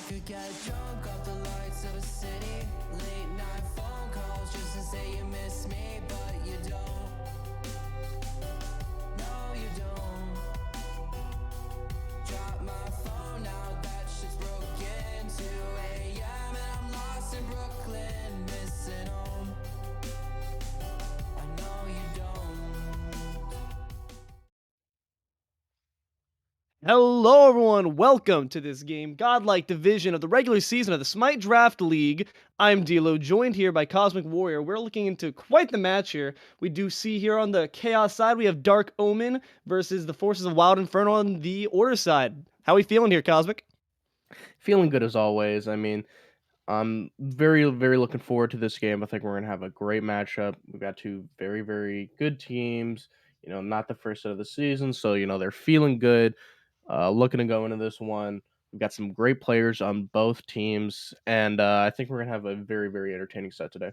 could get drunk off the lights of a city. Late night phone calls just to say you miss me, but you don't. No, you don't. Drop my phone now, that shit's broken. 2 a.m. and I'm lost in Brooklyn, missing home. I know you don't. Hello, everyone. Welcome to this game, Godlike division of the regular season of the Smite Draft League. I'm Deelo, joined here by Cosmic Warrior. We're looking into quite the match here. We do see here on the Chaos side, we have Dark Omen versus the forces of Wild Inferno on the Order side. How are we feeling here, Cosmic? Feeling good as always. I mean, I'm very looking forward to this game. I think we're gonna have a great matchup. We've got two very good teams. Not the first set of the season, so they're feeling good. Looking to go into this one. We've got some great players on both teams, and I think we're gonna have a very entertaining set today.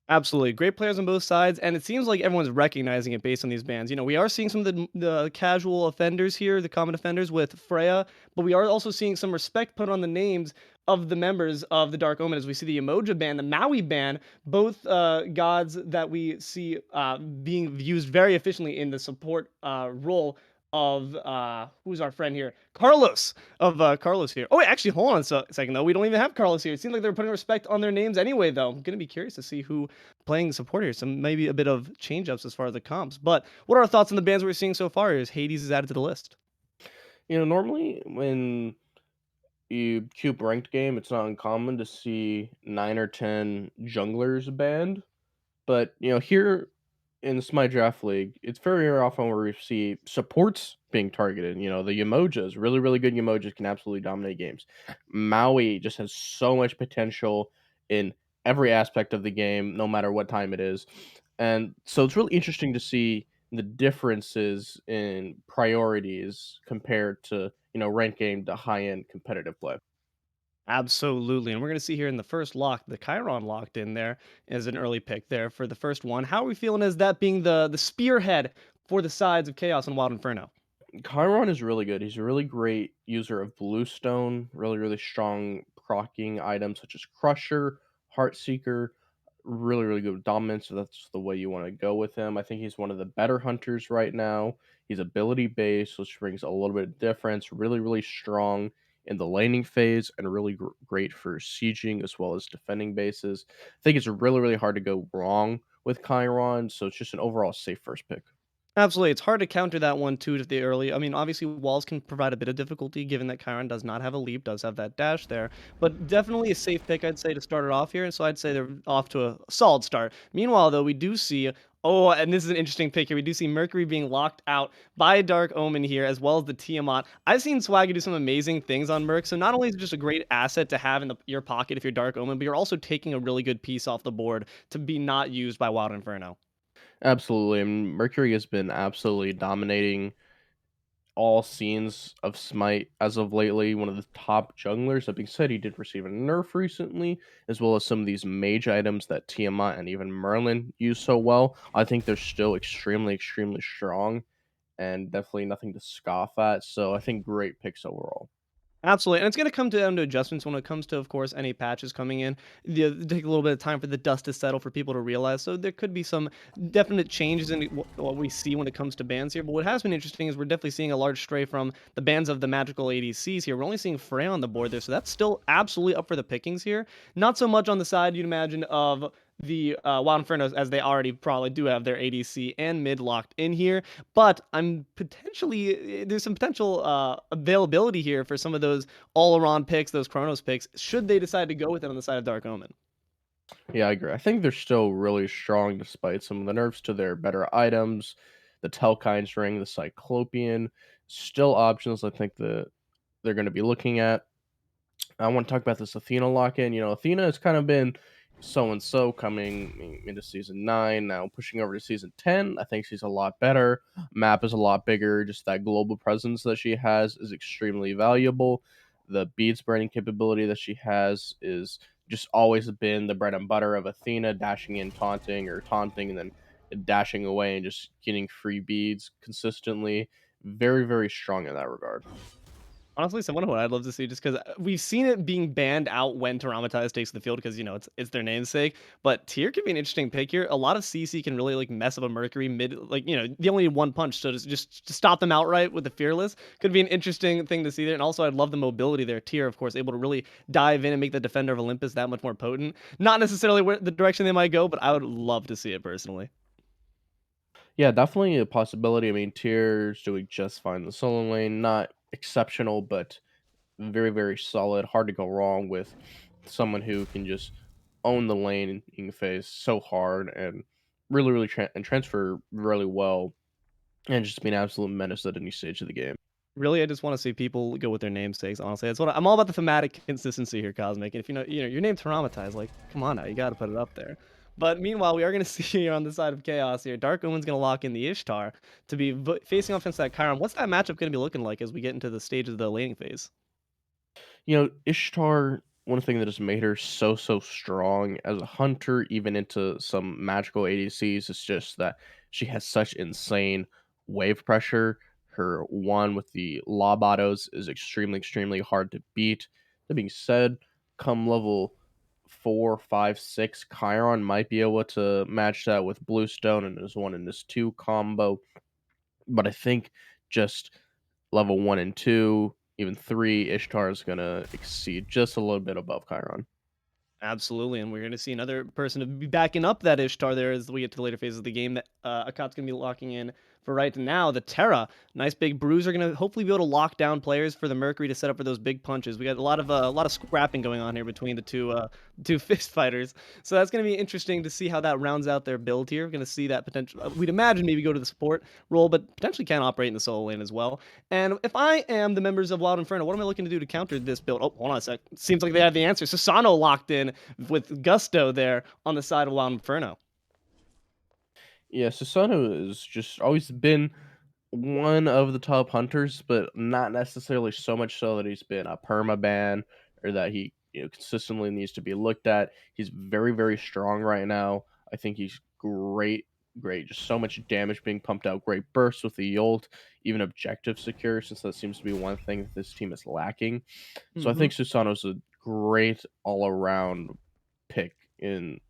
Absolutely. Great players on both sides, and it seems like everyone's recognizing it based on these bans. We are seeing some of the casual offenders here, the common offenders with Freya, but we are also seeing some respect put on the names of the members of the Dark Omen as we see the Emoja ban, the Maui ban, both gods that we see being used very efficiently in the support role of who's our friend here? Carlos of Carlos here. Oh, wait, actually, hold on a second though. We don't even have Carlos here. It seems like they're putting respect on their names anyway, though. I'm gonna be curious to see who playing support here. So maybe a bit of change ups as far as the comps. But what are our thoughts on the bands we're seeing so far? Is Hades is added to the list? Normally when you cube ranked game, it's not uncommon to see 9 or 10 junglers banned. But here in the Smite Draft League, it's very often where we see supports being targeted. The Yamojis, really good Yamojis can absolutely dominate games. Maui just has so much potential in every aspect of the game, no matter what time it is. And so it's really interesting to see the differences in priorities compared to, ranked game to high end competitive play. Absolutely. And we're going to see here in the first lock, the Chiron locked in there as an early pick there for the first one. How are we feeling as that being the spearhead for the sides of Chaos and Wild Inferno? Chiron is really good. He's a really great user of Bluestone, really strong proccing items such as Crusher, Heartseeker, really good with dominance. So that's the way you want to go with him. I think he's one of the better hunters right now. He's ability based, which brings a little bit of difference. Really strong in the laning phase and really great for sieging as well as defending bases. I think it's really hard to go wrong with Chiron, so it's just an overall safe first pick. Absolutely. It's hard to counter that one too at the early. I mean, obviously walls can provide a bit of difficulty given that Chiron does not have a leap, does have that dash there. But definitely a safe pick, I'd say, to start it off here. And so I'd say they're off to a solid start. Meanwhile, though, we do see and this is an interesting pick here. We do see Mercury being locked out by Dark Omen here, as well as the Tiamat. I've seen Swagga do some amazing things on Merc. So not only is it just a great asset to have in your pocket if you're Dark Omen, but you're also taking a really good piece off the board to be not used by Wild Inferno. Absolutely. And Mercury has been absolutely dominating all scenes of Smite as of lately. One of the top junglers. That being said, he did receive a nerf recently, as well as some of these mage items that Tiamat and even Merlin use so well. I think they're still extremely strong and definitely nothing to scoff at. So I think great picks overall. Absolutely, and it's going to come down to adjustments when it comes to, of course, any patches coming in. Take a little bit of time for the dust to settle for people to realize. So there could be some definite changes in what we see when it comes to bans here. But what has been interesting is we're definitely seeing a large stray from the bans of the magical ADCs here. We're only seeing Freya on the board there, so that's still absolutely up for the pickings here. Not so much on the side you'd imagine of the Wild Infernos, as they already probably do have their ADC and mid locked in here. But I'm potentially there's some potential availability here for some of those all-around picks, those Chronos picks, should they decide to go with it on the side of Dark Omen. Yeah, I agree. I think they're still really strong despite some of the nerfs to their better items. The Telkine's ring, the Cyclopean, still options I think that they're going to be looking at. I want to talk about this Athena lock-in. Athena has kind of been so and so coming into season 9, now pushing over to season 10. I think she's a lot better. Map is a lot bigger. Just that global presence that she has is extremely valuable. The bead spreading capability that she has is just always been the bread and butter of Athena, dashing in, taunting, or taunting, and then dashing away and just getting free beads consistently. Very strong in that regard. Honestly, someone who I'd love to see just because we've seen it being banned out when Tyraumatized takes the field because, it's their namesake. But Tyr could be an interesting pick here. A lot of CC can really like mess up a Mercury mid, like, they only need one punch. So just to stop them outright with the Fearless could be an interesting thing to see there. And also, I'd love the mobility there. Tyr, of course, able to really dive in and make the Defender of Olympus that much more potent. Not necessarily where the direction they might go, but I would love to see it personally. Yeah, definitely a possibility. I mean, Tyr's doing just fine in the solo lane. Not exceptional, but very, very solid. Hard to go wrong with someone who can just own the lane in phase so hard and really, really and transfer really well and just be an absolute menace at any stage of the game. Really, I just want to see people go with their namesakes. Honestly, that's what I'm all about. The thematic consistency here, Cosmic. And if your name Traumatized, like, come on now, you got to put it up there. But meanwhile, we are going to see here on the side of Chaos here, Dark Omen's going to lock in the Ishtar to be facing off against that Chiron. What's that matchup going to be looking like as we get into the stage of the laning phase? Ishtar, one thing that has made her so, so strong as a hunter, even into some magical ADCs, is just that she has such insane wave pressure. Her one with the lob autos is extremely, extremely hard to beat. That being said, come level 4, 5, 6, Chiron might be able to match that with Bluestone and his 1 and his 2 combo. But I think just level 1 and 2, even 3, Ishtar is gonna exceed just a little bit above Chiron. Absolutely, and we're going to see another person to be backing up that Ishtar there as we get to the later phases of the game that Akat's going to be locking in for right now. The Terra, nice big bruise, are going to hopefully be able to lock down players for the Mercury to set up for those big punches. We got a lot of scrapping going on here between the two fist fighters, so that's going to be interesting to see how that rounds out their build here. We're going to see that potential. We'd imagine maybe go to the support role, but potentially can operate in the solo lane as well. And if I am the members of Wild Inferno, what am I looking to do to counter this build? Oh, hold on a sec. Seems like they have the answer. Susano locked in with gusto there on the side of Wild Inferno. Yeah, Susanoo has just always been one of the top hunters, but not necessarily so much so that he's been a permaban or that he consistently needs to be looked at. He's very, very strong right now. I think he's great, great. Just so much damage being pumped out. Great bursts with the ult, even objective secure, since that seems to be one thing that this team is lacking. So I Mm-hmm. think Susano's a great all around pick in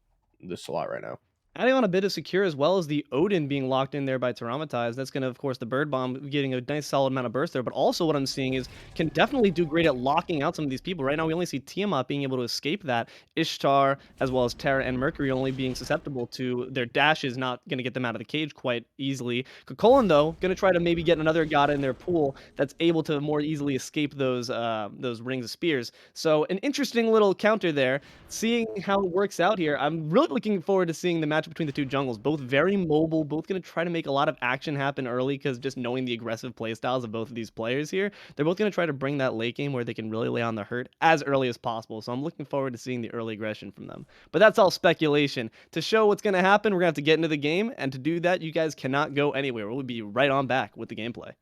this slot right now. Adding on a bit of secure as well as the Odin being locked in there by Tyraumatized. That's going to, of course, the Bird Bomb getting a nice solid amount of burst there. But also what I'm seeing is can definitely do great at locking out some of these people. Right now we only see Tiamat being able to escape that. Ishtar as well as Terra and Mercury only being susceptible to their dashes, not going to get them out of the cage quite easily. Kokolin, though, going to try to maybe get another god in their pool that's able to more easily escape those rings of spears. So an interesting little counter there. Seeing how it works out here, I'm really looking forward to seeing the match between the two jungles. Both very mobile, both going to try to make a lot of action happen early because just knowing the aggressive playstyles of both of these players here, they're both going to try to bring that late game where they can really lay on the hurt as early as possible. So I'm looking forward to seeing the early aggression from them. But that's all speculation. To show what's going to happen, we're going to have to get into the game. And to do that, you guys cannot go anywhere. We'll be right on back with the gameplay.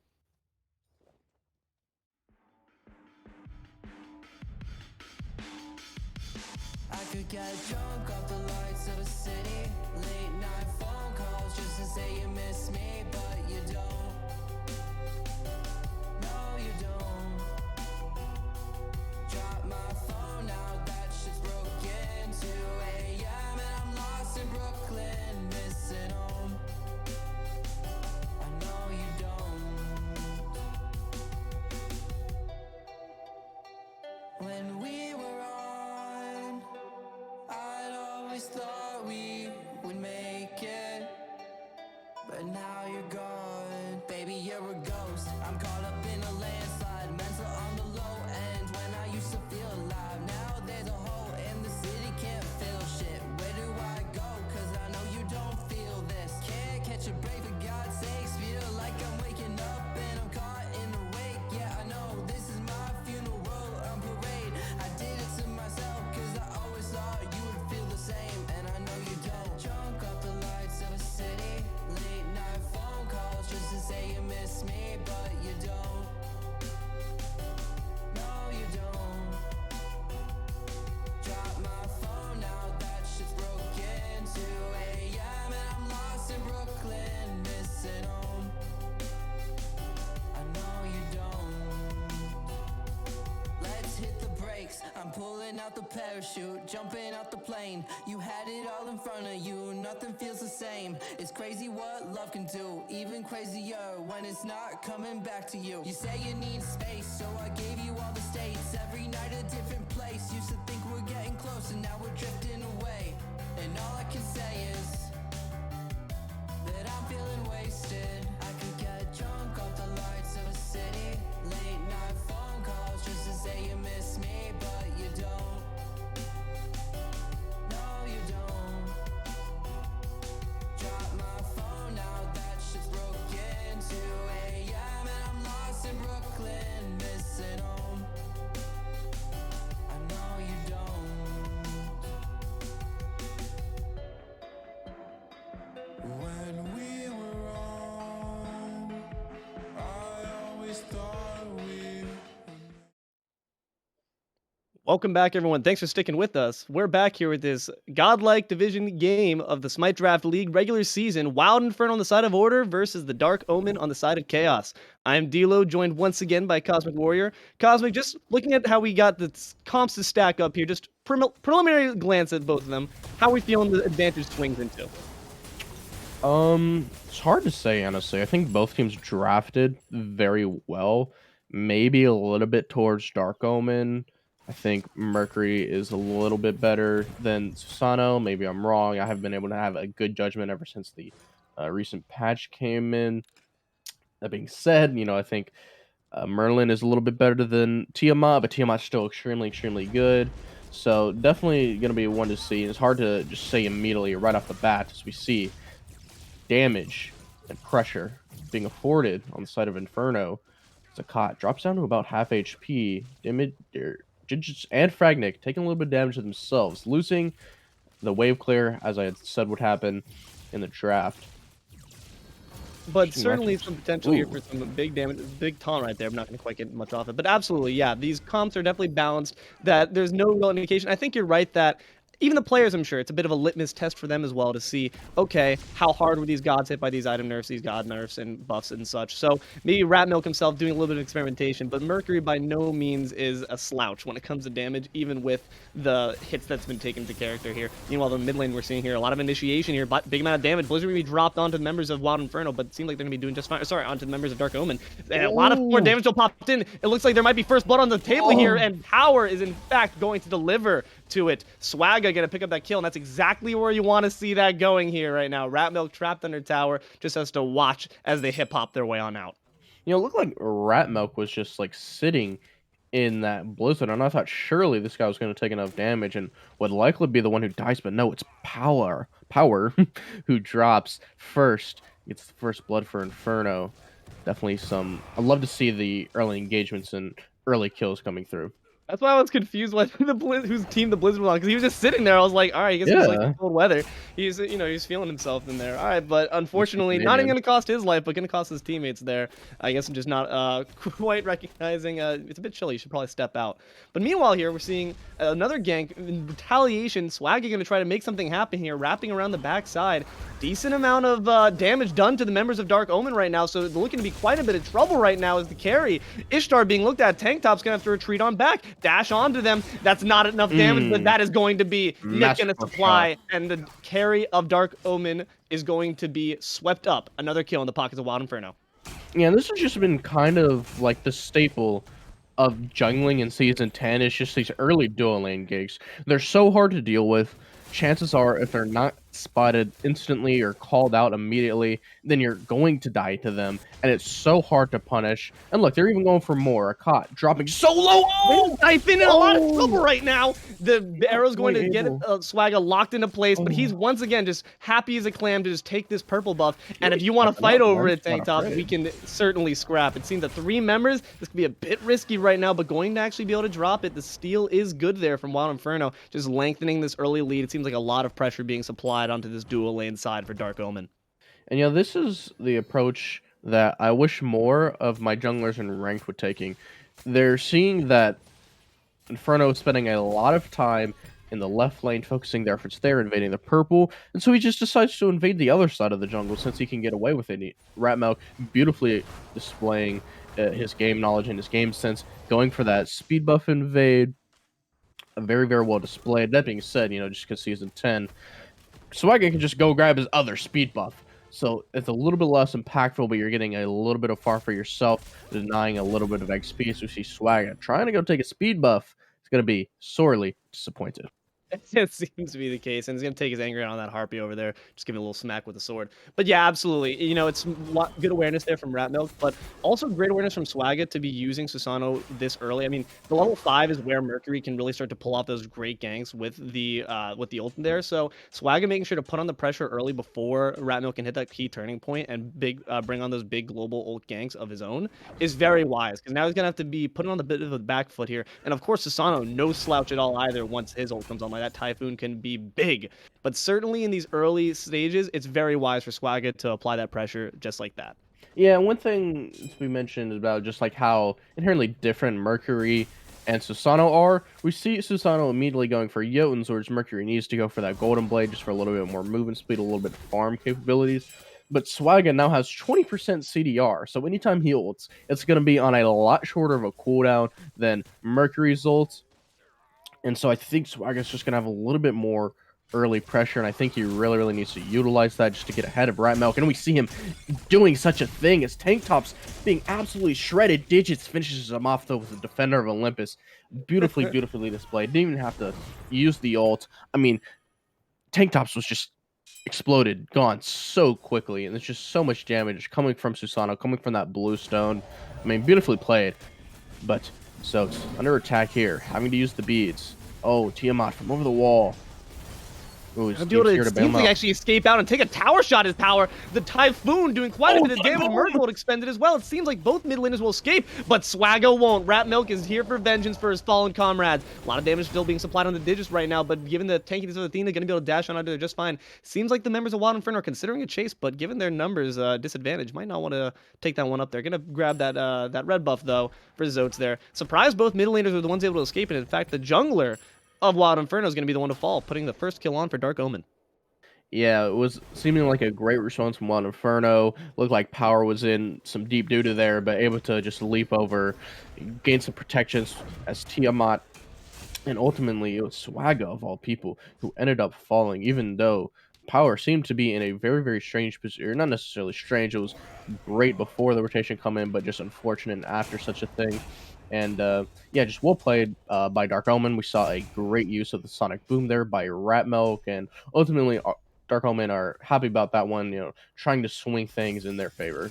I could get drunk off the lights of a city. Late night phone calls just to say you miss me, but you don't. No, you don't. Drop my phone out, that shit's broken. 2 a.m. and I'm lost in Brooklyn, missing home. I know you don't. When we were on, I'd always thought we would make it, but now you're gone. Baby, you're a ghost. I'm caught up in a landslide, mental on the low end. When I used to feel alive, now there's a hole in the city, can't feel shit. Where do I go? Cause I know you don't feel this. Can't catch a break for God's sakes. Feel like I'm waking up and I'm caught in the wake. Yeah, I know this is my funeral on parade. I did it to myself cause I always thought you would feel the same, and I know you don't. Drunk off the lights of a city, late night phone calls just to say you miss me, but you don't. No, you don't. Drop my phone out, that shit's broken. 2 a.m. and I'm lost in Brooklyn, missing home. I know you don't. pulling out the parachute, jumping out the plane. You had it all in front of you, nothing feels the same. It's crazy what love can do, even crazier when it's not coming back to you. You say you need space, so I gave you all the states. Every night a different place. Used to think we're getting close, and now we're drifting away. And all I can say is that I'm feeling wasted. I could get drunk off the lights of a city. Late night phone calls just to say you miss me, but you don't. No, you don't. Drop my phone now, that shit's broken. 2 a.m. and I'm lost in Brooklyn, missing home. I know you don't. When we were wrong, I always thought we. Welcome back, everyone. Thanks for sticking with us. We're back here with this godlike division game of the Smite Draft League regular season. Wild Inferno on the side of Order versus the Dark Omen on the side of Chaos. I'm Deelo, joined once again by Cosmic Warrior. Cosmic, just looking at how we got the comps to stack up here, just preliminary glance at both of them. How are we feeling the advantage swings into? It's hard to say, honestly. I think both teams drafted very well. Maybe a little bit towards Dark Omen. I think Mercury is a little bit better than Susano. Maybe I'm wrong. I haven't been able to have a good judgment ever since the recent patch came in. That being said, I think Merlin is a little bit better than Tiamat, but Tiamat's still extremely, extremely good. So definitely going to be one to see. It's hard to just say immediately right off the bat as we see damage and pressure being afforded on the side of Inferno. Akat drops down to about half HP. Digits and Fragnick taking a little bit of damage to themselves, losing the wave clear, as I had said would happen in the draft. But certainly some potential here for some big damage, big taunt right there. I'm not going to quite get much off it, but absolutely, yeah, these comps are definitely balanced. That there's no real indication. I think you're right that even the players, I'm sure, it's a bit of a litmus test for them as well to see, okay, how hard were these gods hit by these item nerfs, these god nerfs and buffs and such. So maybe Ratmilk himself doing a little bit of experimentation, but Mercury by no means is a slouch when it comes to damage, even with the hits that's been taken to character here. Meanwhile, the mid lane we're seeing here, a lot of initiation here, but big amount of damage. Blizzard will be dropped onto the members of Wild Inferno, but it seems like they're going to be doing just fine. Sorry, onto the members of Dark Omen. And a lot of more damage will pop in. It looks like there might be first blood on the table here, and Power is in fact going to deliver to it. Swagga gonna pick up that kill, and that's exactly where you want to see that going here right now. Ratmilk trapped under tower, just has to watch as they hip hop their way on out. It looked like Ratmilk was just like sitting in that blizzard, and I thought surely this guy was going to take enough damage and would likely be the one who dies, but no, it's Power who drops first, gets the first blood for Inferno. Definitely I'd love to see the early engagements and early kills coming through. That's why I was confused whose team the Blizzard was on, because he was just sitting there. I was like, all right, I guess he's like cold weather. He's, he's feeling himself in there. All right, but unfortunately, not even going to cost his life, but going to cost his teammates there. I guess I'm just not quite recognizing. It's a bit chilly. You should probably step out. But meanwhile here, we're seeing another gank. In retaliation, Swagga going to try to make something happen here, wrapping around the backside. Decent amount of damage done to the members of Dark Omen right now, so they're looking to be quite a bit of trouble right now as the carry. Ishtar being looked at. Tanktopss going to have to retreat on back. Dash onto them. That's not enough damage, but that is going to be Nick going to supply, and the carry of Dark Omen is going to be swept up. Another kill in the pockets of Wild Inferno. Yeah, this has just been kind of like the staple of jungling in Season 10. It's just these early dual lane gigs. They're so hard to deal with. Chances are, if they're not spotted instantly or called out immediately, then you're going to die to them, and it's so hard to punish. And look, they're even going for more. Akat dropping so low. I've been in a lot of trouble right now. The arrow's going to get Swagga locked into place, but he's once again just happy as a clam to just take this purple buff. And if you want to fight over it, Tanktopss, we can certainly scrap. It seems that 3 members, this could be a bit risky right now, but going to actually be able to drop it. The steal is good there from Wild Inferno, just lengthening this early lead. It seems like a lot of pressure being supplied onto this dual lane side for Dark Omen. And this is the approach that I wish more of my junglers in ranked were taking. They're seeing that Inferno is spending a lot of time in the left lane, focusing their efforts there, invading the purple, and so he just decides to invade the other side of the jungle since he can get away with it. Ratmilk beautifully displaying his game knowledge and his game sense, going for that speed buff invade. very, very well displayed. That being said, just because Season 10, Swagga can just go grab his other speed buff. So it's a little bit less impactful, but you're getting a little bit of far for yourself, denying a little bit of XP. So you see Swagga trying to go take a speed buff. It's going to be sorely disappointed. It seems to be the case, and he's gonna take his anger out on that harpy over there. Just give it a little smack with the sword. But yeah, absolutely. It's good awareness there from Ratmilk, but also great awareness from Swagga to be using Susano this early. I mean, the level 5 is where Mercury can really start to pull off those great ganks with the ult there. So Swagga making sure to put on the pressure early before Ratmilk can hit that key turning point and bring on those big global ult ganks of his own is very wise, because now he's gonna have to be putting on a bit of a back foot here. And of course, Susano no slouch at all either once his ult comes on. Like, that Typhoon can be big, but certainly in these early stages, it's very wise for Swagga to apply that pressure just like that. Yeah, one thing to be mentioned about just like how inherently different Mercury and Susano are. We see Susano immediately going for Jotuns, whereas Mercury needs to go for that Golden Blade just for a little bit more movement speed, a little bit of farm capabilities. But Swagga now has 20% CDR, so anytime he ults, it's going to be on a lot shorter of a cooldown than Mercury's ult. And so I think Swagga's just going to have a little bit more early pressure, and I think he really, really needs to utilize that just to get ahead of Ratmilk. And we see him doing such a thing as Tanktopss being absolutely shredded. Digits finishes him off, though, with the Defender of Olympus. Beautifully, beautifully displayed. Didn't even have to use the ult. I mean, Tanktopss was just exploded, gone so quickly, and there's just so much damage coming from Susano, coming from that blue stone. I mean, beautifully played, but Zoats under attack here, having to use the beads. Oh, Tiamat from over the wall. Ooh, Be able to seemingly actually escape out and take a tower shot as power. The Typhoon doing quite a bit of damage. Merkle expended as well. It seems like both mid laners will escape, but Swagga won't. Ratmilk is here for vengeance for his fallen comrades. A lot of damage still being supplied on the Digits right now, but given the tankiness of Athena, going to be able to dash on under there just fine. Seems like the members of Wild Inferno are considering a chase, but given their numbers disadvantage, might not want to take that one up there. Going to grab that red buff, though, for Zoats there. Surprised both mid laners were the ones able to escape, and in fact, the jungler of Wild Inferno is going to be the one to fall, putting the first kill on for Dark Omen. Yeah, it was seeming like a great response from Wild Inferno. Looked like Power was in some deep doo-doo there, but able to just leap over, gain some protections as Tiamat, and ultimately it was Swagga, of all people, who ended up falling, even though Power seemed to be in a very, very strange position. Not necessarily strange, it was great before the rotation come in, but just unfortunate after such a thing. And yeah, just well played by Dark Omen. We saw a great use of the Sonic Boom there by Ratmilk, and ultimately Dark Omen are happy about that one, trying to swing things in their favor.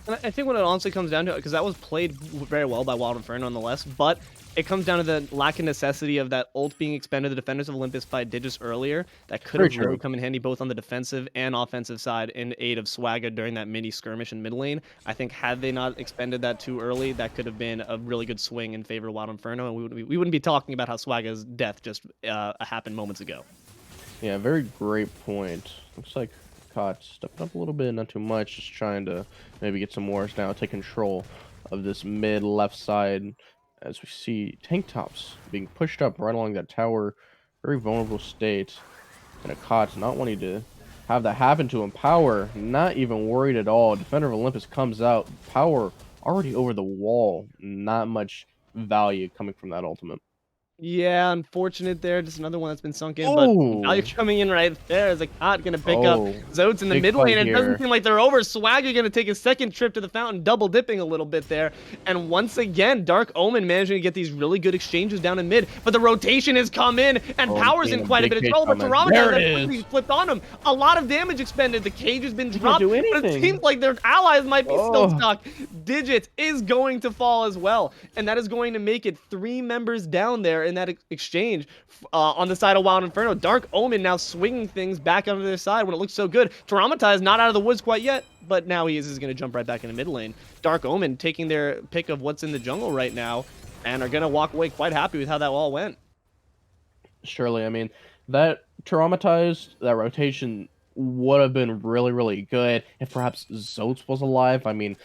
And I think what it honestly comes down to, because that was played very well by Wild Inferno nonetheless, but it comes down to the lack of necessity of that ult being expended. The Defenders of Olympus by Digits earlier. That could have really come in handy both on the defensive and offensive side in aid of Swagga during that mini skirmish in mid lane. I think had they not expended that too early, that could have been a really good swing in favor of Wild Inferno, and we wouldn't be talking about how Swagga's death just happened moments ago. Yeah, very great point. Looks like Akat stepped up a little bit, not too much, just trying to maybe get some wars now, take control of this mid left side. As we see Tanktopss being pushed up right along that tower, very vulnerable state. And Akat not wanting to have that happen to him. Power not even worried at all. Defender of Olympus comes out. Power already over the wall. Not much value coming from that ultimate. Yeah, unfortunate there. Just another one that's been sunk in, but value coming in right there is Akat going to pick up Zoats in the mid lane. And it doesn't seem like they're over. Swagga going to take a second trip to the fountain, double dipping a little bit there. And once again, Dark Omen managing to get these really good exchanges down in mid. But the rotation has come in, and Power's in quite a bit of trouble. But Tyraumatized quickly flipped on him. A lot of damage expended. The cage has been dropped, but it seems like their allies might be still stuck. Digits is going to fall as well, and that is going to make it 3 members down there in that exchange on the side of Wild Inferno. Dark Omen now swinging things back onto their side when it looks so good. Tyraumatized not out of the woods quite yet, but now he is going to jump right back into mid lane. Dark Omen taking their pick of what's in the jungle right now and are going to walk away quite happy with how that all went. Surely, I mean, that Tyraumatized, that rotation would have been really, really good if perhaps Zoats was alive. I mean,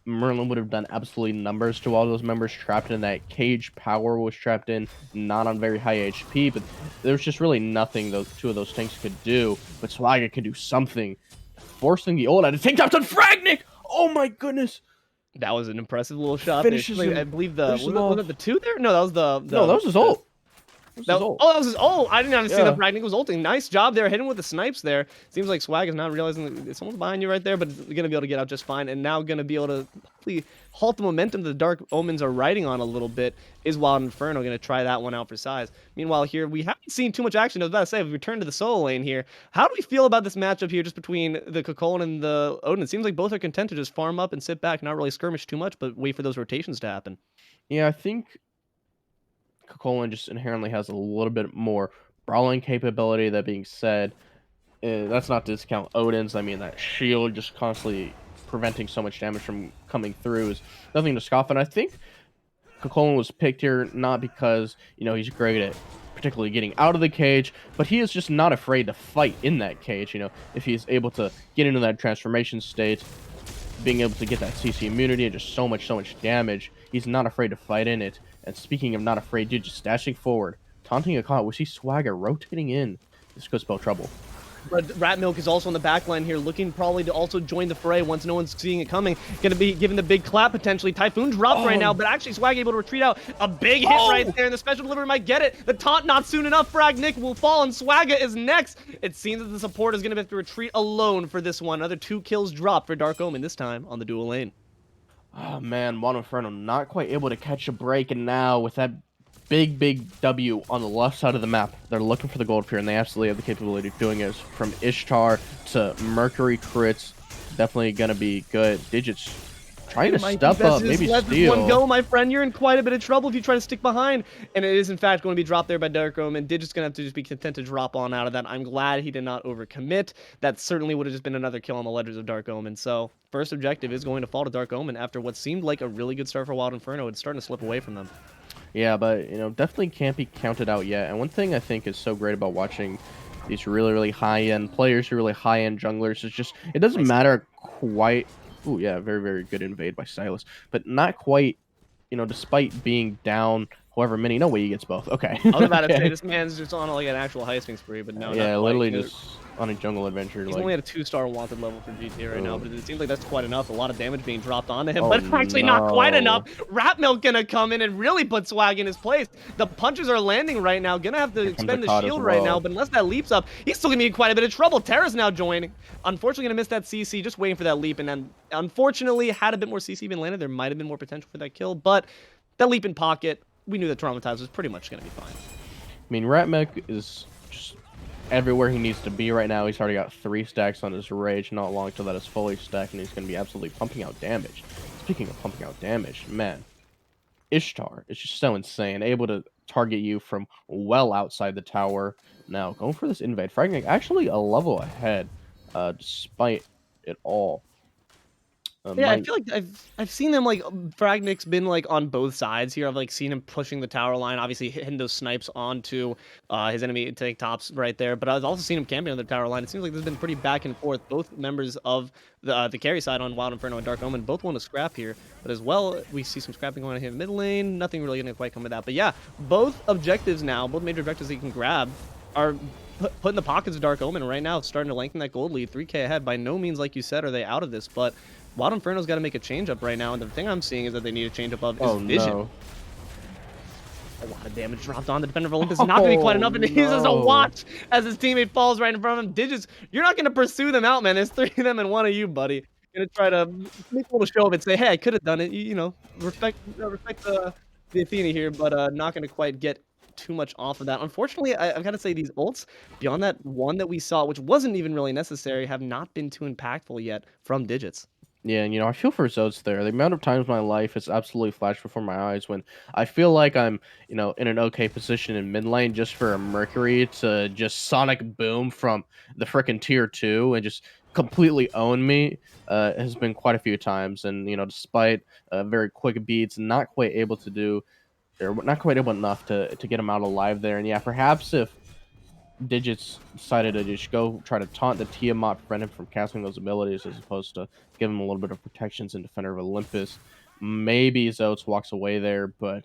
Merlin would have done absolutely numbers to all those members trapped in that cage. Power was trapped in, not on very high HP, but there's just really nothing those two of those tanks could do. But Swagga could do something, forcing the ult out of Tanktopss on Fragnick. Oh my goodness, that was an impressive little shot. Finishes I believe was it the 2 there? No, that was the no, that was his ult. What's That, his ult? oh, that was his ult. I did not see the Yeah. Fragnick was ulting. Nice job there, hitting with the snipes there. Seems like Swag is not realizing that someone's behind you right there, but gonna be able to get out just fine. And now gonna be able to hopefully halt the momentum the Dark Omens are riding on a little bit. Is Wild Inferno gonna try that one out for size? Meanwhile, here we haven't seen too much action. I was about to say, we return to the solo lane here. How do we feel about this matchup here, just between the Cocoon and the Odin? It seems like both are content to just farm up and sit back, not really skirmish too much, but wait for those rotations to happen. Yeah, I think Cocoon just inherently has a little bit more brawling capability. That being said, that's not to discount Odin's. I mean, that shield just constantly preventing so much damage from coming through is nothing to scoff at. I think Cocoon was picked here not because, he's great at particularly getting out of the cage, but he is just not afraid to fight in that cage. If he's able to get into that transformation state, being able to get that CC immunity and just so much damage, he's not afraid to fight in it. And speaking of not afraid, dude, just dashing forward, taunting akat. We see Swagga rotating in. This could spell trouble. But Ratmilk is also on the back line here, looking probably to also join the fray once no one's seeing it coming. Going to be given the big clap potentially. Typhoon dropped right now, but actually Swag able to retreat out. A big hit right there, and the special delivery might get it. The taunt not soon enough. Fragnick will fall, and Swagga is next. It seems that the support is going to have to retreat alone for this one. Another 2 kills dropped for Dark Omen, this time on the dual lane. Oh man, Wild Inferno not quite able to catch a break, and now with that big W on the left side of the map, they're looking for the gold here, and they absolutely have the capability of doing it. From Ishtar to Mercury crits, definitely gonna be good. Digits trying to step up, maybe let steal. this one go, my friend. You're in quite a bit of trouble if you try to stick behind. And it is, in fact, going to be dropped there by Dark Omen. Digit's going to have to just be content to drop on out of that. I'm glad he did not overcommit. That certainly would have just been another kill on the ledgers of Dark Omen. So, first objective is going to fall to Dark Omen after what seemed like a really good start for Wild Inferno. It's starting to slip away from them. Yeah, but, definitely can't be counted out yet. And one thing I think is so great about watching these really high-end players, really high-end junglers, is just, it doesn't matter quite. Ooh, yeah, very good invade by STAILUS. But not quite, despite being down however many. No way he gets both. Okay. I was about to say, this man's just on like an actual heisting spree, but no, yeah, not literally quite. just on a jungle adventure. He's like, only at a 2-star wanted level for GTA right now, but it seems like that's quite enough. A lot of damage being dropped onto him, Oh, but it's actually not quite no. enough. Ratmilk gonna come in and really put Swag in his place. The punches are landing right now. Gonna have to expend the shield right now, but unless that leaps up, he's still gonna be in quite a bit of trouble. Terra's now joining. Unfortunately, gonna miss that CC, just waiting for that leap, and then unfortunately, had a bit more CC been landed, there might have been more potential for that kill, but that leap in pocket, we knew that Traumatized was pretty much gonna be fine. I mean, Ratmilk is just everywhere he needs to be right now. He's already got 3 stacks on his rage, not long till that is fully stacked, and he's going to be absolutely pumping out damage. Speaking of pumping out damage, man, Ishtar is just so insane, able to target you from well outside the tower. Now, going for this invade. Fragnick actually a level ahead, despite it all. Yeah, I feel like I've seen them like Fragnick's been like on both sides here. I've like seen him pushing the tower line, obviously hitting those snipes onto his enemy Tanktopss right there. But I've also seen him camping on the tower line. It seems like there's been pretty back and forth. Both members of the carry side on Wild Inferno and Dark Omen both want to scrap here, but as well we see some scrapping going on here in mid lane. Nothing really going to quite come of that. But yeah, both objectives now, both major objectives that you can grab are put in the pockets of Dark Omen right now, starting to lengthen that gold lead. 3K ahead. By no means, like you said, are they out of this, but Wild Inferno's got to make a change up right now, and the thing I'm seeing is that they need a change up of is vision. No. A lot of damage dropped on the defender of Olympus. Not going to be quite enough, and he uses a watch as his teammate falls right in front of him. Digits, you're not going to pursue them out, man. There's 3 of them and 1 of you, buddy. Going to try to make a little show of it, say, hey, I could have done it. Respect the Athena here, but not going to quite get too much off of that. Unfortunately, I've got to say these ults, beyond that one that we saw, which wasn't even really necessary, have not been too impactful yet from Digits. Yeah, and I feel for Zoats there. The amount of times in my life it's absolutely flashed before my eyes when I feel like I'm, in an okay position in mid lane just for a Mercury to just sonic boom from the frickin' tier 2 and just completely own me has been quite a few times. And, despite very quick beats, not quite able to do, or not quite able enough to get him out alive there. And yeah, perhaps if Digits decided to just go try to taunt the Tiamat, prevent him from casting those abilities, as opposed to give him a little bit of protections in Defender of Olympus. Maybe Zoats walks away there, but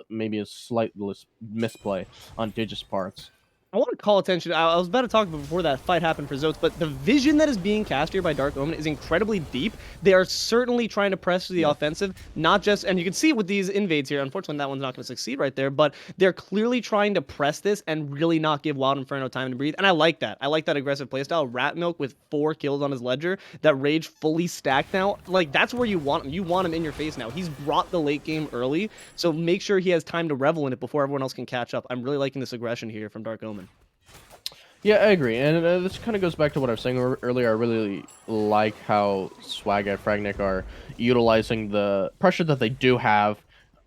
maybe a slight misplay on Digits' parts. I want to call attention. I was about to talk before that fight happened for Zoats, but the vision that is being cast here by Dark Omen is incredibly deep. They are certainly trying to press the offensive, not just, and you can see with these invades here, unfortunately that one's not going to succeed right there, but they're clearly trying to press this and really not give Wild Inferno time to breathe, and I like that. I like that aggressive playstyle. Ratmilk with 4 kills on his ledger, that Rage fully stacked now, like that's where you want him. You want him in your face now. He's brought the late game early, so make sure he has time to revel in it before everyone else can catch up. I'm really liking this aggression here from Dark Omen. Yeah, I agree, and this kind of goes back to what I was saying earlier. I really like how Swagga and Fragnick are utilizing the pressure that they do have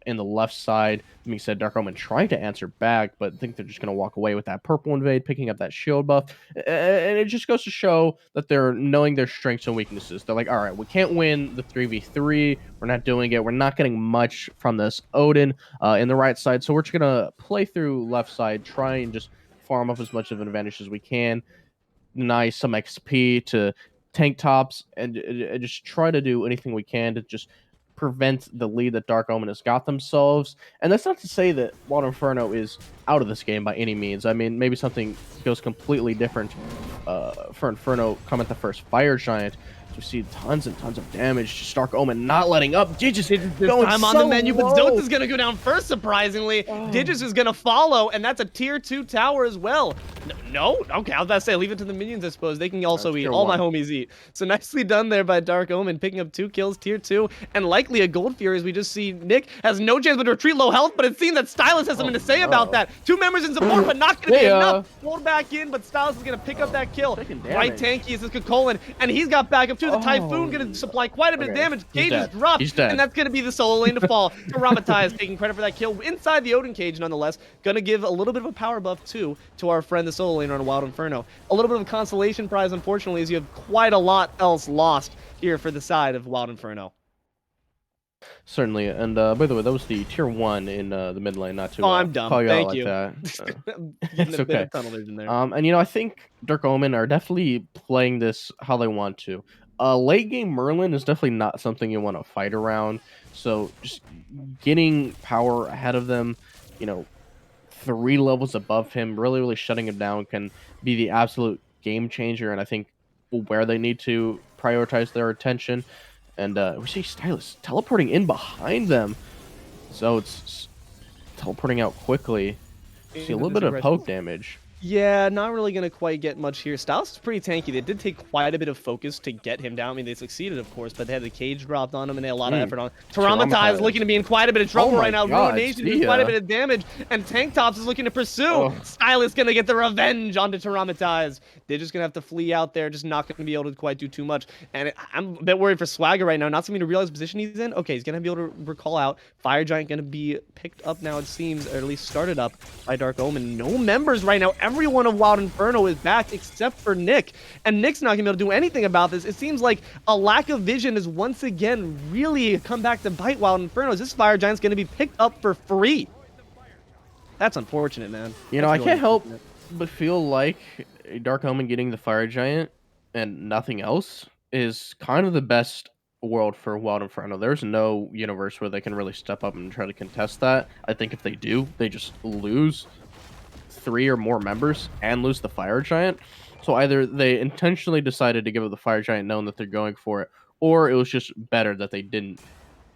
in the left side. Being said, Dark Omen trying to answer back, but I think they're just going to walk away with that purple invade, picking up that shield buff, and it just goes to show that they're knowing their strengths and weaknesses. They're like, all right, we can't win the 3v3. We're not doing it. We're not getting much from this Odin in the right side, so we're just going to play through left side, try and just farm up as much of an advantage as we can, deny some XP to Tanktopss, and just try to do anything we can to just prevent the lead that Dark Omen has got themselves. And that's not to say that Wild Inferno is out of this game by any means. I mean, maybe something goes completely different for Inferno come at the first Fire Giant. We see tons and tons of damage. Just Dark Omen not letting up. Digis going I'm so on the menu, but low. Zoats is going to go down first, surprisingly. Digis is going to follow, and that's a tier 2 tower as well. No? Okay, I was about to say, leave it to the minions, I suppose. They can also eat. All my homies eat. So nicely done there by Dark Omen, picking up 2 kills, tier 2, and likely a Gold Fury, as we just see Nick has no chance but to retreat low health, but it seems that STAILUS has something to say about that. 2 members in support, but not going to be enough. Pulled back in, but STAILUS is going to pick up that kill. Right tanky is this Colin, and he's got backup too. The Typhoon going to supply quite a bit of damage. Cage is dropped, and that's going to be the solo lane to fall. Tyraumatized taking credit for that kill inside the Odin cage, nonetheless. Going to give a little bit of a power buff too to our friend the solo laner on Wild Inferno. A little bit of a consolation prize, unfortunately, as you have quite a lot else lost here for the side of Wild Inferno. Certainly, and by the way, that was the tier 1 in the mid lane, not to I'm dumb. call you Thank out you. like that. It's okay. Tunnel vision there. And I think Dark Omen are definitely playing this how they want to. Late game Merlin is definitely not something you want to fight around. So just getting power ahead of them, 3 levels above him, really shutting him down can be the absolute game changer. And I think where they need to prioritize their attention. And we see STAILUS teleporting in behind them. So it's teleporting out quickly. See a little bit of poke damage. Yeah, not really going to quite get much here. STAILUS is pretty tanky. They did take quite a bit of focus to get him down. I mean, they succeeded, of course, but they had the cage dropped on him, and they had a lot of effort on Tyraumatized looking to be in quite a bit of trouble right now. Ruination doing quite a bit of damage, and Tanktopss is looking to pursue. STAILUS going to get the revenge onto Tyraumatized. They're just going to have to flee out there, just not going to be able to quite do too much. And I'm a bit worried for Swagga right now. Not something to realize the position he's in. Okay, he's going to be able to recall out. Fire Giant going to be picked up now, it seems, or at least started up by Dark Omen. No members right now. Everyone of Wild Inferno is back except for Nick, and Nick's not gonna be able to do anything about this. It seems like a lack of vision has once again really come back to bite Wild Inferno. This Fire Giant's gonna be picked up for free. That's unfortunate, man. I can't help but feel like Dark Omen getting the Fire Giant and nothing else is kind of the best world for Wild Inferno. There's no universe where they can really step up and try to contest that. I think if they do, they just lose 3 or more members and lose the Fire Giant. So either they intentionally decided to give up the Fire Giant knowing that they're going for it, or it was just better that they didn't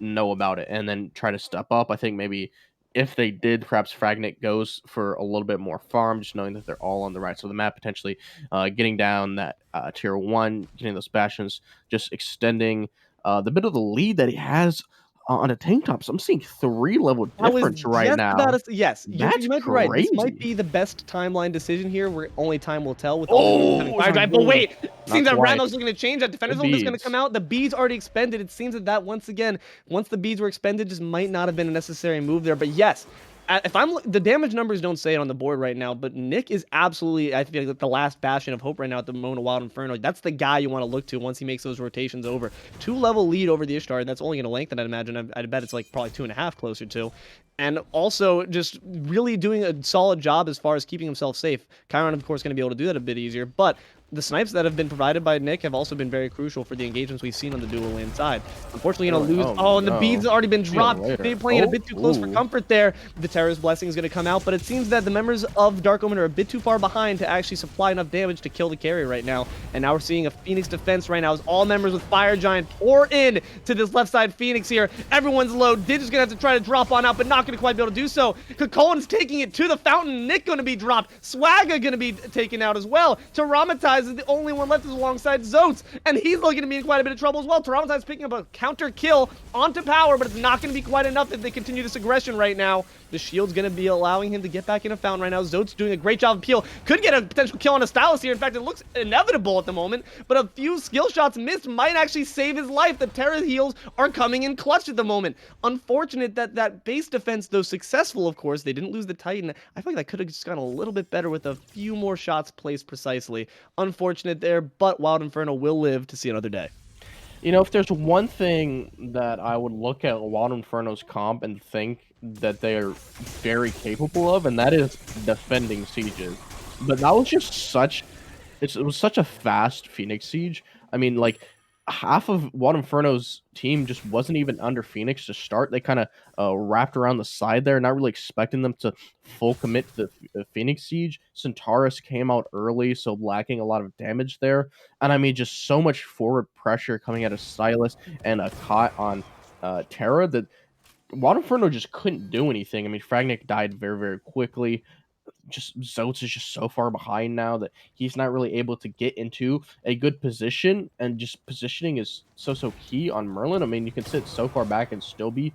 know about it and then try to step up. I think maybe if they did, perhaps Fragnick goes for a little bit more farm, just knowing that they're all on the right side of the map, potentially getting down that tier 1, getting those bastions, just extending the bit of the lead that he has on a Tanktopss. I'm seeing 3 level difference right now. Yes, you might be right. This might be the best timeline decision here, where only time will tell with all having Fire Giant. But wait, it seems that Ratmilk's looking to change. That Defender's Zone is going to come out. The beads already expended. It seems that once again, once the beads were expended, just might not have been a necessary move there. But yes, if the damage numbers don't say it on the board right now, but Nick is absolutely, I feel like, the last bastion of hope right now at the moment of Wild Inferno. That's the guy you want to look to once he makes those rotations over. 2-level lead over the Ishtar, and that's only going to lengthen, I'd imagine. I'd bet it's like probably 2.5 closer to. And also just really doing a solid job as far as keeping himself safe. Chiron, of course, going to be able to do that a bit easier, but the snipes that have been provided by Nick have also been very crucial for the engagements we've seen on the dual lane side. Unfortunately, going to Really? lose. Oh, Oh, and the beads no. have already been See you dropped. later. Maybe playing it a Oh, bit too close for ooh. comfort there. The Terror's Blessing is going to come out, but it seems that the members of Dark Omen are a bit too far behind to actually supply enough damage to kill the carry right now. And now we're seeing a Phoenix defense right now as all members with Fire Giant pour in to this left side Phoenix here. Everyone's low. Digit's going to have to try to drop on out, but not going to quite be able to do so. Kakolin's taking it to the fountain. Nick going to be dropped. Swagga going to be taken out as well. Tyraumatized is the only one left alongside Zoats, and he's looking to be in quite a bit of trouble as well. Tyraumatized picking up a counter kill onto Power, but it's not going to be quite enough if they continue this aggression right now. The shield's going to be allowing him to get back in a fountain right now. Zoats doing a great job of peel. Could get a potential kill on a STAILUS here. In fact, it looks inevitable at the moment, but a few skill shots missed might actually save his life. The Terra heals are coming in clutch at the moment. Unfortunate that that base defense, though successful, of course, they didn't lose the Titan. I feel like that could have just gone a little bit better with a few more shots placed precisely. Unfortunate there, but Wild Inferno will live to see another day. You know, if there's one thing that I would look at Wild Inferno's comp and think that they are very capable of, and that is defending sieges. But that was just such... it was such a fast Phoenix siege. I mean, like, half of Wild Inferno's team just wasn't even under Phoenix to start. They kind of wrapped around the side there, not really expecting them to full commit to the Phoenix siege. Centaurus came out early, so lacking a lot of damage there. And I mean, just so much forward pressure coming out of STAILUS and akat on Terra that Wild Inferno just couldn't do anything. I mean, Fragnick died very, very quickly. Just Zoats is just so far behind now that he's not really able to get into a good position, and just positioning is so key on Merlin. I mean, you can sit so far back and still be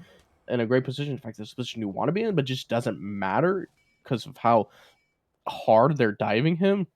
in a great position. In fact, this position you want to be in, but just doesn't matter because of how hard they're diving him.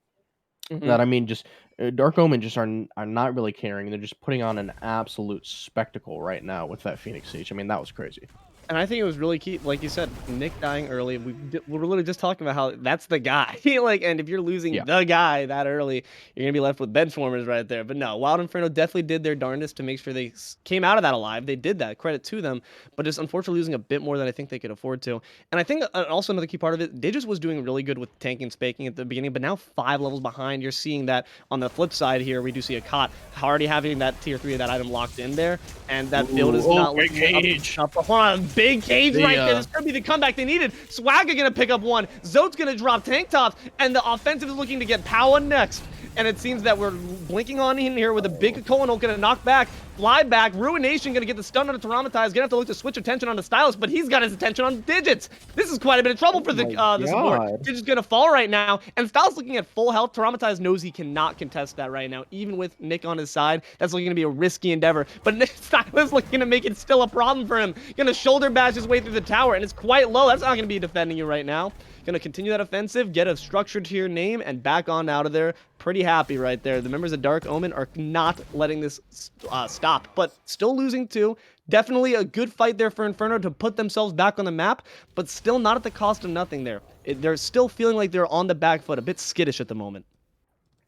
Mm-hmm. That I mean, just Dark Omen just are not really caring. They're just putting on an absolute spectacle right now with that Phoenix Siege. I mean, that was crazy. And I think it was really key, like you said, Nick dying early. We're literally just talking about how that's the guy. Like, and if you're losing Yeah. the guy that early, you're gonna be left with benchwarmers right there. But no, Wild Inferno definitely did their darndest to make sure they came out of that alive. They did that. Credit to them. But just unfortunately losing a bit more than I think they could afford to. And I think also another key part of it, Digis was doing really good with tanking and spaking at the beginning, but now 5 levels behind. You're seeing that on the flip side here, we do see akat already having that tier 3 of that item locked in there, and that build is not big looking cage. up. Hold on, big cage right there. This could be the comeback they needed. Swagga gonna pick up one. Zoats gonna drop Tanktopss, and the offensive is looking to get Power next. And it seems that we're blinking on in here with a big Colonel gonna knock back, fly back. Ruination gonna get the stun on the Tyraumatized. Gonna have to look to switch attention on the STAILUS, but he's got his attention on Digits. This is quite a bit of trouble for the support. Digits gonna fall right now, and STAILUS looking at full health. Tyraumatized knows he cannot contest that right now, even with Nick on his side. That's looking to be a risky endeavor, but STAILUS looking to make it still a problem for him. Gonna shoulder bash his way through the tower, and it's quite low. That's not gonna be defending you right now. Gonna continue that offensive, get a structure to your name, and back on out of there. Pretty happy right there. The members of Dark Omen are not letting this stop, but still losing too. Definitely a good fight there for Inferno to put themselves back on the map, but still not at the cost of nothing there. They're still feeling like they're on the back foot, a bit skittish at the moment.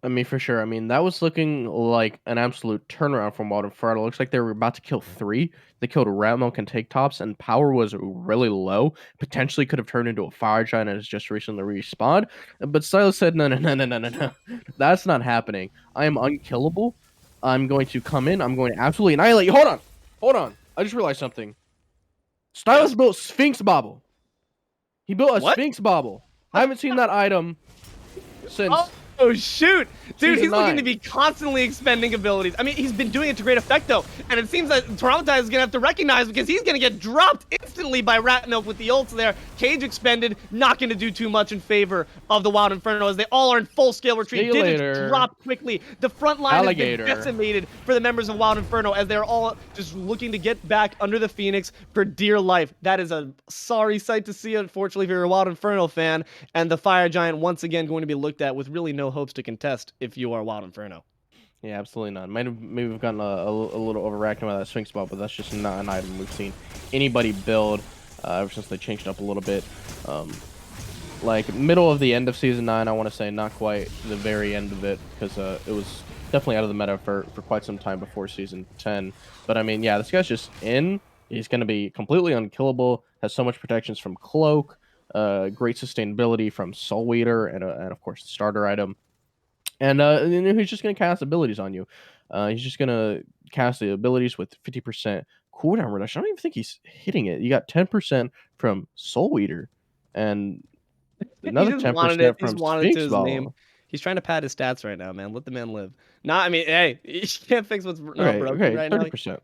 I mean, for sure. I mean, that was looking like an absolute turnaround from Wild Inferno. It looks like they were about to kill 3. They killed Ratmilk and Tanktopss, and power was really low. Potentially could have turned into a Fire Giant and has just recently respawned. But STAILUS said, no. That's not happening. I am unkillable. I'm going to come in. I'm going to absolutely annihilate you. Hold on. I just realized something. STAILUS built Sphinx Bobble. He built a Sphinx Bobble. I haven't seen that item since... Oh, shoot. Dude, he's looking 9. to be constantly expending abilities. I mean, he's been doing it to great effect, though. And it seems that Tyraumatized is going to have to recognize because he's going to get dropped instantly by Ratmilk with the ults there. Cage expended, not going to do too much in favor of the Wild Inferno as they all are in full-scale retreat. Digits drop quickly. The front line has been decimated for the members of Wild Inferno as they're all just looking to get back under the Phoenix for dear life. That is a sorry sight to see, unfortunately, if you're a Wild Inferno fan. And the Fire Giant, once again, going to be looked at with really no hopes to contest if you are Wild Inferno. Yeah, absolutely not. Maybe we've gotten a little overreacting about that Sphinx Ball, but that's just not an item we've seen anybody build ever since they changed it up a little bit. Like middle of the end of Season 9, I want to say, not quite the very end of it, because it was definitely out of the meta for quite some time before Season 10. But I mean, yeah, this guy's just in. He's going to be completely unkillable, has so much protections from Cloak, great sustainability from Soul Eater, and of course the starter item. And then he's just gonna cast abilities on you. He's just gonna cast the abilities with 50% cooldown reduction. I don't even think he's hitting it. You got 10% from Soul Eater, and He another just wanted it. 10% He just from wanted it to Sphinx his name. Ball. He's trying to pad his stats right now, man. Let the man live. Nah, I mean, hey, you can't fix what's not Okay, broken okay, right now. 30%.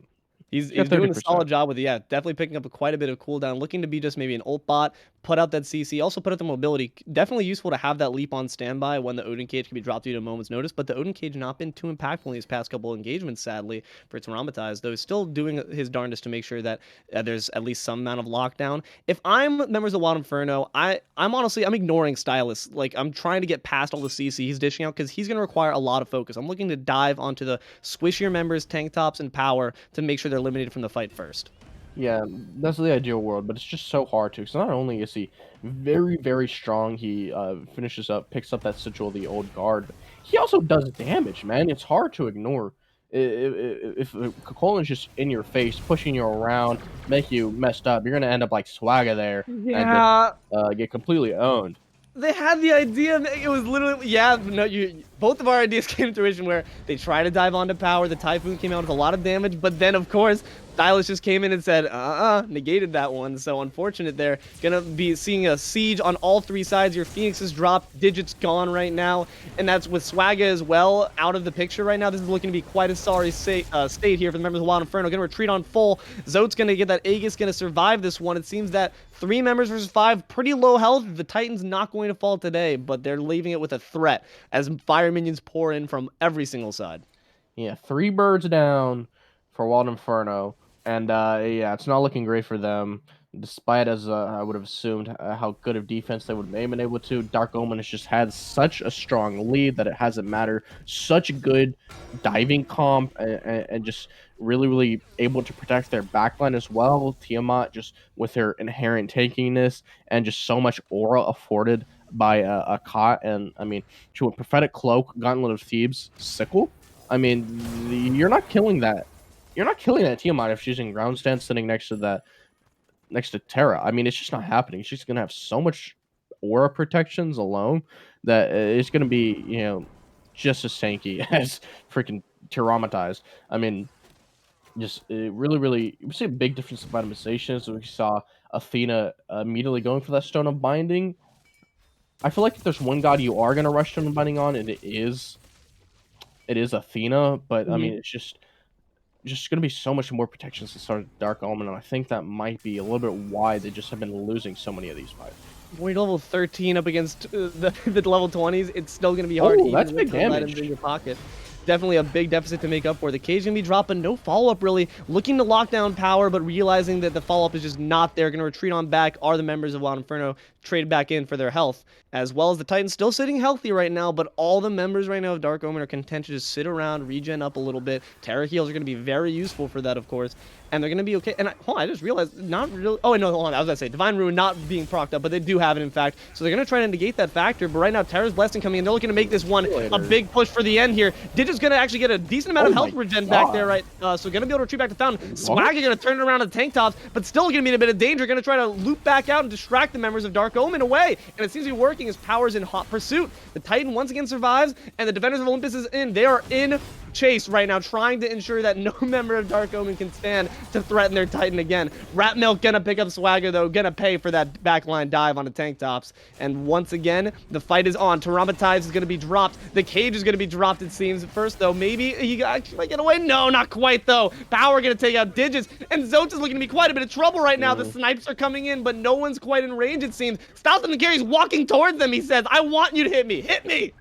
He's He's got he's doing a 30%. solid job with it. Yeah, definitely picking up quite a bit of cooldown. Looking to be just maybe an ult bot, put out that CC, also put out the mobility. Definitely useful to have that leap on standby when the Odin Cage can be dropped due to a moment's notice. But the Odin Cage not been too impactful in these past couple engagements, sadly, for Tyraumatized. Though he's still doing his darndest to make sure that there's at least some amount of lockdown. If I'm members of Wild Inferno, I'm honestly I'm ignoring STAILUS. Like I'm trying to get past all the CC he's dishing out because he's going to require a lot of focus. I'm looking to dive onto the squishier members, Tanktopss, and Power to make sure they're eliminated from the fight first. Yeah, that's the ideal world, but it's just so hard to. So not only is he very, very strong, he finishes up, picks up that sigil of the old guard, but he also does damage, man. It's hard to ignore. If Cocolin's just in your face, pushing you around, make you messed up, you're gonna end up like Swagga there and just Yeah, get completely owned. they had the idea. It was literally no. You both of our ideas came to fruition where they try to dive onto Power. The Typhoon came out with a lot of damage, but then of course STAILUS just came in and said, negated that one. So unfortunate there. Gonna be seeing a siege on all three sides. Your Phoenix is dropped, Digit's gone right now, and that's with Swagga as well out of the picture right now. This is looking to be quite a sorry state here for the members of Wild Inferno. Gonna retreat on full. Zoats gonna get that Aegis, gonna survive this one. It seems that 3 members versus 5, pretty low health. The Titan's not going to fall today, but they're leaving it with a threat as fire minions pour in from every single side. Yeah, 3 birds down for Wild Inferno, and yeah, it's not looking great for them. Despite as I would have assumed how good of defense they would have been able to, Dark Omen has just had such a strong lead that it hasn't mattered. Such a good diving comp and just really able to protect their backline as well. Tiamat just with her inherent tankiness and just so much aura afforded by a akat, and I mean to a prophetic cloak, Gauntlet of Thebes, sickle. I mean, you're not killing that. You're not killing that Tiamat if she's in ground stance sitting next to that next to Terra. I mean, it's just not happening. She's gonna have so much aura protections alone that it's gonna be just as tanky as freaking Tyraumatized. I mean, just really we see a big difference in itemization. So we saw Athena immediately going for that Stone of Binding. I feel like if there's one god you are gonna rush Stone of Binding on, and it is Athena, but I mean it's just going to be so much more protections to start Dark Omen, and I think that might be a little bit why they just have been losing so many of these fights. When you're level 13 up against the level 20s, it's still going to be hard Oh, that's even with big those items damage. in your pocket. Definitely a big deficit to make up for. The Cage going to be dropping, no follow-up really. Looking to lock down Power, but realizing that the follow-up is just not there. Going to retreat on back are the members of Wild Inferno, traded back in for their health. As well as the Titans still sitting healthy right now, but all the members right now of Dark Omen are content to just sit around, regen up a little bit. Terra heals are going to be very useful for that, of course. And they're going to be okay. And hold on, I just realized, not really. Oh, no, hold on. I was going to say, Divine Ruin not being procced up, but they do have it, in fact. So they're going to try to negate that factor. But right now, Terra's Blessing coming in. They're looking to make this one a big push for the end here. Digit's going to actually get a decent amount of health regen back there, right? So going to be able to retreat back to Fountain. Swagga going to turn it around to Tanktopss, but still going to be in a bit of danger. Going to try to loop back out and distract the members of Dark Omen away. And it seems to be working as Power's in hot pursuit. The Titan once again survives, and the Defenders of Olympus is in. They are in chase right now, trying to ensure that no member of Dark Omen can stand to threaten their Titan again. Ratmilk gonna pick up Swagga, though, gonna pay for that backline dive onto Tanktopss. And once again, the fight is on. Tyraumatized is gonna be dropped. The Cage is gonna be dropped, it seems. First, though, maybe he actually might get away. No, not quite, though. Power gonna take out Digits, and Zoats is looking to be quite a bit of trouble right now. The snipes are coming in, but no one's quite in range, it seems. Stop them, the carry's walking towards them, he says. I want you to hit me. Hit me!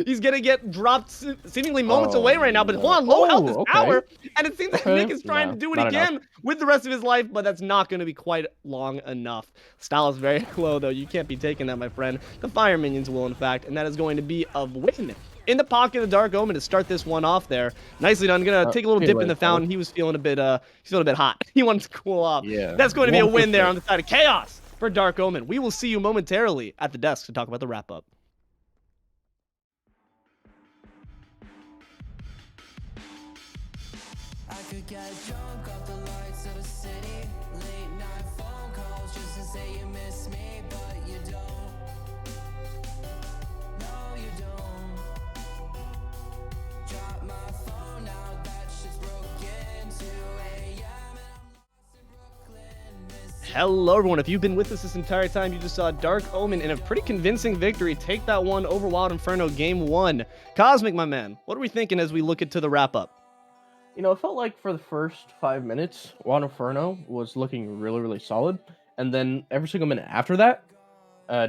He's gonna get dropped seemingly moments away right now, but hold on, low health is Power, and it seems that Nick is trying to do what he can with the rest of his life, but that's not going to be quite long enough. Style is very low, though. You can't be taking that, my friend. The fire minions will, in fact, and that is going to be a win in the pocket of Dark Omen to start this one off there. Nicely done. Gonna take a little dip in the fountain. He was feeling a bit hot. He wanted to cool off. Yeah. That's going to be a win there on the side of Chaos for Dark Omen. We will see you momentarily at the desk to talk about the wrap-up. I could get drunk off the lights of the city. Late night phone calls just to say you miss me, but you don't. No, you don't. Hello, everyone. If you've been with us this entire time, you just saw Dark Omen in a pretty convincing victory take that one over Wild Inferno game 1. Cosmic, my man, what are we thinking as we look into the wrap up? It felt like for the first 5 minutes, Juan Inferno was looking really, really solid. And then every single minute after that,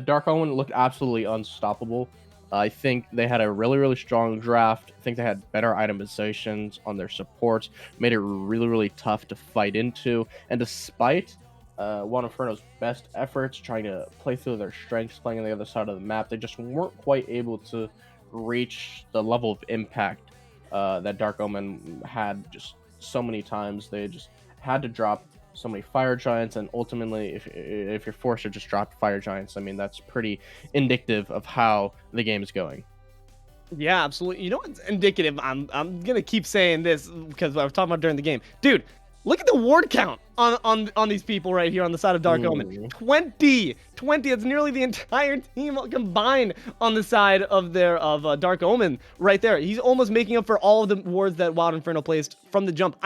Dark Omen looked absolutely unstoppable. I think they had a really, really strong draft. I think they had better itemizations on their support, made it really, really tough to fight into. And despite Juan Inferno's best efforts trying to play through their strengths, playing on the other side of the map, they just weren't quite able to reach the level of impact that Dark Omen had just so many times. They just had to drop so many fire giants, and ultimately, if you're forced to just drop fire giants, I mean that's pretty indicative of how the game is going. Yeah, absolutely. You know what's indicative? I'm gonna keep saying this because I was talking about during the game, dude. Look at the ward count on these people right here on the side of Dark Omen. Mm. 20. That's nearly the entire team combined on the side of Dark Omen right there. He's almost making up for all of the wards that Wild Inferno placed from the jump.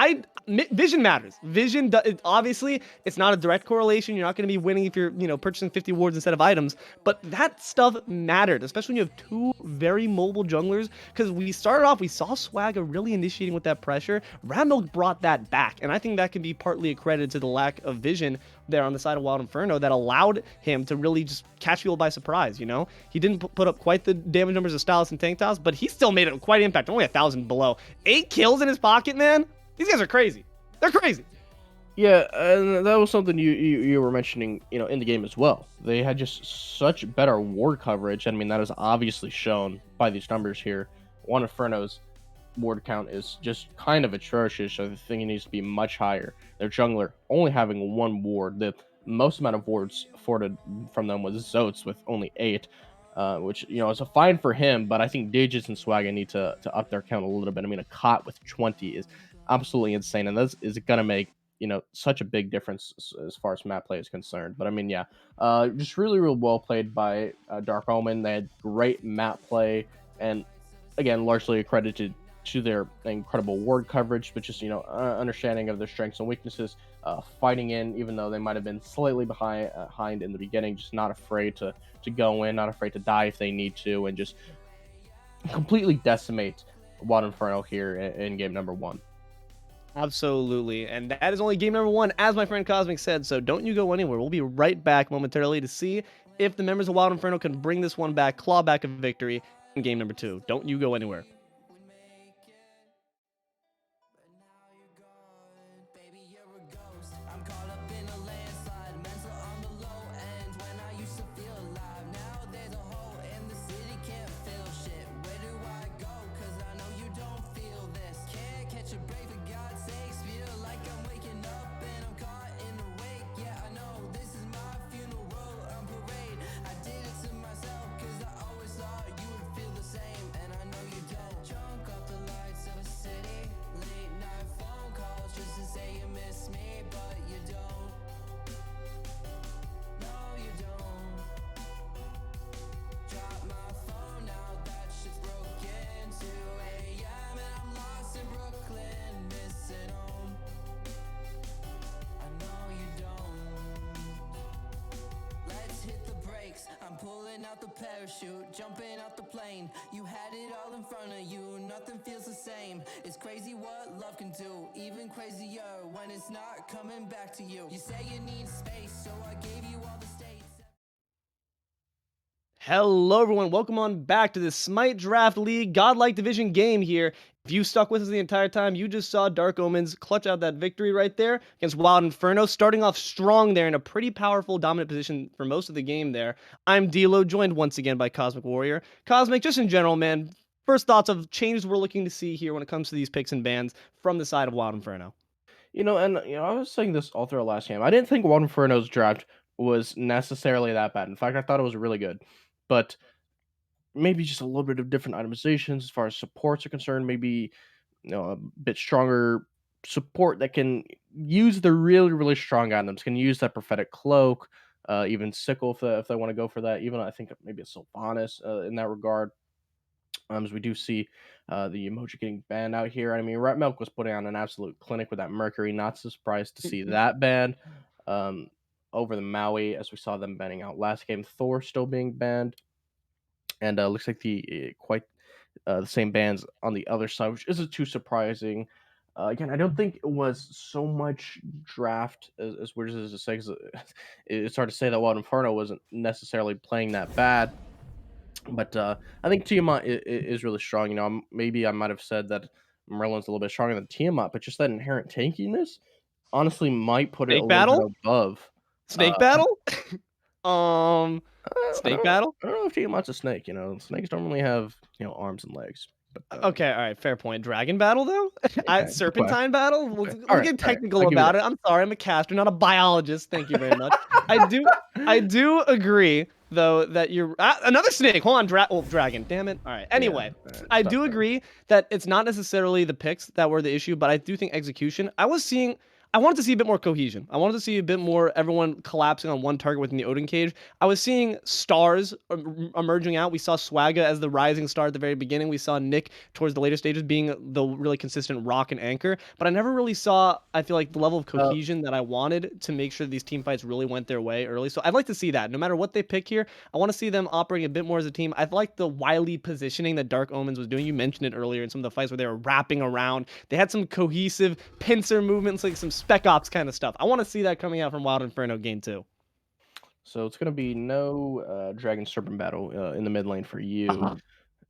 Vision matters. Obviously, it's not a direct correlation. You're not going to be winning if you're purchasing 50 wards instead of items, but that stuff mattered, especially when you have two very mobile junglers. Because we started off, we saw Swagga really initiating with that pressure. Ratmilk brought that back, and I think that can be partly accredited to the lack of vision there on the side of Wild Inferno that allowed him to really just catch people by surprise. He didn't put up quite the damage numbers of STAILUS and Tanktopss, but he still made it quite impact. Only 1,000 below. 8 kills in his pocket, man. These guys are crazy. They're crazy. Yeah, and that was something you were mentioning, in the game as well. They had just such better ward coverage. I mean, that is obviously shown by these numbers here. One Inferno's ward count is just kind of atrocious. I think it needs to be much higher. Their jungler only having one ward. The most amount of wards afforded from them was Zoats with only 8, which is a fine for him. But I think Digits and Swagga need to up their count a little bit. I mean, akat with 20 is absolutely insane, and this is gonna make such a big difference as far as map play is concerned. But I mean, yeah, just really, really well played by Dark Omen. They had great map play, and again, largely accredited to their incredible ward coverage, but just understanding of their strengths and weaknesses, fighting in, even though they might have been slightly behind in the beginning, just not afraid to go in, not afraid to die if they need to, and just completely decimate Wild Inferno here in game number 1. Absolutely. And that is only game number 1, as my friend Cosmic said. So don't you go anywhere. We'll be right back momentarily to see if the members of Wild Inferno can bring this one back, claw back a victory in game number 2. Don't you go anywhere. Baby, you're a ghost. I'm caught up in a landslide, mental on the low end. When I used to feel alive, now there's a hole in the city, can't feel shit. Where do I go? Cause I know you don't feel this. Can't catch a break for God's sakes. Feel like I'm waking up and I'm caught in a wake. Yeah, I know this is my funeral, I'm parade. I did it to myself cause I always thought you would feel the same. And I know you don't. Drunk off the lights of a city, late night phone calls just to say you miss me, but you don't. No, you don't. Drop my phone now, that shit's broken. 2 a.m. and I'm lost in Brooklyn, missing home. I know you don't. Let's hit the brakes. I'm pulling out the parachute, jumping out the plane. You had it all in front of you, nothing feels the same. It's crazy what love can do, even crazier when it's not coming back to you. You say you need space, so I gave you all the states. Hello, everyone. Welcome on back to the Smite Draft League Godlike Division game here. If you stuck with us the entire time, you just saw Dark Omens clutch out that victory right there against Wild Inferno, starting off strong there in a pretty powerful, dominant position for most of the game there. I'm Deelo, joined once again by Cosmic Warrior. Cosmic, just in general, man, first thoughts of changes we're looking to see here when it comes to these picks and bans from the side of Wild Inferno. I was saying this all through our last game. I didn't think Wild Inferno's draft was necessarily that bad. In fact, I thought it was really good, but maybe just a little bit of different itemizations as far as supports are concerned. Maybe a bit stronger support that can use the really, really strong items, can use that prophetic cloak, even sickle if they want to go for that. Even I think maybe a Sylvanas in that regard. As we do see the emoji getting banned out here. I mean, Ratmilk was putting on an absolute clinic with that Mercury. Not surprised to see that banned. Um, over the Maui, as we saw them banning out last game. Thor still being banned, and looks like quite the same bans on the other side, which isn't too surprising. Again, I don't think it was so much draft as weird as it say. 'Cause it's hard to say that Wild Inferno wasn't necessarily playing that bad, but I think Tiamat is really strong. Maybe I might have said that Merlin's a little bit stronger than Tiamat, but just that inherent tankiness honestly might put it a Snake little bit battle? above. Snake battle? um, I snake don't battle? I don't know if Tiamat's a snake. Snakes don't really have arms and legs. But Okay, all right, fair point. Dragon battle though? okay, okay, Serpentine battle? We'll, okay. we'll get All right. technical I'll give you about that. it. I'm sorry, I'm a caster, not a biologist. Thank you very much. I do, I do agree though that you're another snake. Hold on, dragon. Damn it. All right. Yeah. Anyway, I Stop do there. agree that it's not necessarily the picks that were the issue, but I do think execution. I wanted to see a bit more cohesion. I wanted to see a bit more everyone collapsing on one target within the Odin cage. I was seeing stars emerging out. We saw Swagga as the rising star at the very beginning. We saw Nick towards the later stages being the really consistent rock and anchor. But I never really saw, I feel like, the level of Uh, cohesion that I wanted to make sure these team fights really went their way early. So I'd like to see that. No matter what they pick here, I want to see them operating a bit more as a team. I like the wily positioning that Dark Omens was doing. You mentioned it earlier in some of the fights where they were wrapping around. They had some cohesive pincer movements, like some Spec Ops kind of stuff. I want to see that coming out from Wild Inferno game 2. so it's gonna be no Dragon Serpent battle in the mid lane for you.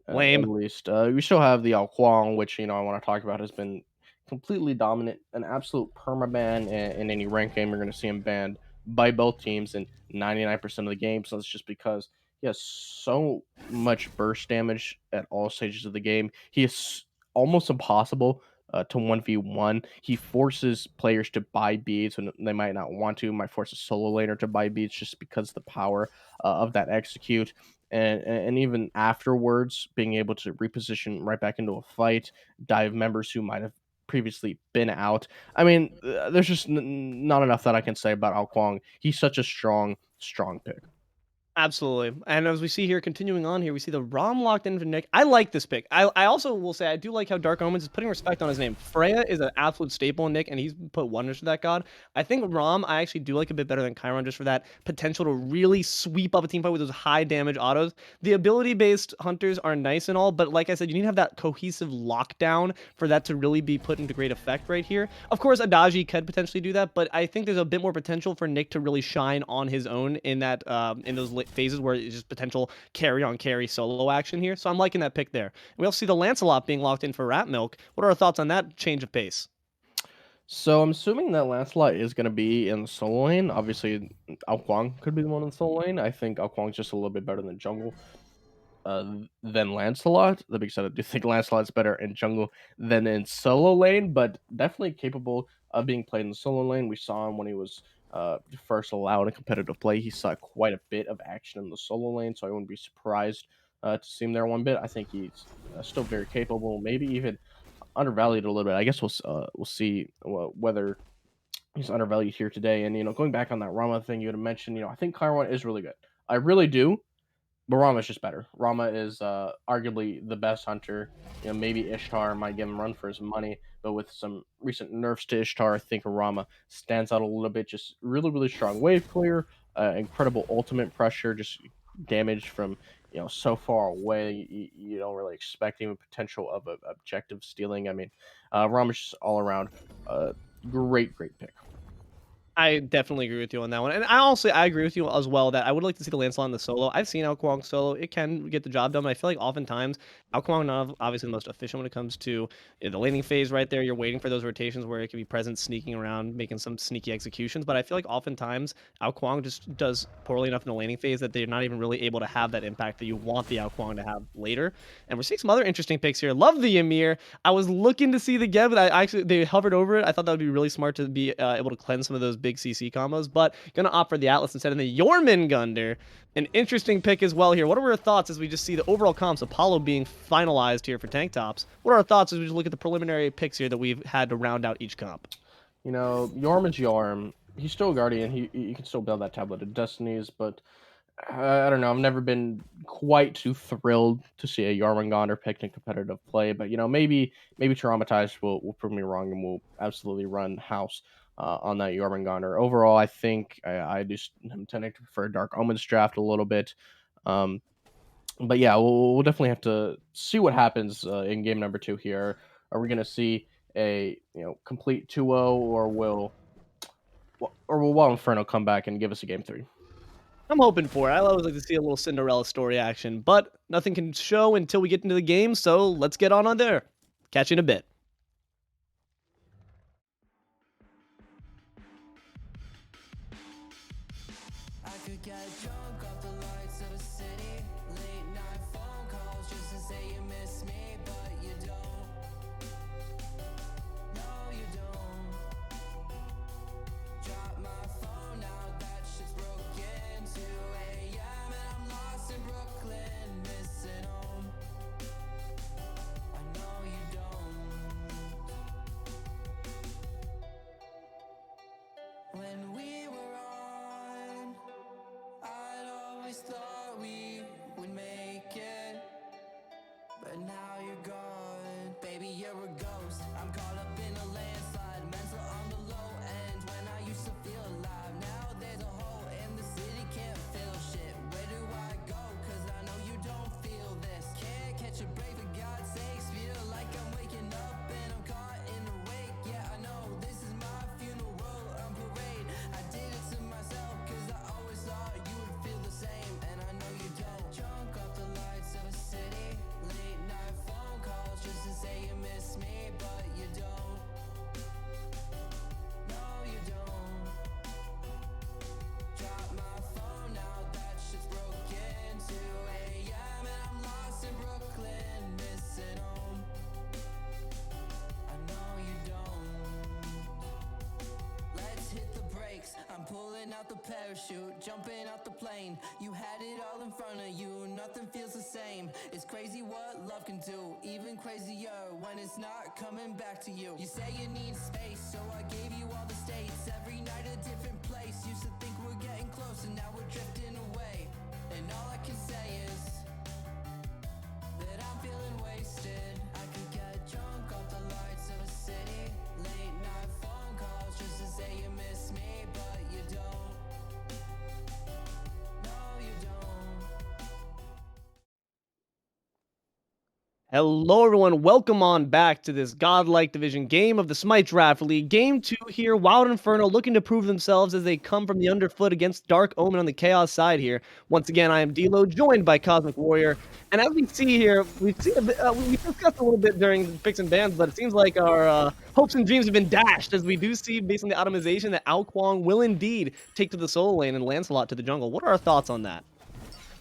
At Lame. least. We still have the Ao Kuang, which I want to talk about, has been completely dominant, an absolute permaban in any ranked game. You're going to see him banned by both teams in 99% of the games. So that's just because he has so much burst damage at all stages of the game. He is almost impossible to 1v1. He forces players to buy beads when they might not want to. Might force a solo laner to buy beads just because of the power of that execute, and even afterwards being able to reposition right back into a fight, dive members who might have previously been out. I mean, there's just not enough that I can say about Ao Kuang. He's such a strong pick. Absolutely. And as we see here, continuing on here, we see the ROM locked in for Nick. I like this pick. I also will say I do like how Dark Omens is putting respect on his name. Freya is an absolute staple in Nick, and he's put wonders for that god. I think ROM I actually do like a bit better than Chiron just for that potential to really sweep up a team fight with those high damage autos. The ability-based hunters are nice and all, but like I said, you need to have that cohesive lockdown for that to really be put into great effect right here. Of course, Adaji could potentially do that, but I think there's a bit more potential for Nick to really shine on his own in that in those phases where it's just potential carry on carry solo action here. So I'm liking that pick there. We also see the Lancelot being locked in for Ratmilk. What are our thoughts on that change of pace? So I'm assuming that Lancelot is going to be in the solo lane. Obviously, Ao Kuang could be the one in the solo lane. I think Ao Kuang's just a little bit better than jungle. Than Lancelot. That being said, I do think Lancelot's better in jungle than in solo lane, but definitely capable of being played in the solo lane. We saw him when he was first allowed a competitive play. He saw quite a bit of action in the solo lane, so I wouldn't be surprised to see him there one bit. I think he's still very capable, maybe even undervalued a little bit. I guess we'll see whether he's undervalued here today. And going back on that Rama thing you had mentioned, I think Chiron is really good. I really do. But Rama's just better. Rama is arguably the best hunter. Maybe Ishtar might give him a run for his money, but with some recent nerfs to Ishtar, I think Rama stands out a little bit. Just really, really strong wave clear, incredible ultimate pressure, just damage from so far away. You don't really expect even potential of objective stealing. I mean, Rama's just all around great pick. I definitely agree with you on that one. And I agree with you as well that I would like to see the Lancelot in the solo. I've seen Ao Kuang solo. It can get the job done, but I feel like oftentimes Ao Kuang not obviously the most efficient when it comes to the laning phase right there. You're waiting for those rotations where it can be present, sneaking around, making some sneaky executions. But I feel like oftentimes Ao Kuang just does poorly enough in the laning phase that they're not even really able to have that impact that you want the Ao Kuang to have later. And we're seeing some other interesting picks here. Love the Ymir. I was looking to see the Geb, but they hovered over it. I thought that would be really smart to be able to cleanse some of those big CC combos, but gonna opt for the Atlas instead. And the Jormungandr, an interesting pick as well here. What are our thoughts as we just see the overall comps, Apollo being finalized here for Tanktopss? What are our thoughts as we just look at the preliminary picks here that we've had to round out each comp? Yorm is Yorm. He's still a guardian. He can still build that tablet of destinies, but I don't know. I've never been quite too thrilled to see a Yarmungandr picked in competitive play, but maybe Tyraumatized will prove me wrong and will absolutely run house on that Jormungandr. Overall, I think I just am tending to prefer Dark Omen's draft a little bit. But yeah, we'll definitely have to see what happens in game number 2 here. Are we going to see a complete 2-0, or will Wild Inferno come back and give us a game 3? I'm hoping for it. I always like to see a little Cinderella story action, but nothing can show until we get into the game, so let's get on there. Catch you in a bit. I could get drunk off the lights of the city. Late night phone calls just to say you miss me, but you don't. No, you don't. Drop my phone now, that shit's broken. 2 a.m. and I'm lost in Brooklyn, missing home. I know you don't. When we were on, I'd always thought we would make it, but now you're gone. Baby, you're a ghost. I'm caught up in a landslide, mental on the low end. When I used to feel alive, now there's a hole in the city, can't feel shit. Where do I go? Cause I know you don't feel this. Can't catch a break for God's sakes. Feel like I'm waking up and I'm caught in a wake. Yeah, I know this is my funeral on parade. I did it to myself cause I always thought you would feel the same, and I know you don't. Drunk off the lights of a city, late night phone calls just to say you miss me, but you don't. No, you don't. Drop my phone now, that shit's broken. 2 a.m. and I'm lost in Brooklyn, missing home. I know you don't. Let's hit the brakes. I'm pulling out the parachute, jumping out the plane. You had it all in front of you, nothing feels the same. It's crazy what love can do, even crazier when it's not coming back to you. You say you need space, so I gave you all the states. Every night a different place. Used to think we're getting close, and now we're drifting away. And all I can say is that I'm feeling wasted. I could get drunk off the lights of a city. Late night phone calls just to say you miss me, but you don't. No, you don't. Hello, everyone. Welcome on back to this Godlike Division game of the Smite Draft League. Game 2 here. Wild Inferno looking to prove themselves as they come from the underfoot against Dark Omen on the Chaos side here. Once again, I am Deelo, joined by Cosmic Warrior. And as we see here, we've seen a bit, we discussed a little bit during the picks and bans, but it seems like our hopes and dreams have been dashed, as we do see, based on the automation, that Ao Kuang will indeed take to the solo lane and Lancelot to the jungle. What are our thoughts on that?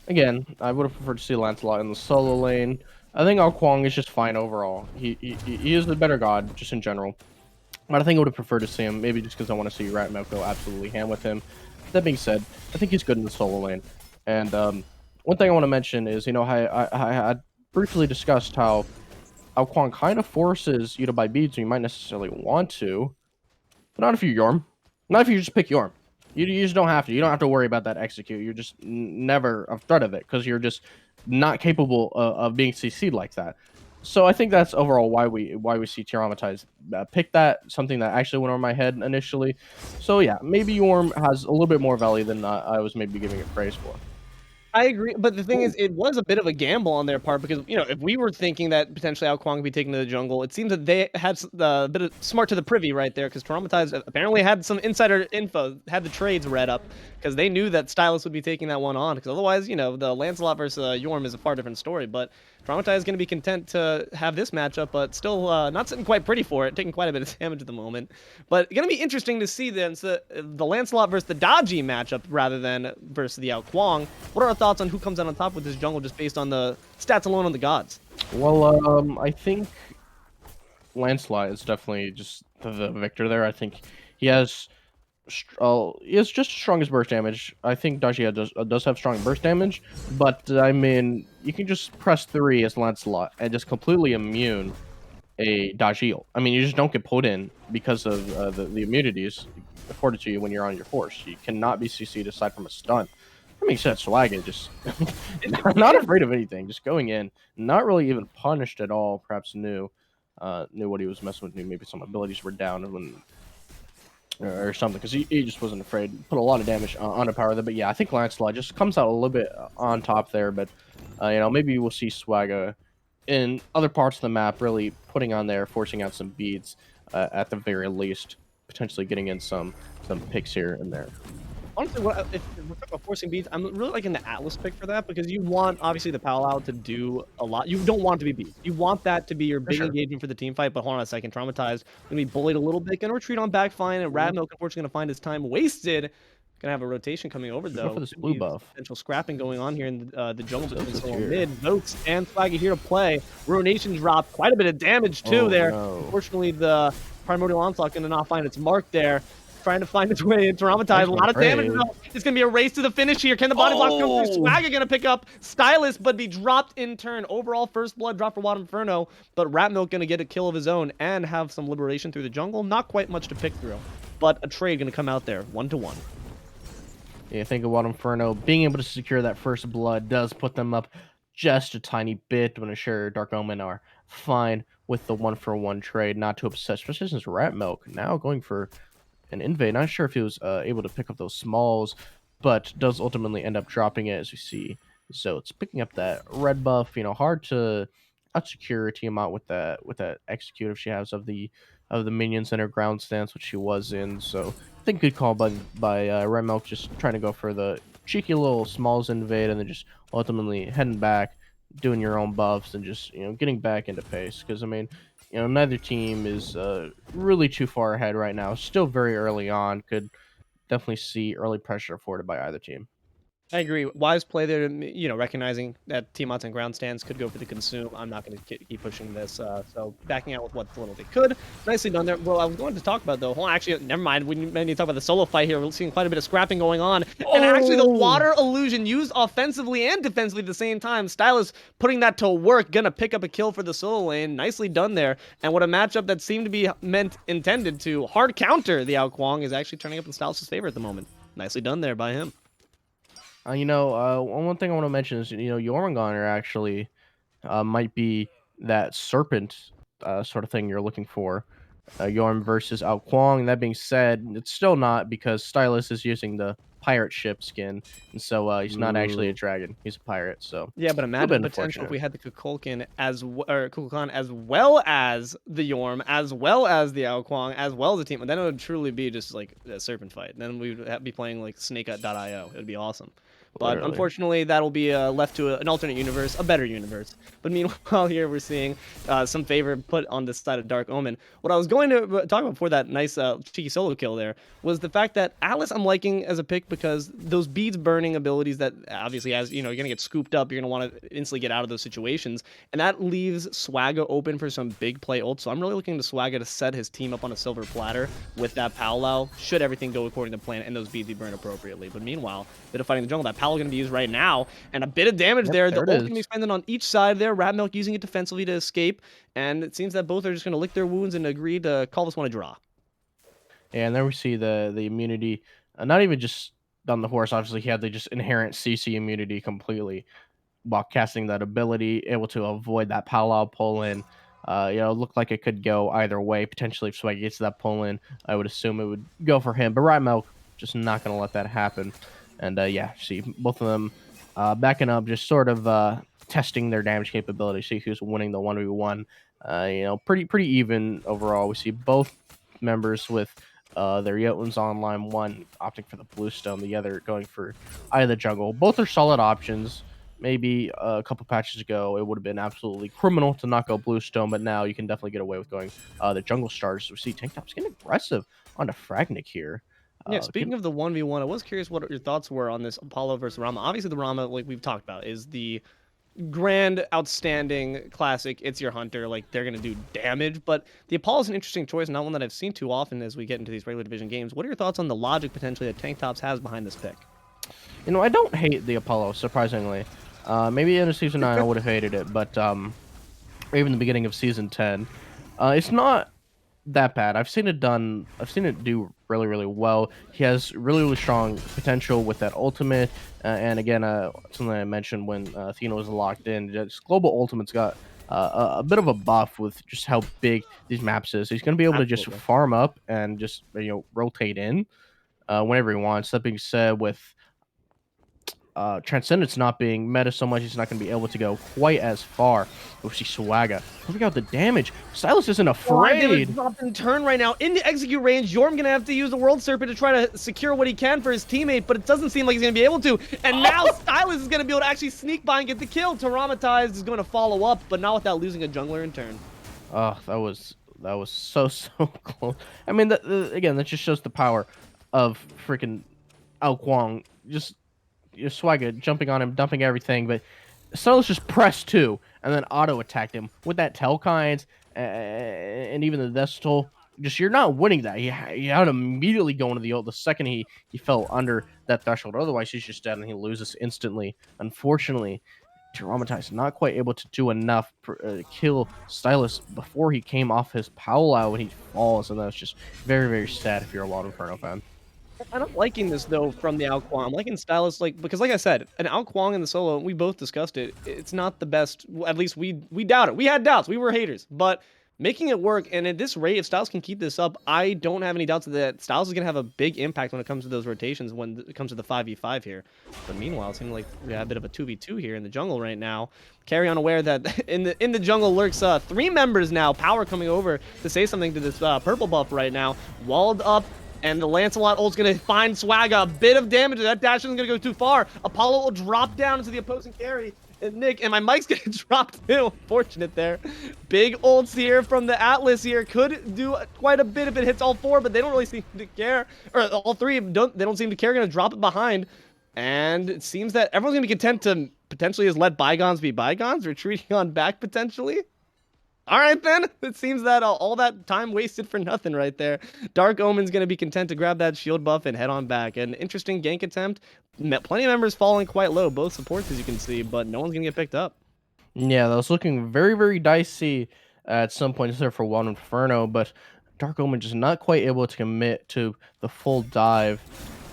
Again, I would have preferred to see Lancelot in the solo lane. I think Ao Kuang is just fine overall. He is the better god, just in general. But I think I would have preferred to see him, maybe just because I want to see Ratmilk go absolutely ham with him. That being said, I think he's good in the solo lane. And one thing I want to mention is, I briefly discussed how Ao Kuang kind of forces you to buy beads when you might necessarily want to, but not if you're Yorm. Not if you just pick Yorm. You just don't have to. You don't have to worry about that execute. You're just never a threat of it because you're just not capable of being CC'd like that. So I think that's overall why we see Tyraumatized pick that, something that actually went over my head initially. So yeah, maybe Yorm has a little bit more value than I was maybe giving it praise for. I agree, but the thing is, it was a bit of a gamble on their part because, if we were thinking that potentially Ao Kuang would be taken to the jungle, it seems that they had a bit of smart to the privy right there, because Traumatized apparently had some insider info, had the trades read up, because they knew that STAILUS would be taking that one on, because otherwise, the Lancelot versus Yorm is a far different story, but Traumatized is going to be content to have this matchup, but still not sitting quite pretty for it, taking quite a bit of damage at the moment. But going to be interesting to see then the Lancelot versus the Dodgy matchup rather than versus the Ao Kuang. What are our thoughts on who comes out on top with this jungle just based on the stats alone on the gods? Well, I think Lancelot is definitely just the victor there. I think he has just as strong as burst damage. I think Dajia does have strong burst damage, but I mean, you can just press 3 as Lancelot and just completely immune a Dajil. I mean, you just don't get pulled in because of the immunities afforded to you when you're on your horse. You cannot be CC'd aside from a stun. That being said, Swagga just not afraid of anything, just going in, not really even punished at all. Perhaps knew what he was messing with. Knew maybe some abilities were down when or something, because he just wasn't afraid. Put a lot of damage on a power there. But yeah, I think Lancelot just comes out a little bit on top there. But maybe we'll see Swagga in other parts of the map really putting on there, forcing out some beads at the very least, potentially getting in some picks here and there. Honestly, if we're talking about forcing beats, I'm really liking the Atlas pick for that because you want obviously the Powwow to do a lot. You don't want it to be beats. You want that to be your For big sure. engagement for the team fight. But hold on a second, Traumatized gonna be bullied a little bit, gonna retreat on back fine, and Mhm. Ratmilk unfortunately gonna find his time wasted. Gonna have a rotation coming over Go for though. this Could blue be buff. potential scrapping going on here in the jungle between Zoats is solo and here. mid. Zoats and Swaggy here to play. Ruination drop, quite a bit of damage too Oh there. no. Unfortunately, the Primordial Onslaught gonna not find its mark there. Trying to find its way in Traumatized. Nice A one, lot of damage trade. though. It's gonna be a race to the finish here. Can the body block come through? Oh! Swagga gonna pick up STAILUS, but be dropped in turn. Overall, first blood drop for Inferno, but Ratmilk gonna get a kill of his own and have some liberation through the jungle. Not quite much to pick through, but a trade gonna come out there, 1-1. Yeah, think of what Inferno being able to secure that first blood does put them up just a tiny bit. When sure Dark Omen are fine with the 1-for-1 trade, not too upset, especially since Ratmilk now going for an invade. Not sure if he was able to pick up those smalls, but does ultimately end up dropping it as we see. So it's picking up that red buff. Hard to secure a team out with that execute if she has of the minions in her ground stance, which she was in. So I think good call by Remilk, just trying to go for the cheeky little smalls invade and then just ultimately heading back, doing your own buffs and just getting back into pace. Because I mean, neither team is really too far ahead right now. Still very early on. Could definitely see early pressure afforded by either team. I agree. Wise play there, recognizing that Tiamat's and ground stands could go for the consume. I'm not going to keep pushing this, so backing out with what little they could. Nicely done there. Well, I was going to talk about, though, hold on, actually, never mind. We need to talk about the solo fight here. We're seeing quite a bit of scrapping going on. And actually, the Oh! water illusion used offensively and defensively at the same time. STAILUS putting that to work, going to pick up a kill for the solo lane. Nicely done there. And what a matchup that seemed to be intended to hard counter the Ao Kuang is actually turning up in STAILUS' favor at the moment. Nicely done there by him. One thing I want to mention is Jormungandr actually might be that serpent sort of thing you're looking for. Yorm versus Ao Kuang. That being said, it's still not because Stylus is using the pirate ship skin, and so he's not actually a Ooh. dragon. He's a pirate, so a Yeah, but little imagine bit the potential if unfortunate. we had the Kukulkan or Kukulkan as well as the Yorm, as well as the Ao Kuang, as well as the team. And then it would truly be just like a serpent fight. Then we would be playing like snake.io. It would be awesome. But Literally. unfortunately, that'll be left to an alternate universe, a better universe. But meanwhile, here we're seeing some favor put on this side of Dark Omen. What I was going to talk about before that nice cheeky solo kill there was the fact that Atlas I'm liking as a pick because those beads burning abilities that obviously as you're gonna get scooped up, you're gonna want to instantly get out of those situations, and that leaves Swagga open for some big play ult. So I'm really looking to Swagga to set his team up on a silver platter with that Powwow. Should everything go according to plan and those beads be burned appropriately. But meanwhile, bit of fighting the jungle. That Powwow gonna be used right now, and a bit of damage Yep, there. The there it ult gonna be is. spending on each side there. Ratmilk using it defensively to escape, and it seems that both are just gonna lick their wounds and agree to call this one a draw. And there we see the immunity. Not even just on the horse. Obviously, he had the just inherent CC immunity completely while casting that ability, able to avoid that powwow pull in. It looked like it could go either way. Potentially, if Swag gets that pull in, I would assume it would go for him. But Ratmilk just not going to let that happen. And yeah, see both of them backing up, just sort of testing their damage capability. See who's winning the 1v1. Pretty even overall. We see both members with their Jotuns on line, one opting for the blue stone, the other going for either jungle. Both are solid options. Maybe a couple patches ago, it would have been absolutely criminal to not go Bluestone, but now you can definitely get away with going the Jungle Stars. We see Tanktopss getting aggressive on the Fragnick here. Yeah, Getting speaking of the 1v1, I was curious what your thoughts were on this Apollo versus Rama. Obviously, the Rama, like we've talked about, is the grand, outstanding classic. It's your hunter. Like, they're going to do damage. But the Apollo is an interesting choice, not one that I've seen too often as we get into these regular division games. What are your thoughts on the logic potentially that Tanktopss has behind this pick? I don't hate the Apollo, surprisingly. Maybe in season 9 I would have hated it, but or even the beginning of season 10. It's not that bad. I've seen it do really, really well. He has really, really strong potential with that ultimate. And again, something I mentioned when Athena was locked in, just global ultimate's got a bit of a buff with just how big these maps is. He's going to be able to just Absolutely. farm up and just rotate in whenever he wants. That being said, with Transcendence not being meta so much, he's not going to be able to go quite as far. We see Swagga proving out the damage. STAILUS isn't A lot of damage afraid. dropped in turn right now. Into execute range, Yorm gonna have to use the World Serpent to try to secure what he can for his teammate, but it doesn't seem like he's gonna be able to. And now STAILUS is gonna be able to actually sneak by and get the kill. Tyraumatized is gonna follow up, but not without losing a jungler in turn. Oh, that was so close. I mean, again, that just shows the power of freaking Ao Kwang. Just Swagga jumping on him, dumping everything, but STAILUS just pressed 2 and then auto attacked him with that Telkinds and even the Death Toll. Just you're not winning that. He had to immediately go into the ult the second he fell under that threshold. Otherwise, he's just dead and he loses instantly. Unfortunately, Tyraumatized not quite able to do enough to kill STAILUS before he came off his powwow when he falls, and that's just very sad if you're a Wild Inferno fan. I'm liking this though from the Ao Kwang. I'm liking STAILUS because like I said, an Ao Kwang in the solo, we both discussed it. It's not the best. At least we doubt it. We had doubts. We were haters, but making it work. And at this rate, if STAILUS can keep this up, I don't have any doubts that STAILUS is gonna have a big impact when it comes to those rotations when it comes to the 5v5 here. But meanwhile, it seems like we have a bit of a 2v2 here in the jungle right now. Carry on aware that in the jungle lurks 3 members now. Power coming over to say something to this purple buff right now. Walled up. And the Lancelot ult's going to find Swagga. A bit of damage. That dash isn't going to go too far. Apollo will drop down into the opposing carry. And Nick, and my mic's going to drop too. Fortunate there. Big ults here from the Atlas here. Could do quite a bit if it hits all 4, but they don't really seem to care. Or all 3, they don't seem to care. Going to drop it behind. And it seems that everyone's going to be content to potentially just let bygones be bygones. Retreating on back potentially. All right, then. It seems that all that time wasted for nothing right there. Dark Omen's going to be content to grab that shield buff and head on back. An interesting gank attempt. Plenty of members falling quite low, both supports, as you can see, but no one's going to get picked up. Yeah, that was looking very dicey at some points there for Wild Inferno, but Dark Omen just not quite able to commit to the full dive,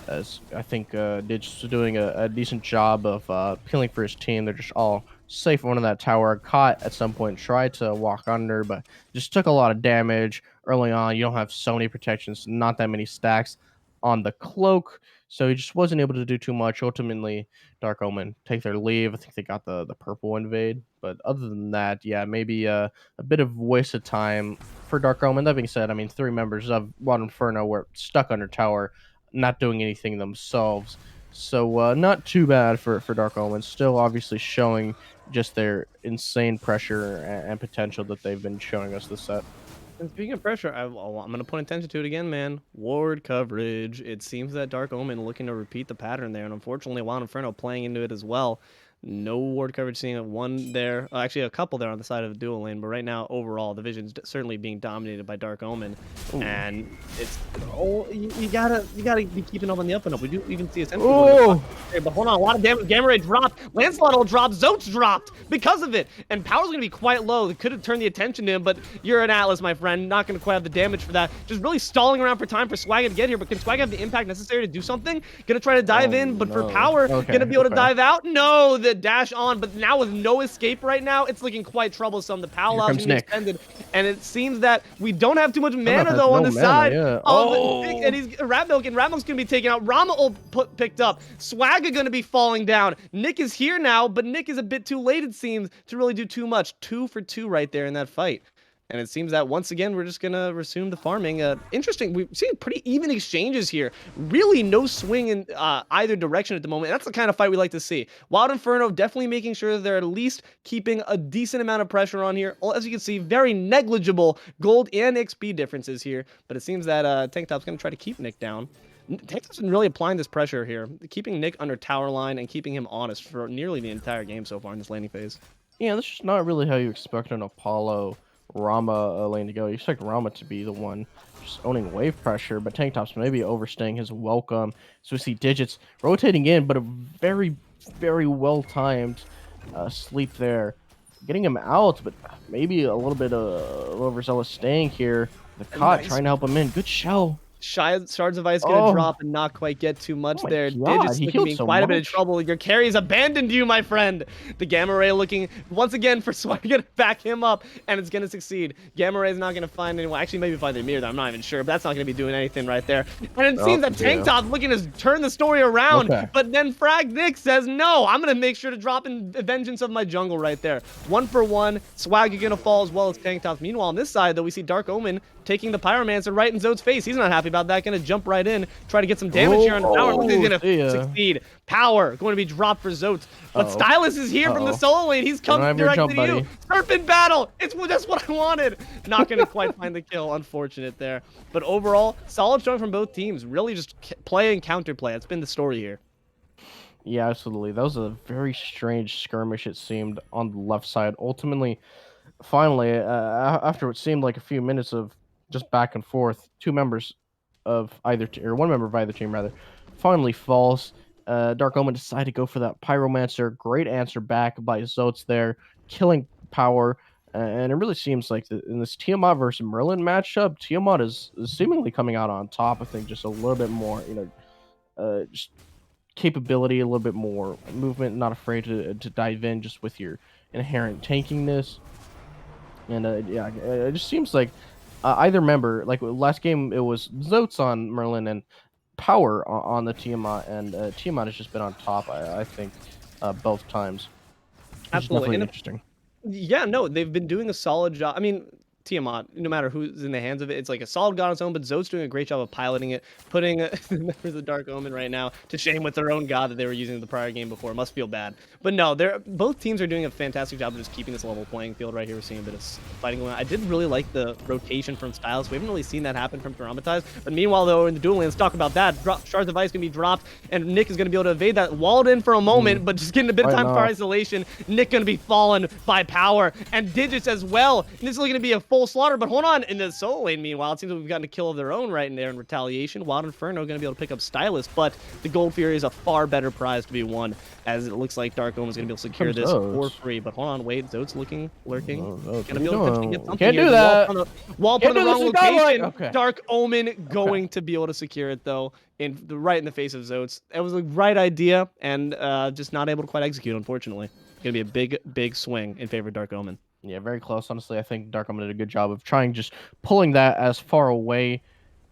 as I think Ditch is doing a decent job of peeling for his team. They're just all safe one of that tower. Caught at some point, tried to walk under, but just took a lot of damage early on. You don't have so many protections, not that many stacks on the cloak, so he just wasn't able to do too much. Ultimately, Dark Omen take their leave. I think they got the purple invade, but other than that, yeah, maybe a bit of waste of time for Dark Omen. That being said, I mean, 3 members of Wild Inferno were stuck under tower, not doing anything themselves. So not too bad for Dark Omen. Still obviously showing just their insane pressure and potential that they've been showing us this set. And speaking of pressure, I'm going to put attention to it again, man. Ward coverage. It seems that Dark Omen looking to repeat the pattern there, and unfortunately, Wild Inferno playing into it as well. No ward coverage, seeing a one there, actually a couple there on the side of the dual lane, but right now, overall, the vision's certainly being dominated by Dark Omen, and it's you gotta be keeping up on the up and up. We do even see a sentry, but hold on, a lot of damage. Gamma Ray dropped, Lancelot will drop, Zoats dropped because of it, and power's gonna be quite low. They could have turned the attention to him, but you're an Atlas, my friend, not gonna quite have the damage for that. Just really stalling around for time for Swagga to get here, but can Swagga have the impact necessary to do something? Gonna try to dive in, but for power, gonna be able to dive out? No, the dash on, but now with no escape right now, it's looking quite troublesome. The power is extended, and it seems that we don't have too much mana though on the side. Yeah. And he's Ratmilk, and Ratmilk's gonna be taken out. Rama will picked up. Swagga gonna be falling down. Nick is here now, but Nick is a bit too late, it seems, to really do too much. 2 for 2 right there in that fight. And it seems that once again, we're just going to resume the farming. Interesting. We've seen pretty even exchanges here. Really no swing in either direction at the moment. That's the kind of fight we like to see. Wild Inferno definitely making sure that they're at least keeping a decent amount of pressure on here. As you can see, very negligible gold and XP differences here. But it seems that Tanktopss going to try to keep Nick down. Tanktopps been really applying this pressure here, keeping Nick under tower line and keeping him honest for nearly the entire game so far in this laning phase. Yeah, this is not really how you expect an Apollo Rama lane to go. You expect Rama to be the one just owning wave pressure, but Tanktopss maybe overstaying his welcome. So we see Digits rotating in, but a very well timed sleep there, getting him out, but maybe a little bit of overzealous staying here. The Cot trying to help him in. Good shell Shards of Ice gonna Oh, drop and not quite get too oh much my there. god, Digits he looking to healed be in so quite a bit of much. trouble. Your carry's abandoned you, my friend. The Gamma Ray looking once again for Swagga to back him up, and it's gonna succeed. Gamma Ray's not gonna find anyone. Actually, maybe find the mirror. I'm not even sure, but that's not gonna be doing anything right there. And it Oh, seems that yeah. Tanktopss looking to turn the story around, Okay. but then Fragnick says, no, I'm gonna make sure to drop in Vengeance of my jungle right there. 1-for-1. Swagga gonna fall as well as Tanktopss. Meanwhile, on this side, though, we see Dark Omen taking the Pyromancer right in Zoats' face. He's not happy about that. Gonna jump right in, try to get some damage here on Power. Looks like he's gonna See ya. succeed. Power going to be dropped for Zoats. But Uh-oh. STAILUS is here from the solo lane. He's don't come have your directly jump, to you. buddy. Serpent battle. It's just what I wanted. Not gonna quite find the kill. Unfortunate there. But overall, solid showing from both teams. Really just play and counterplay. That's been the story here. Yeah, absolutely. That was a very strange skirmish, it seemed, on the left side. Ultimately, finally, after what seemed like a few minutes of just back and forth, two members of either or one member of either team rather, finally falls. Dark Omen decided to go for that Pyromancer. Great answer back by Zoats there, killing Power. And it really seems like in this Tiamat versus Merlin matchup, Tiamat is seemingly coming out on top. I think just a little bit more, just capability, a little bit more movement, not afraid to dive in just with your inherent tankiness. And yeah, it just seems like either member, like last game, it was Zoats on Merlin and Power on the Tiamat, and Tiamat has just been on top, I think, both times, which is Absolutely. definitely And interesting. yeah, no, they've been doing a solid job. I mean, Tiamat, no matter who's in the hands of it, it's like a solid god on its own, but Zoat's doing a great job of piloting it, putting the members of Dark Omen right now to shame with their own god that they were using in the prior game before. Must feel bad. But no, both teams are doing a fantastic job of just keeping this level playing field right here. We're seeing a bit of fighting going on. I did really like the rotation from STAILUS. We haven't really seen that happen from Tyraumatized. But meanwhile, though, in the duel lane, let's talk about that. Shards of Ice going to be dropped, and Nick is going to be able to evade that. Walled in for a moment, but just getting a bit of time for isolation. Nick going to be fallen by Power, and Digits as well. And this is going to be a full slaughter, but hold on. In the solo lane, meanwhile, it seems like we've gotten a kill of their own right in there in retaliation. Wild Inferno going to be able to pick up STAILUS, but the Gold Fury is a far better prize to be won, as it looks like Dark Omen's going to be able to secure this for free. But hold on, wait, Zoats looking, lurking. Going to be able to get something Can't here. do that. Wall put in the wrong location. Okay. Dark Omen going to be able to secure it, though, right in the face of Zoats. It was the right idea, and just not able to quite execute, unfortunately. Going to be a big swing in favor of Dark Omen. Yeah, very close. Honestly, I think Dark Omen did a good job of trying just pulling that as far away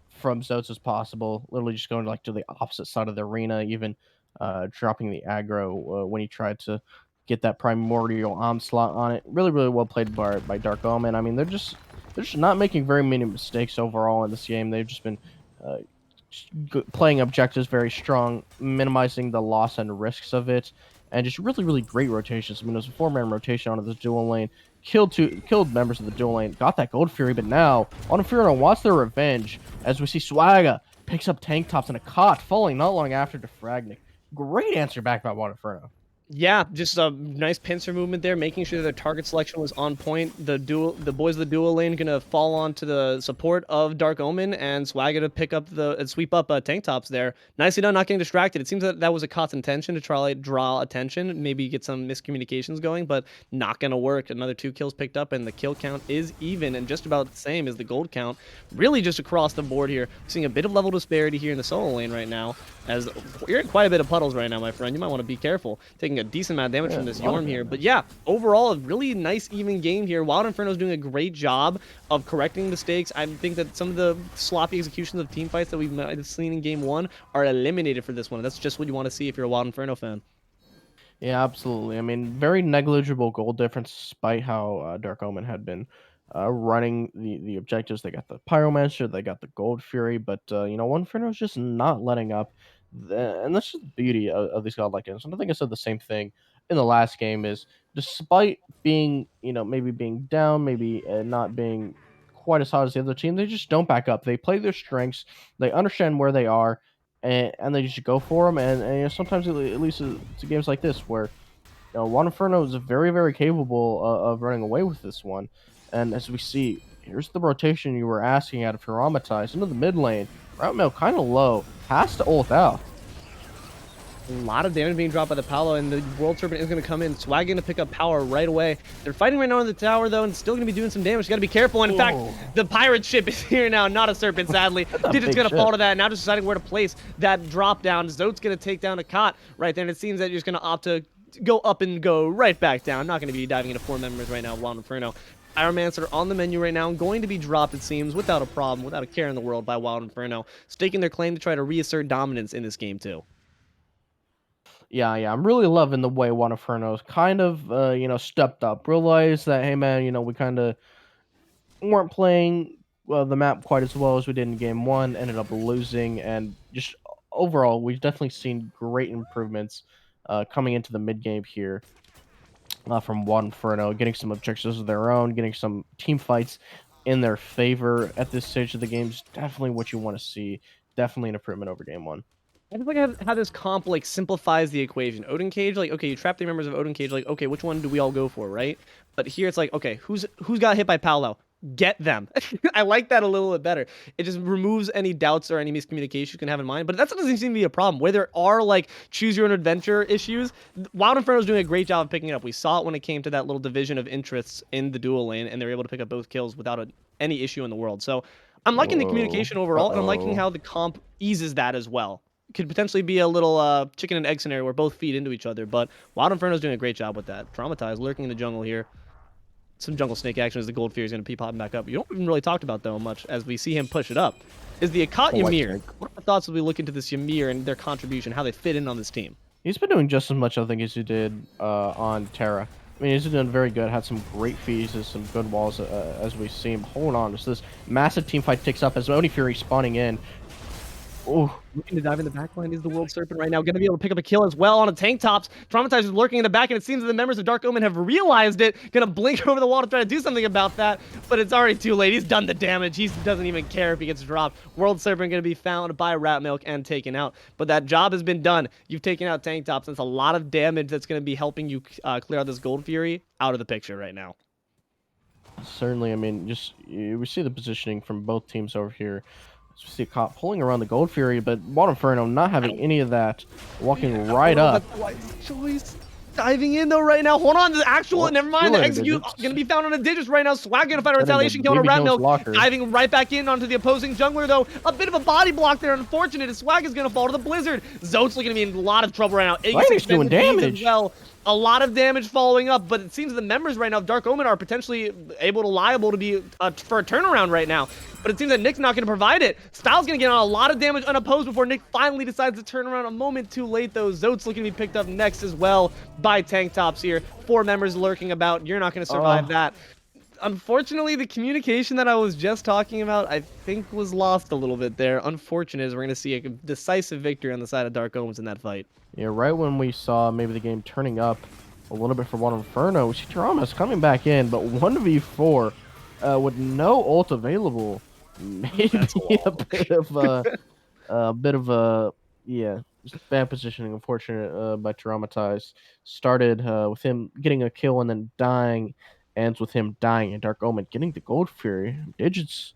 from Zoats as possible. Literally just going to the opposite side of the arena, even dropping the aggro when he tried to get that primordial onslaught on it. Really, really well played by Dark Omen. I mean, they're just not making very many mistakes overall in this game. They've just been playing objectives very strong, minimizing the loss and risks of it, and just really, really great rotations. I mean, it was a 4-man rotation onto this dual lane. Killed members of the dual lane, got that Gold Fury, but now Inferno wants their revenge as we see Swagga picks up Tanktopss and akat, falling not long after to Fragnick. Great answer back by Inferno. Yeah, just a nice pincer movement there, making sure their target selection was on point. The boys of the dual lane gonna fall onto the support of Dark Omen, and Swagga to pick up sweep up Tanktopss there. Nicely done, not getting distracted. It seems that was Akat's intention to try to draw attention, maybe get some miscommunications going, but not gonna work. Another 2 kills picked up, and the kill count is even and just about the same as the gold count. Really just across the board here. Seeing a bit of level disparity here in the solo lane right now, as you're in quite a bit of puddles right now, my friend. You might want to be careful. Taking a decent amount of damage from this Yorm here. But yeah, overall, a really nice, even game here. Wild Inferno is doing a great job of correcting mistakes. I think that some of the sloppy executions of team fights that we've seen in game 1 are eliminated for this one. That's just what you want to see if you're a Wild Inferno fan. Yeah, absolutely. I mean, very negligible goal difference despite how Dark Omen had been running the objectives. They got the Pyromancer, they got the Gold Fury, but Inferno is just not letting up. And that's just the beauty of these godlike games. And I think I said the same thing in the last game is despite being, maybe being down, maybe not being quite as hot as the other team, they just don't back up. They play their strengths, they understand where they are, and they just go for them. And sometimes, at least to games like this, where Juan Inferno is very, very capable of running away with this one. And as we see, here's the rotation you were asking out of Tyraumatized into the mid lane. Ratmilk kind of low, has to ult out. A lot of damage being dropped by the Paolo, and the World Serpent is going to come in. Swagga going to pick up power right away. They're fighting right now in the tower, though, and still going to be doing some damage. You got to be careful. And in fact, the pirate ship is here now, not a serpent, sadly. Digit's going to fall to that, now just deciding where to place that drop down. Zoats going to take down akat right there, and it seems that you're just going to opt to go up and go right back down. Not going to be diving into 4 members right now of Wild Inferno. Pyromancer on the menu right now, going to be dropped, it seems, without a problem, without a care in the world by Wild Inferno, staking their claim to try to reassert dominance in this game, too. Yeah, I'm really loving the way Wild Inferno's kind of, stepped up. Realized that, hey, man, we kind of weren't playing the map quite as well as we did in game 1, ended up losing, and just overall, we've definitely seen great improvements coming into the mid-game here. From Wild Inferno, getting some objectives of their own, getting some team fights in their favor at this stage of the game is definitely what you want to see. Definitely an improvement over game 1. I just like how this comp like simplifies the equation. Odin Cage, like, okay, you trap 3 members of Odin Cage, like, okay, which one do we all go for, right? But here it's like, okay, who's got hit by Paolo? Get them. I like that a little bit better. It just removes any doubts or any miscommunication you can have in mind. But that doesn't seem to be a problem. Where there are like choose your own adventure issues, Wild Inferno is doing a great job of picking it up. We saw it when it came to that little division of interests in the dual lane, and they were able to pick up both kills without any issue in the world. So I'm liking the communication overall, and I'm liking how the comp eases that as well. Could potentially be a little chicken and egg scenario where both feed into each other, but Wild Inferno's doing a great job with that. Traumatized, lurking in the jungle here. Some jungle snake action as the Gold Fury is going to be popping back up. You don't even really talked about, though, much as we see him push it up, is the akat Ymir. What are the thoughts as we look into this Ymir and their contribution, how they fit in on this team? He's been doing just as much, I think, as he did on Terra. I mean, he's been doing very good. Had some great feeds and some good walls as we see him. Hold on, as this massive team fight ticks up as Oni Fury spawning in. Oh, looking to dive in the backline is the World Serpent right now. Going to be able to pick up a kill as well on a Tanktopss. Traumatized is lurking in the back, and it seems that the members of Dark Omen have realized it. Going to blink over the wall to try to do something about that, but it's already too late. He's done the damage. He doesn't even care if he gets dropped. World Serpent going to be found by Ratmilk and taken out, but that job has been done. You've taken out Tanktopss. That's a lot of damage that's going to be helping you clear out this Gold Fury out of the picture right now. Certainly, I mean, we see the positioning from both teams over here. We see akat pulling around the Gold Fury, but Wild Inferno not having any of that, walking right up. Choice. Diving in though right now. Hold on, the actual, never mind. The execute gonna be found on a Digits right now. Swagga gonna find a retaliation kill on a Ratmilk. Diving right back in onto the opposing jungler though. A bit of a body block there. Unfortunate as Swagga's gonna fall to the Blizzard. Zoats looking to be in a lot of trouble right now. Lightning's doing damage. Well, a lot of damage following up, but it seems the members right now of Dark Omen are potentially liable to be for a turnaround right now. But it seems that Nick's not going to provide it. Styles going to get on a lot of damage unopposed before Nick finally decides to turn around. A moment too late, though. Zoats looking to be picked up next as well by Tanktopss here. 4 members lurking about. You're not going to survive that. Unfortunately, the communication that I was just talking about, I think, was lost a little bit there. Unfortunate as we're going to see a decisive victory on the side of Dark Omens in that fight. Yeah, right when we saw maybe the game turning up a little bit for Wild Inferno, we see Tyraumatized coming back in, but 1v4 with no ult available. Maybe a bit of a just bad positioning, unfortunate by Tyraumatized. Started with him getting a kill and then dying, ends with him dying, and Dark Omen getting the Gold Fury. Digits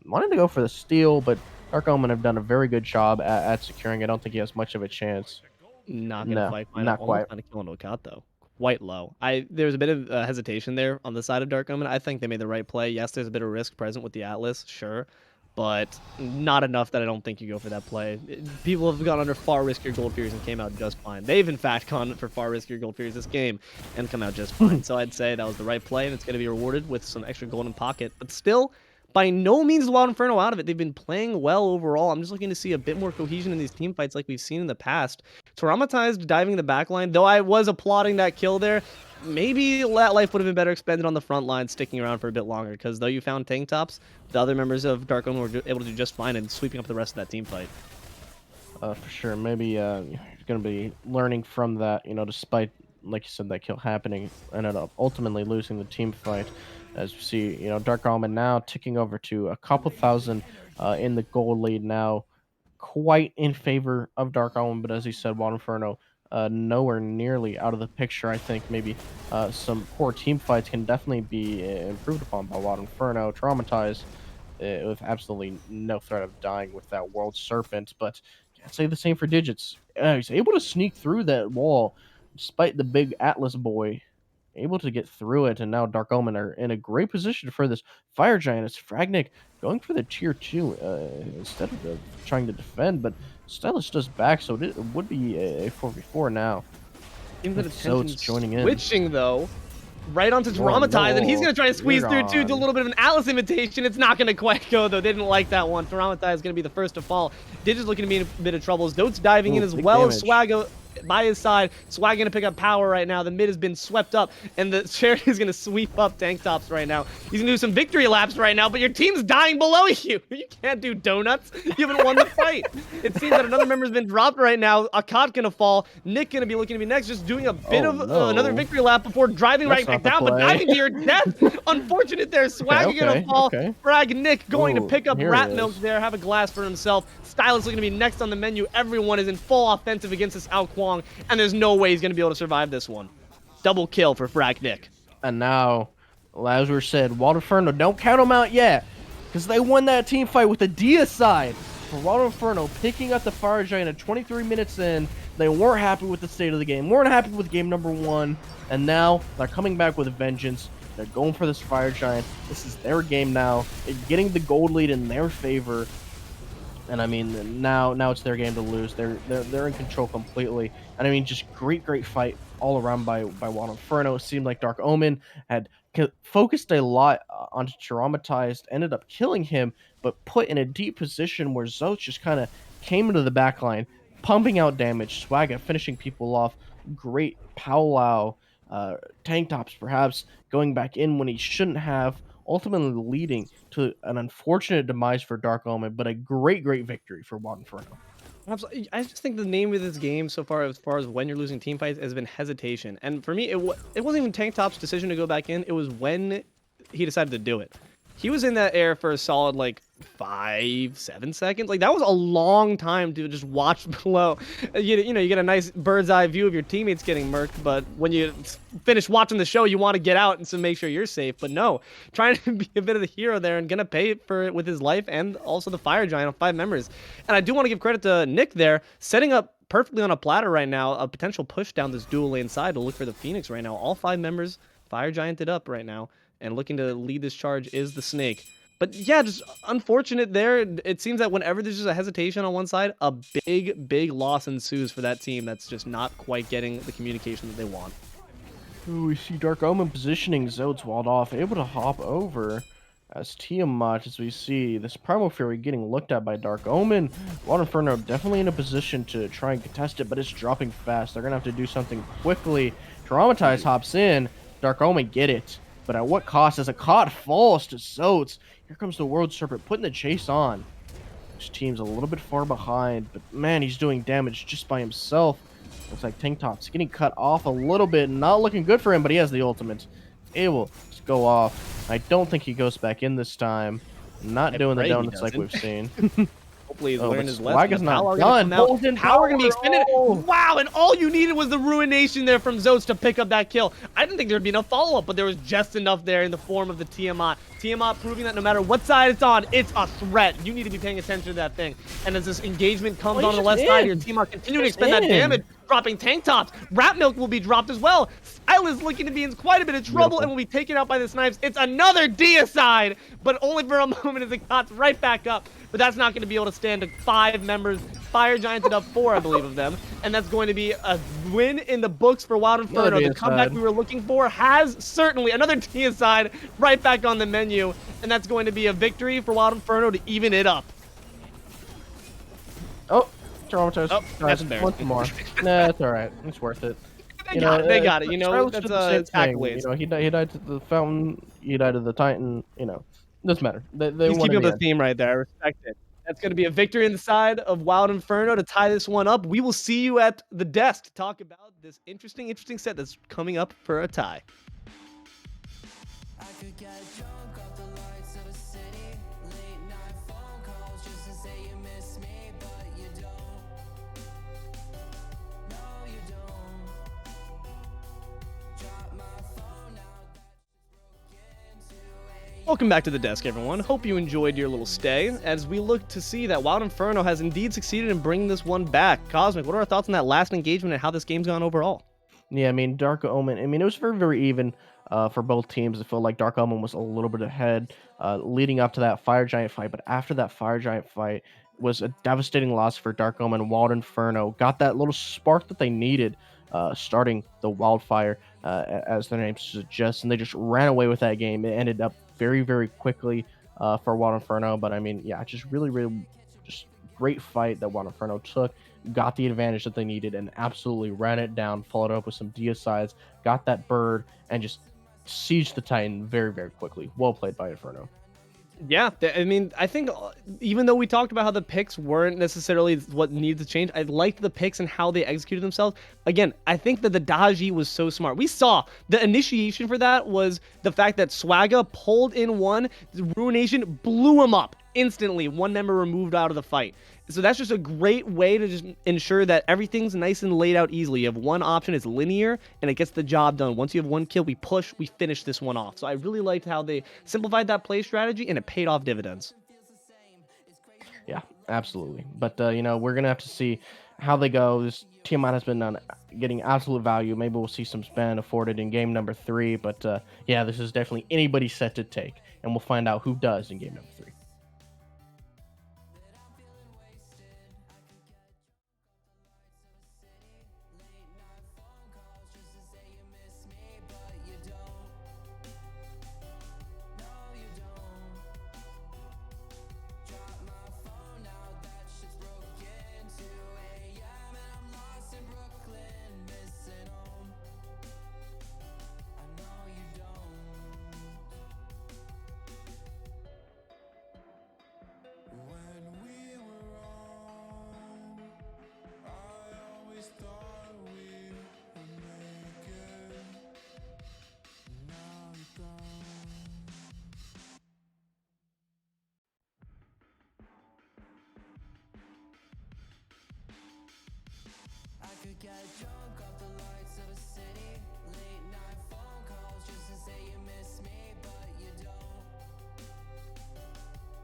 wanted to go for the steal, but Dark Omen have done a very good job at securing. I don't think he has much of a chance. Not gonna fight. Not quite. Find a kill on akat though. Quite low. There was a bit of hesitation there on the side of Dark Omen. I think they made the right play. Yes, there's a bit of risk present with the Atlas, sure, but not enough that I don't think you go for that play. People have gone under far riskier Gold Furies and came out just fine. They've in fact gone for far riskier Gold Furies this game and come out just fine. So I'd say that was the right play, and it's going to be rewarded with some extra golden pocket. But still, by no means is Wild Inferno out of it. They've been playing well overall. I'm just looking to see a bit more cohesion in these team fights like we've seen in the past. Tyraumatized diving the backline, though I was applauding that kill there. Maybe that life would have been better expended on the front line, sticking around for a bit longer, because though you found Tanktopss, the other members of Dark Omen were able to do just fine and sweeping up the rest of that team fight. For sure. Maybe you're going to be learning from that, despite, like you said, that kill happening, ended up ultimately losing the team fight. As we see, Dark Omen now ticking over to a couple thousand in the gold lead now, quite in favor of Dark Omen, but as you said, Wild Inferno nowhere nearly out of the picture. I think maybe some poor team fights can definitely be improved upon by Wild Inferno. Traumatized with absolutely no threat of dying with that World Serpent, but I'd say the same for Digits. He's able to sneak through that wall despite the big Atlas boy. Able to get through it, and now Dark Omen are in a great position for this Fire Giant. It's Fragnick going for the tier 2 instead of trying to defend, but STAILUS does back, so it would be a 4v4 now. Seems that With attention's Zoats joining in. switching though. Right onto Oh, Tyraumatized, and he's no. gonna try to squeeze You're through too, do a on. little bit of an Alice imitation. It's not gonna quite go though. They didn't like that one. Tyraumatized is gonna be the first to fall. Digit's looking to be in a bit of trouble. Zoats diving in as Big well as damage. Swagga by his side. Swagga gonna pick up power right now. The mid has been swept up, and the charity is gonna sweep up Tanktopss right now. He's gonna do some victory laps right now, but your team's dying below you. You can't do donuts. You haven't won the fight. It seems that another member's been dropped right now. Akat gonna fall. Nick gonna be looking to be next, just doing a bit Oh, of no. another victory lap before driving That's right back not the down, but play. diving to your death. Unfortunate there. Swagga gonna fall. Okay. Fragnick going to Ooh, pick up here he Ratmilk is. there, have a glass for himself. STAILUS looking to be next on the menu. Everyone is in full offensive against this Ao Kuang, and there's no way he's gonna be able to survive this one. Double kill for Fragnick. And now, Lazarus said, Wild Inferno, don't count them out yet, because they won that team fight with the deicide. For Wild Inferno picking up the Fire Giant at 23 minutes in, they weren't happy with the state of the game, weren't happy with game number 1, and now they're coming back with a vengeance. They're going for this Fire Giant. This is their game now. They're getting the gold lead in their favor. And I mean, now it's their game to lose. They're in control completely. And I mean, just great fight all around by Wild Inferno. It seemed like Dark Omen had focused a lot onto Tyraumatized, ended up killing him, but put in a deep position where Zoats just kind of came into the back line, pumping out damage. Swagga finishing people off. Great powwow. Tanktopss perhaps going back in when he shouldn't have, ultimately leading to an unfortunate demise for Dark Omen, but a great victory for Wild Inferno. Absolutely. I just think the name of this game so far as when you're losing team fights has been hesitation. And for me, it wasn't even Tanktop's decision to go back in. It was when he decided to do it. He was in that air for a solid like 5-7 seconds. Like that was a long time to just watch below. You know, you get a nice bird's eye view of your teammates getting murked, but when you finish watching the show, you want to get out and so make sure you're safe. But no, trying to be a bit of the hero there and gonna pay for it with his life and also the Fire Giant on 5 members. And I do want to give credit to Nick there, setting up perfectly on a platter right now, a potential push down this dual lane side to look for the Phoenix right now. All 5 members Fire Gianted up right now, and looking to lead this charge is the Snake. But yeah, just unfortunate there. It seems that whenever there's just a hesitation on one side, a big loss ensues for that team that's just not quite getting the communication that they want. Ooh, we see Dark Omen positioning Zoats walled off, able to hop over as Tiamat, as we see this Primal Fury getting looked at by Dark Omen. Wild Inferno definitely in a position to try and contest it, but it's dropping fast. They're going to have to do something quickly. Tyraumatized hops in. Dark Omen get it. But at what cost? As akat falls to Zoats. Here comes the World Serpent putting the chase on. His team's a little bit far behind, but man, he's doing damage just by himself. Looks like Tanktopss getting cut off a little bit. Not looking good for him, but he has the ultimate. Able to go off. I don't think he goes back in this time. Not doing the donuts like we've seen. Hopefully he's Oh, learned but his lesson. Swagga's The not power done. gonna come out. Golden Power gonna be power. extended. Oh. Wow, and all you needed was the ruination there from Zoats to pick up that kill. I didn't think there'd be enough follow-up, but there was just enough there in the form of the Tiamat. Tiamat proving that no matter what side it's on, it's a threat. You need to be paying attention to that thing. And as this engagement comes on the left side, your Tiamat continue to expend that damage, dropping Tanktopss. Ratmilk will be dropped as well. STAILUS looking to be in quite a bit of trouble and will be taken out by the snipes. It's another deicide, but only for a moment as it cuts right back up. But that's not going to be able to stand to 5 members. Fire Gianted up 4, I believe, of them. And that's going to be a win in the books for Wild Inferno. The comeback we were looking for has certainly another deicide right back on the menu. And that's going to be a victory for Wild Inferno to even it up. Oh, Tyraumatized. Oh, that's embarrassing. Once more. Nah, it's all right. It's worth it. They got it. You know, that's accolades. You know, he died to the fountain. He died to the Titan. You know, doesn't matter. They He's won keeping in up the the theme right there. I respect it. That's going to be a victory in the side of Wild Inferno to tie this one up. We will see you at the desk to talk about this interesting set that's coming up for a tie. I could get drunk off the lights of a city. Late night phone calls just to say you miss me, but you don't. No, you don't. Drop my phone out, that shit's broken. 2 a.m. Welcome back to the desk, everyone. Hope you enjoyed your little stay as we look to see that Wild Inferno has indeed succeeded in bringing this one back. Cosmic, what are our thoughts on that last engagement and how this game's gone overall? Yeah, I mean, Dark Omen. I mean, it was very, very even for both teams. I feel like Dark Omen was a little bit ahead leading up to that Fire Giant fight, but after that Fire Giant fight was a devastating loss for Dark Omen. Wild Inferno got that little spark that they needed, starting the Wildfire, as their name suggests, and they just ran away with that game. It ended up very, very quickly for Wild Inferno, but I mean, yeah, just really, really, just great fight that Wild Inferno took, got the advantage that they needed and absolutely ran it down, followed up with some deicides, got that bird, and just sieged the Titan very, very quickly. Well played by Inferno. Yeah, I mean, I think even though we talked about how the picks weren't necessarily what needed to change, I liked the picks and how they executed themselves. Again, I think that the Daji was so smart. We saw the initiation for that was the fact that Swagga pulled in one, Ruination blew him up instantly, one member removed out of the fight. So that's just a great way to just ensure that everything's nice and laid out easily. You have one option, it's linear, and it gets the job done. Once you have one kill, we push, we finish this one off. So I really liked how they simplified that play strategy, and it paid off dividends. Yeah, absolutely. But we're gonna have to see how they go. This Tiamat has been on getting absolute value. Maybe we'll see some spend afforded in game number 3. But yeah, this is definitely anybody's set to take, and we'll find out who does in game number 3. I could get drunk off the lights of a city, late night phone calls just to say you miss me, but you don't.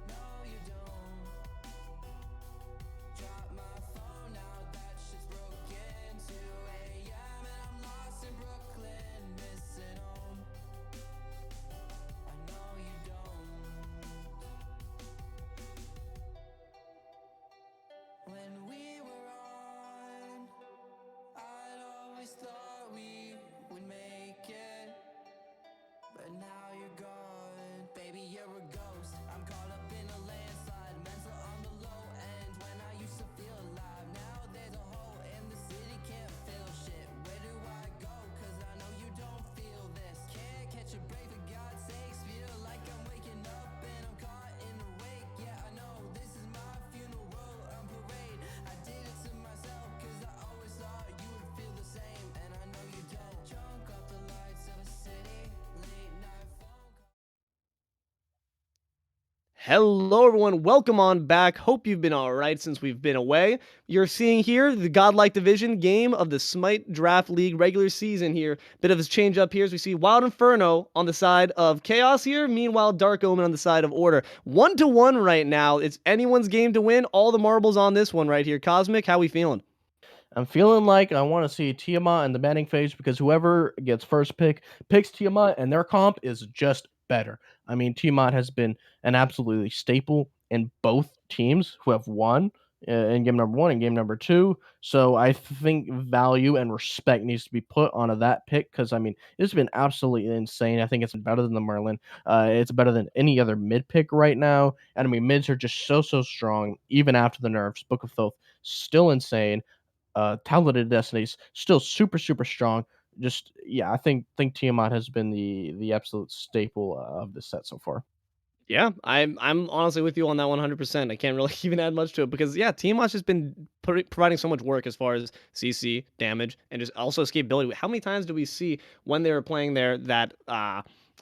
No, you don't. Drop my phone now, that shit's broken. 2 a.m. and I'm lost in Brooklyn, missing home. I know you don't. When we were on, I'd always thought we would make it, but now you're gone. Baby, you're a ghost. I'm caught up in a landslide, mental on the low end. When I used to feel alive, now there's a hole in the city, can't feel shit. Where do I go? Cause I know you don't feel this. Can't catch a break for God's sakes. Feel like I'm waking up and I'm caught in a wake. Yeah, I know this is my funeral on parade. I did it to myself cause I always thought you would feel the same, and I know you don't. Drunk off the lights of a city, late night phone calls. Hello, everyone. Welcome on back. Hope you've been all right since we've been away. You're seeing here the Godlike Division game of the Smite Draft League regular season here. Bit of a change up here as we see Wild Inferno on the side of Chaos here. Meanwhile, Dark Omen on the side of Order. 1-1 right now. It's anyone's game to win. All the marbles on this one right here. Cosmic, how we feeling? I'm feeling like I want to see Tiamat in the batting phase because whoever gets first pick picks Tiamat, and their comp is just better. I mean, Tiamat has been an absolutely staple in both teams who have won in game number 1 and game number 2. So I think value and respect needs to be put onto that pick because I mean it's been absolutely insane. I think it's better than the Merlin. It's better than any other mid pick right now. And I mean mids are just so strong even after the nerfs. Book of Thoth still insane. Talented Destinies still super strong. Just yeah, I think Tiamat has been the absolute staple of the set so far. Yeah, I'm honestly with you on that 100%. I can't really even add much to it because yeah, Tiamat's just been providing so much work as far as CC damage and just also escapability. How many times do we see when they were playing there that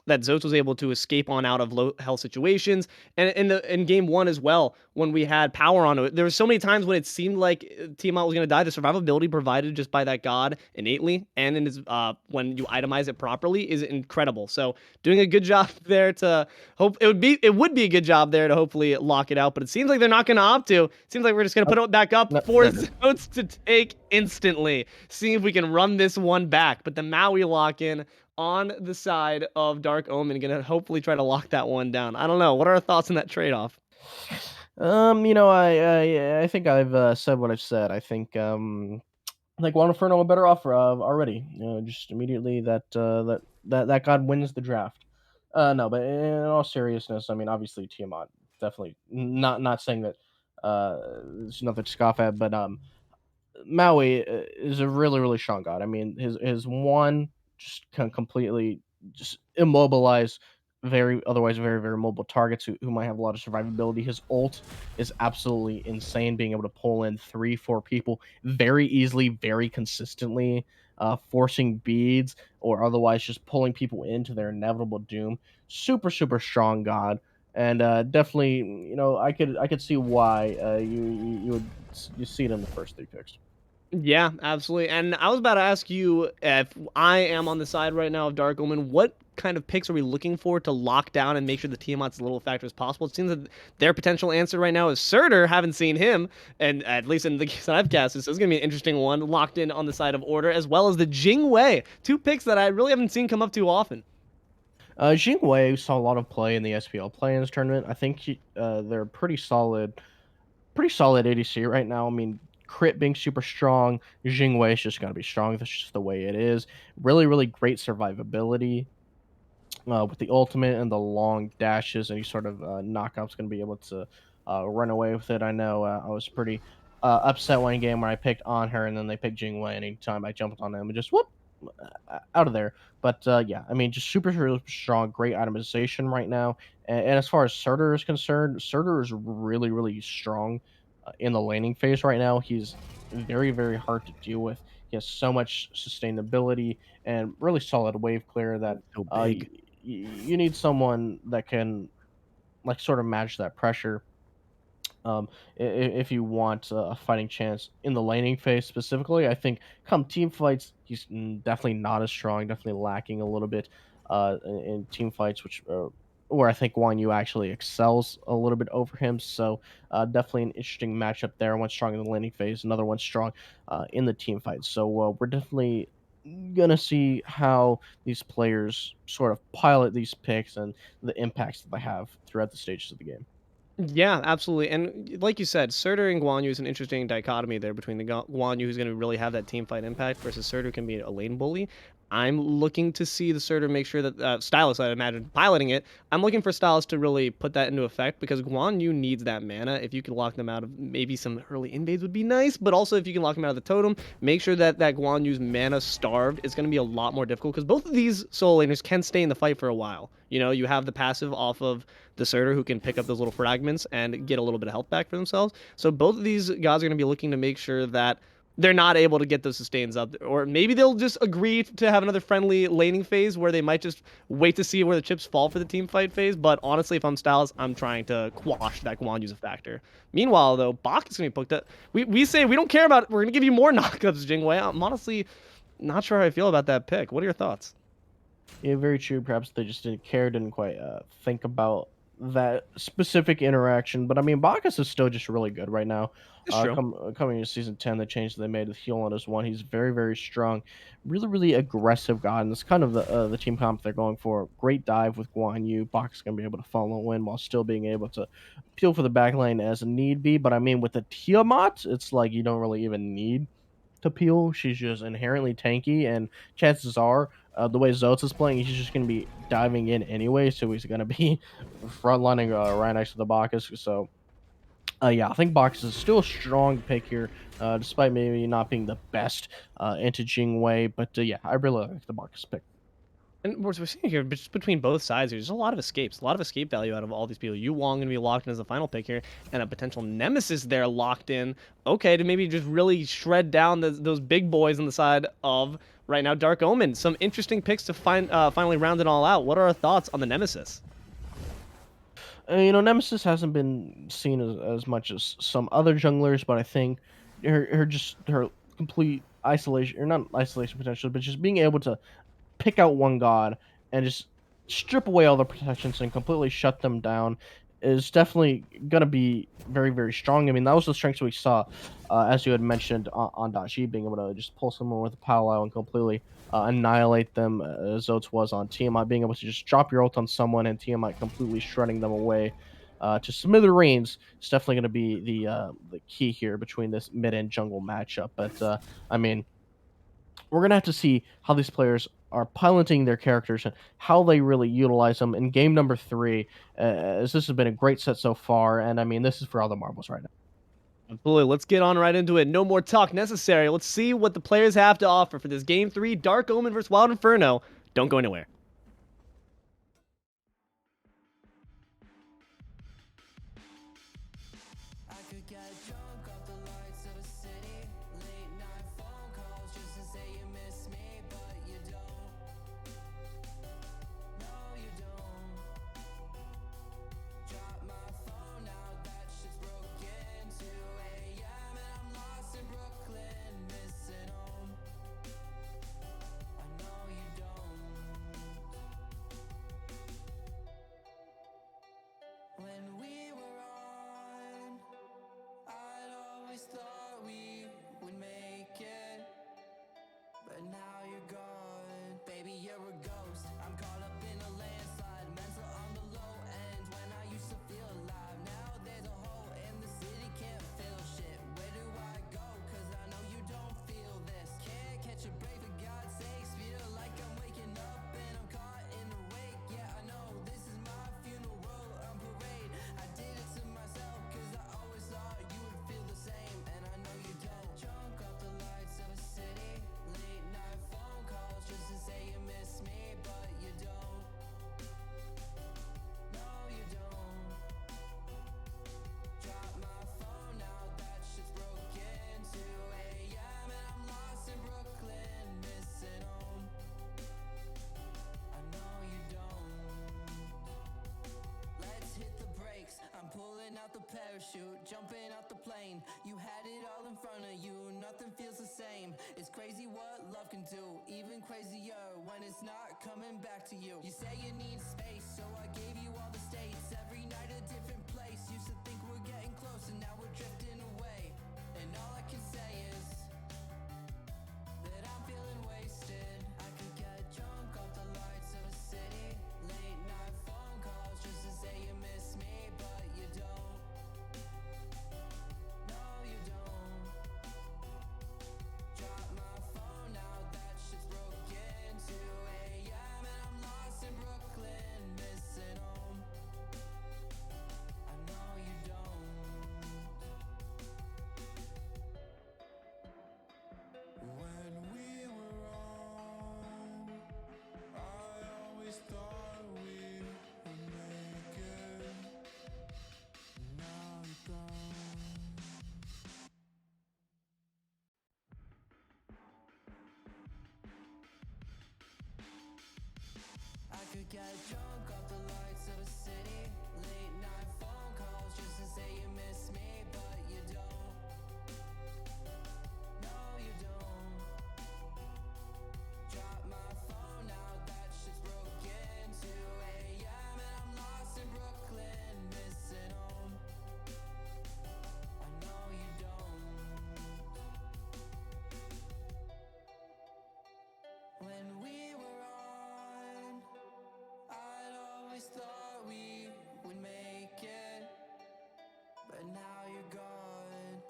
that Zoats was able to escape on out of low health situations. And in game one as well, when we had power on it, there were so many times when it seemed like Tiamat was going to die. The survivability provided just by that god innately, and in his when you itemize it properly, is incredible. So doing a good job there to hope it would be a good job there to hopefully lock it out. But it seems like they're not going to opt to. It seems like we're just going to put it back up No, for no, no. Zoats to take instantly. See if we can run this one back. But the Maui lock in on the side of Dark Omen, gonna hopefully try to lock that one down. I don't know. What are our thoughts on that trade-off? I think I've said what I've said. I think Juan Inferno are better off already. Just immediately that god wins the draft. No, but in all seriousness, I mean, obviously Tiamat definitely not saying that there's nothing to scoff at, but Maui is a really strong god. I mean, his one just can completely just immobilize very otherwise very mobile targets who might have a lot of survivability. His ult is absolutely insane, being able to pull in 3-4 people very easily, very consistently, forcing beads or otherwise just pulling people into their inevitable doom. Super strong god. And definitely, I could see why you see it in the first 3 picks. Yeah, absolutely. And I was about to ask you if I am on the side right now of Dark Omen, what kind of picks are we looking for to lock down and make sure the Tiamat's as little factor as possible? It seems that their potential answer right now is Surtur. Haven't seen him, and at least in the case that I've casted, so it's gonna be an interesting one. Locked in on the side of Order, as well as the Jing Wei, two picks that I really haven't seen come up too often. Jing Wei saw a lot of play in the SPL play-ins tournament. I think they're pretty solid ADC right now. I mean, crit being super strong, Jing Wei is just gonna be strong. That's just the way it is. Really great survivability with the ultimate and the long dashes. Any sort of knockout's going to be able to run away with it. I know I was pretty upset one game where I picked on her and then they picked Jing Wei. Anytime I jumped on them and just whoop out of there. But yeah, I mean, just super strong, great itemization right now. And as far as Surtur is concerned, Surtur is really strong in the laning phase right now. He's very hard to deal with. He has so much sustainability and really solid wave clear that So uh, big. you need someone that can like sort of match that pressure if you want a fighting chance in the laning phase specifically. I think come team fights, he's definitely not as strong, definitely lacking a little bit in team fights, which where I think Guan Yu actually excels a little bit over him. So definitely an interesting matchup there. One strong in the laning phase, another one strong in the team fight. So we're definitely gonna see how these players sort of pilot these picks and the impacts that they have throughout the stages of the game. Yeah, absolutely. And like you said, Surtur and Guan Yu is an interesting dichotomy there between the Guan Yu, who's going to really have that team fight impact, versus Surtur can be a lane bully. I'm looking to see the Surtur make sure that STAILUS, I imagine, piloting it. I'm looking for STAILUS to really put that into effect because Guan Yu needs that mana. If you can lock them out of maybe some early invades would be nice, but also if you can lock them out of the totem, make sure that Guan Yu's mana starved is going to be a lot more difficult because both of these solo laners can stay in the fight for a while. You know, you have the passive off of the Surtur who can pick up those little fragments and get a little bit of health back for themselves. So both of these guys are going to be looking to make sure that they're not able to get those sustains up, or maybe they'll just agree to have another friendly laning phase where they might just wait to see where the chips fall for the team fight phase. But honestly, if I'm STAILUS, I'm trying to quash that Guan Yu's a factor. Meanwhile, though, Bach is going to be poked up. We say we don't care about it. We're going to give you more knockups, Jingwei. I'm honestly not sure how I feel about that pick. What are your thoughts? Yeah, very true. Perhaps they just didn't care, didn't quite think about that specific interaction. But I mean, Bacchus is still just really good right now. It's true. Coming into season 10, the change they made with heal on his one, he's very strong, really aggressive guy, and that's kind of the team comp they're going for. Great dive with Guan Yu. Bacchus gonna be able to follow in while still being able to peel for the back lane as a need be. But I mean, with the Tiamat, it's like you don't really even need to peel. She's just inherently tanky, and chances are, the way Zoats is playing, he's just going to be diving in anyway, so he's going to be frontlining right next to the Bacchus. So, yeah, I think Bacchus is still a strong pick here, despite maybe not being the best into Jing Wei. But yeah, I really like the Bacchus pick. And we're seeing here just between both sides, there's a lot of escapes, a lot of escape value out of all these people. Yu Wong going to be locked in as the final pick here, and a potential nemesis there locked in. Okay, to maybe just really shred down those big boys on the side of Right now, Dark Omen. Some interesting picks to finally round it all out. What are our thoughts on the Nemesis? Nemesis hasn't been seen as much as some other junglers, but I think her complete isolation, or not isolation potential, but just being able to pick out one god and just strip away all the protections and completely shut them down is definitely going to be very, very strong. I mean, that was the strengths we saw, as you had mentioned on Dashi, being able to just pull someone with a powwow and completely annihilate them, as Zoats was on Tiamat, being able to just drop your ult on someone and Tiamat completely shredding them away to smithereens. It's definitely going to be the key here between this mid and jungle matchup. But I mean, we're gonna have to see how these players are piloting their characters and how they really utilize them in game number 3. As this has been a great set so far, and I mean, this is for all the marbles right now. Absolutely. Let's get on right into it. No more talk necessary. Let's see what the players have to offer for this Game 3, Dark Omen versus Wild Inferno. Don't go anywhere. I could get drunk off the lights of a city. Late night phone calls just to say you miss me, but you don't. No, you don't. Drop my phone now, that shit's broken. 2 a.m. and I'm lost in Brooklyn, missing home. I know you don't. When we were on, I'd always thought we would make it, but now you're gone. Baby, you're a ghost. I'm caught up in a landslide, mental on the low end. When I used to feel alive, now there's a hole in the city, can't feel shit. Where do I go? 'Cause I know you don't feel this. Can't catch a break for God's sakes. Feel like I'm waking up and I'm caught in the wake. Yeah, I know this is my funeral on parade. I did it to myself 'cause I always thought you would feel the same, and I know you don't. Drunk off the lights of a city. Late night phone calls just to say you miss me, but you don't. No, you don't. Drop my phone now, that shit's broken. 2 a.m. and I'm lost in Brooklyn, missing home. I know you don't. Let's hit the brakes. I'm pulling out the parachute, jumping out the plane. You had it all in front of you, nothing feels the same. It's crazy what love can do, even crazier when it's not coming back to you. You say you need space, so I gave you all the states. Every night a different place. Used to think we're getting close, and now we're drifting away. And all I can say is that I'm feeling wasted. I could get drunk off the lights of a city. Late night phone calls just to say you miss me, but you don't. No, you don't. Drop my phone now, that shit's broken. 2 a.m. and I'm lost in Brooklyn, missing home. I know you don't. When we were on, I always thought we would make it. Now you're gone. I could get drunk off the lights of a city. Late night phone calls just to say you miss me, but you don't. No, you don't. Drop my phone now, that shit's broken. 2 a.m. and I'm lost in Brooklyn, missing home. I know you don't. When we were on, I'd always thought we would make it, but now you're gone.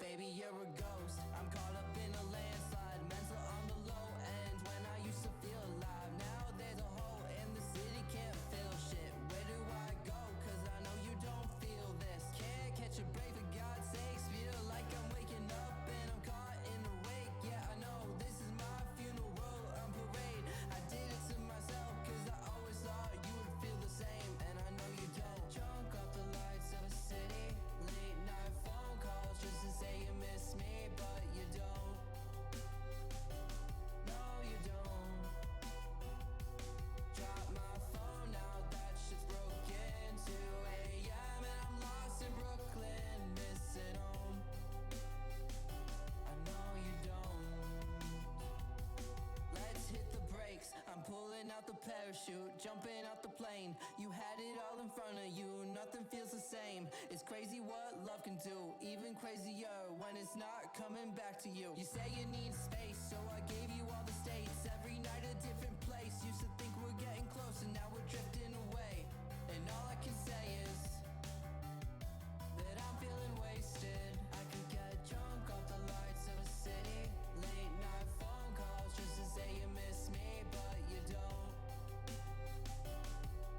out the parachute, jumping out the plane. You had it all in front of you, nothing feels the same. It's crazy what love can do, even crazier when it's not coming back to you. You say you need space, so I gave you all the states. Every night a different place. Used to think we're getting close, and now we're drifting away. And all I can say is that I'm feeling wasted. I could get drunk off the lights of a city. Late night phone calls just to say you miss me, but you don't.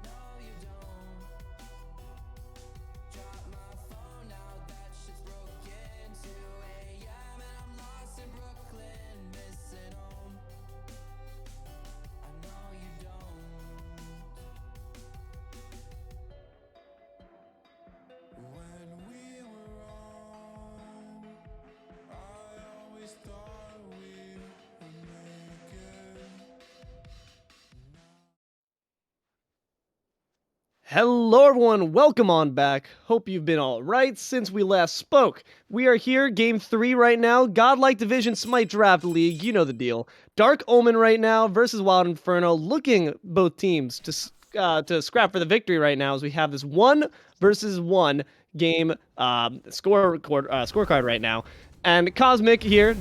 No, you don't. Drop my phone now, that shit's broken. 2 a.m. and I'm lost in Brooklyn, missing home. I know you don't. When we were on, I always thought we would make it. Hello everyone, welcome on back. Hope you've been alright since we last spoke. We are here, game 3 right now, Godlike Division Smite Draft League, you know the deal. Dark Omen right now versus Wild Inferno, looking both teams to scrap for the victory right now as we have this 1 versus 1 game scorecard right now. And Cosmic here, I'm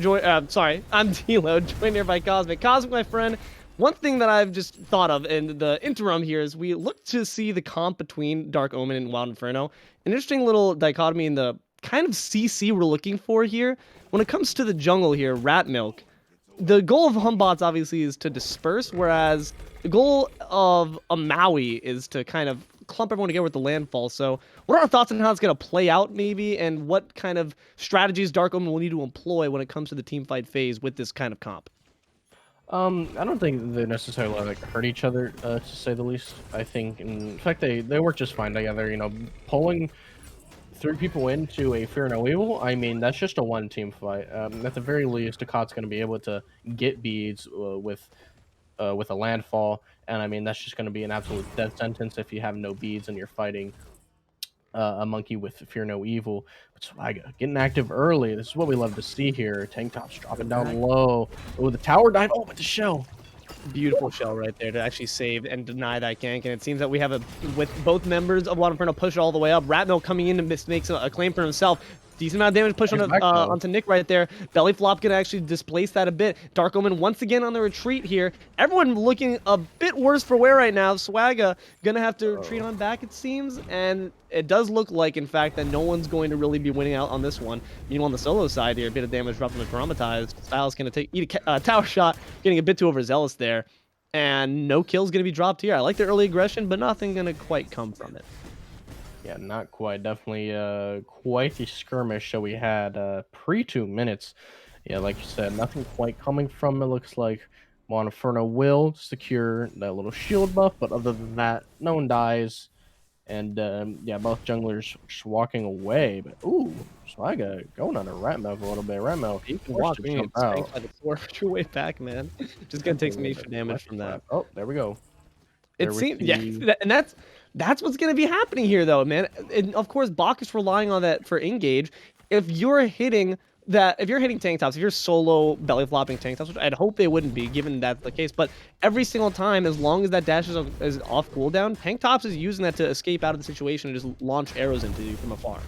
Deelo, joined here by Cosmic. Cosmic, my friend, one thing that I've just thought of in the interim here is we look to see the comp between Dark Omen and Wild Inferno. An interesting little dichotomy in the kind of CC we're looking for here. When it comes to the jungle here, Ratmilk, the goal of Humbots obviously is to disperse, whereas the goal of a Maui is to kind of clump everyone together with the landfall. So what are our thoughts on how it's going to play out maybe, and what kind of strategies Dark Omen will need to employ when it comes to the team fight phase with this kind of comp? I don't think they necessarily like hurt each other, to say the least. I think, in fact, they work just fine together. You know, pulling 3 people into a Fear No Evil, I mean, that's just a one-team fight. At the very least, akat's going to be able to get beads with a landfall, and I mean, that's just going to be an absolute death sentence if you have no beads and you're fighting a monkey with Fear No Evil. But Swagga getting active early. This is what we love to see here. Tanktopss dropping down low. Oh, the tower dive. Oh, but the shell. Beautiful shell right there to actually save and deny that gank. And it seems that we have with both members of Wild Inferno push it all the way up. Ratmilk coming in and makes a claim for himself. Decent amount of damage pushed onto Nick right there. Belly Flop gonna actually displace that a bit. Dark Omen once again on the retreat here. Everyone looking a bit worse for wear right now. Swagga gonna have to retreat on back, it seems. And it does look like, in fact, that no one's going to really be winning out on this one. You know, on the solo side here, a bit of damage dropped from the Tyraumatized. STAILUS gonna eat a tower shot, getting a bit too overzealous there. And no kill's gonna be dropped here. I like the early aggression, but nothing gonna quite come from it. Yeah, not quite. Definitely quite the skirmish that we had pre 2 minutes. Yeah, like you said, nothing quite coming from it. Looks like Wild Inferno will secure that little shield buff, but other than that, no one dies. And yeah, both junglers just walking away. But ooh, Swagga going on a Ratmilk a little bit. Ratmilk, He can walk me and spank by the floor your way back, man. Just gonna take some extra damage from that. Oh, there we go. It seems, yeah, and that's what's gonna be happening here, though, man. And of course, Bach is relying on that for engage. If you're hitting Tanktopss, if you're solo belly flopping Tanktopss, which I'd hope they wouldn't be, given that's the case, but every single time, as long as that dash is off cooldown, Tanktopss is using that to escape out of the situation and just launch arrows into you from afar.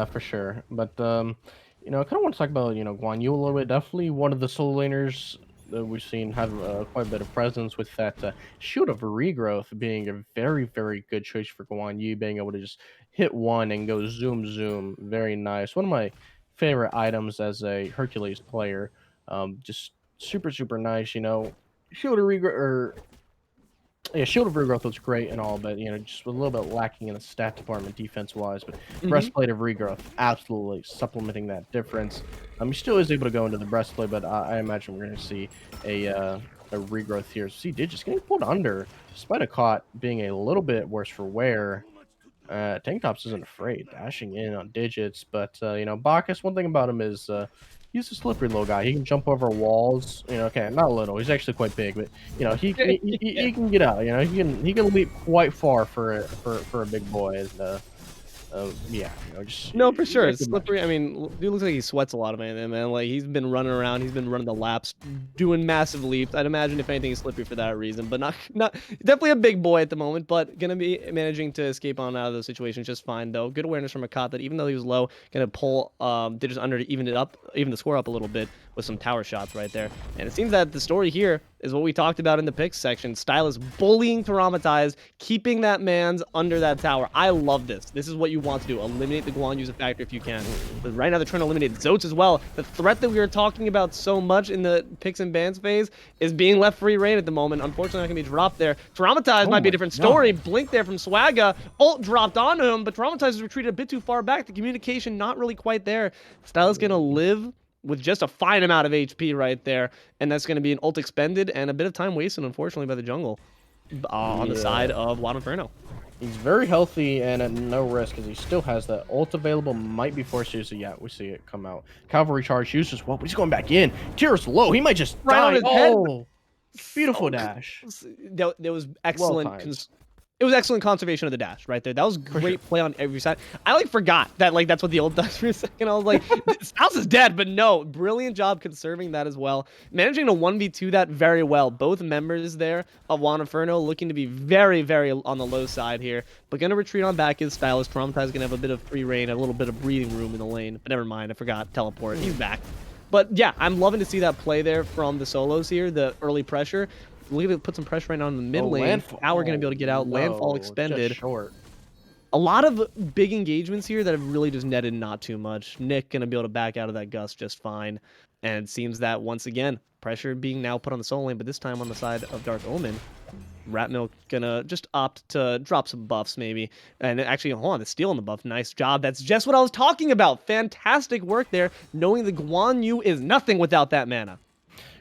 For sure, but you know, I kind of want to talk about Guan Yu a little bit. Definitely one of the solo laners that we've seen have quite a bit of presence, with that Shield of Regrowth being a very, very good choice for Guan Yu, being able to just hit one and go zoom zoom. Very nice. One of my favorite items as a Hercules player. Just super, super nice. You know, Shield of Regrowth, yeah, Shield of Regrowth was great and all, but just a little bit lacking in the stat department defense-wise. But Breastplate of Regrowth, absolutely supplementing that difference. He still is able to go into the Breastplate, but I imagine we're going to see a Regrowth here. See, just getting pulled under, despite akat being a little bit worse for wear. Tanktopss isn't afraid, dashing in on digits, but Bacchus, one thing about him is he's a slippery little guy. He can jump over walls. Okay, not little. He's actually quite big, but he can get out. He can leap quite far for a big boy. And Yeah, just No, for sure. way It's too much. slippery. I mean, dude looks like he sweats a lot of anything, man. Like he's been running around, he's been running the laps, doing massive leaps. I'd imagine if anything, he's slippery for that reason, but not definitely a big boy at the moment, but gonna be managing to escape on out of those situations just fine though. Good awareness from akat that even though he was low, gonna pull digits under to even it up, even the score up a little bit with some tower shots right there. And it seems that the story here is what we talked about in the picks section. STAILUS bullying Tyraumatized, keeping that man's under that tower. I love this. This is what you want to do. Eliminate the Guan Yu's factor if you can. But right now they're trying to eliminate Zoats as well. The threat that we were talking about so much in the picks and bans phase is being left free reign at the moment. Unfortunately, not going to be dropped there. Tyraumatized Oh might be a my different story. God. Blink there from Swagga. Ult dropped onto him, but Tyraumatized has retreated a bit too far back. The communication not really quite there. STAILUS going to live with just a fine amount of HP right there, and that's going to be an ult expended and a bit of time wasted, unfortunately, by the jungle on the side Yeah. of Inferno. He's very healthy and at no risk because he still has that ult available. Might be forced to use it. Yeah, we see it come out. Cavalry charge uses well, but he's going back in. Tyr's low. He might just Right on die. his head. Oh, beautiful So dash. that was Well excellent. timed. It was excellent conservation of the dash right there. That was For great sure. play on every side. I like forgot that like that's what the ult does for a second. I was like, House is dead, but no, brilliant job conserving that as well. Managing to 1v2 that very well. Both members there of Inferno looking to be very, very on the low side here, but gonna retreat on back is STAILUS. Tyraumatized gonna have a bit of free reign, a little bit of breathing room in the lane. But never mind, I forgot. Teleport. He's back. But yeah, I'm loving to see that play there from the solos here, the early pressure. We're going to put some pressure right now in the mid Oh, lane. landfall. Now we're going to be able to get out. Landfall No, just expended. short. A lot of big engagements here that have really just netted not too much. Nick going to be able to back out of that gust just fine. And it seems that, once again, pressure being now put on the solo lane, but this time on the side of Dark Omen. Ratmilk gonna just opt to drop some buffs maybe. And actually, hold on, the steal on the buff. Nice job. That's just what I was talking about. Fantastic work there, knowing the Guan Yu is nothing without that mana.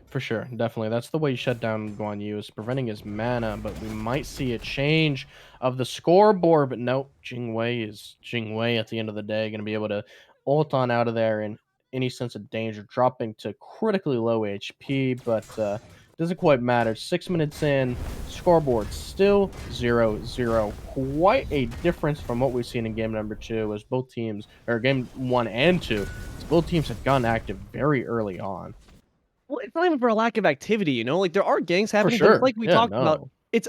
For sure, definitely. That's the way you shut down Guan Yu, is preventing his mana, but we might see a change of the scoreboard. But nope, Jingwei is Jingwei at the end of the day, going to be able to ult on out of there in any sense of danger, dropping to critically low HP, but doesn't quite matter. 6 minutes in, scoreboard still 0-0. Quite a difference from what we've seen in game number 2, as both teams, or game 1 and 2, as both teams have gone active very early on. Well, it's not even for a lack of activity, you know? Like, there are ganks For happening, but it's sure. like we Yeah, talked about. no. It's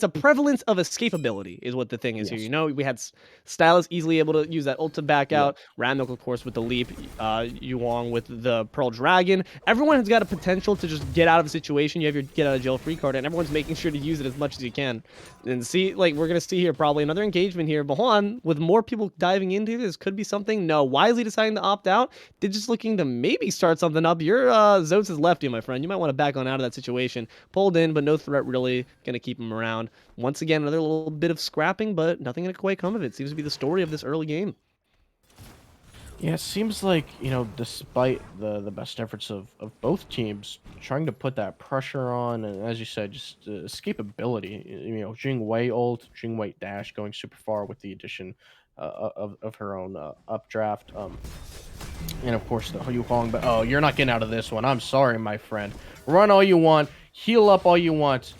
a prevalence of escapability is what the thing is here. Yes. You know, we had STAILUS easily able to use that ult to back Yeah. out. Ratmilk, of course, with the leap. Yuang with the Pearl Dragon. Everyone has got a potential to just get out of a situation. You have your get out of jail free card, and everyone's making sure to use it as much as you can. And see, like, we're gonna see here probably another engagement here. But hold on, with more people diving into this, could be something. No, wisely deciding to opt out. They're just looking to maybe start something up. Your Zoats has left you, my friend. You might want to back on out of that situation. Pulled in, but no threat really going to keep him around. Once again, another little bit of scrapping, but nothing going to quite come of it. Seems to be the story of this early game. Yeah, it seems like, despite the best efforts of both teams, trying to put that pressure on, and as you said, just escapability. Jing Wei ult, Jing Wei dash going super far with the addition of her own updraft. And of course, the Yu Hong, but oh, you're not getting out of this one. I'm sorry, my friend. Run all you want, heal up all you want.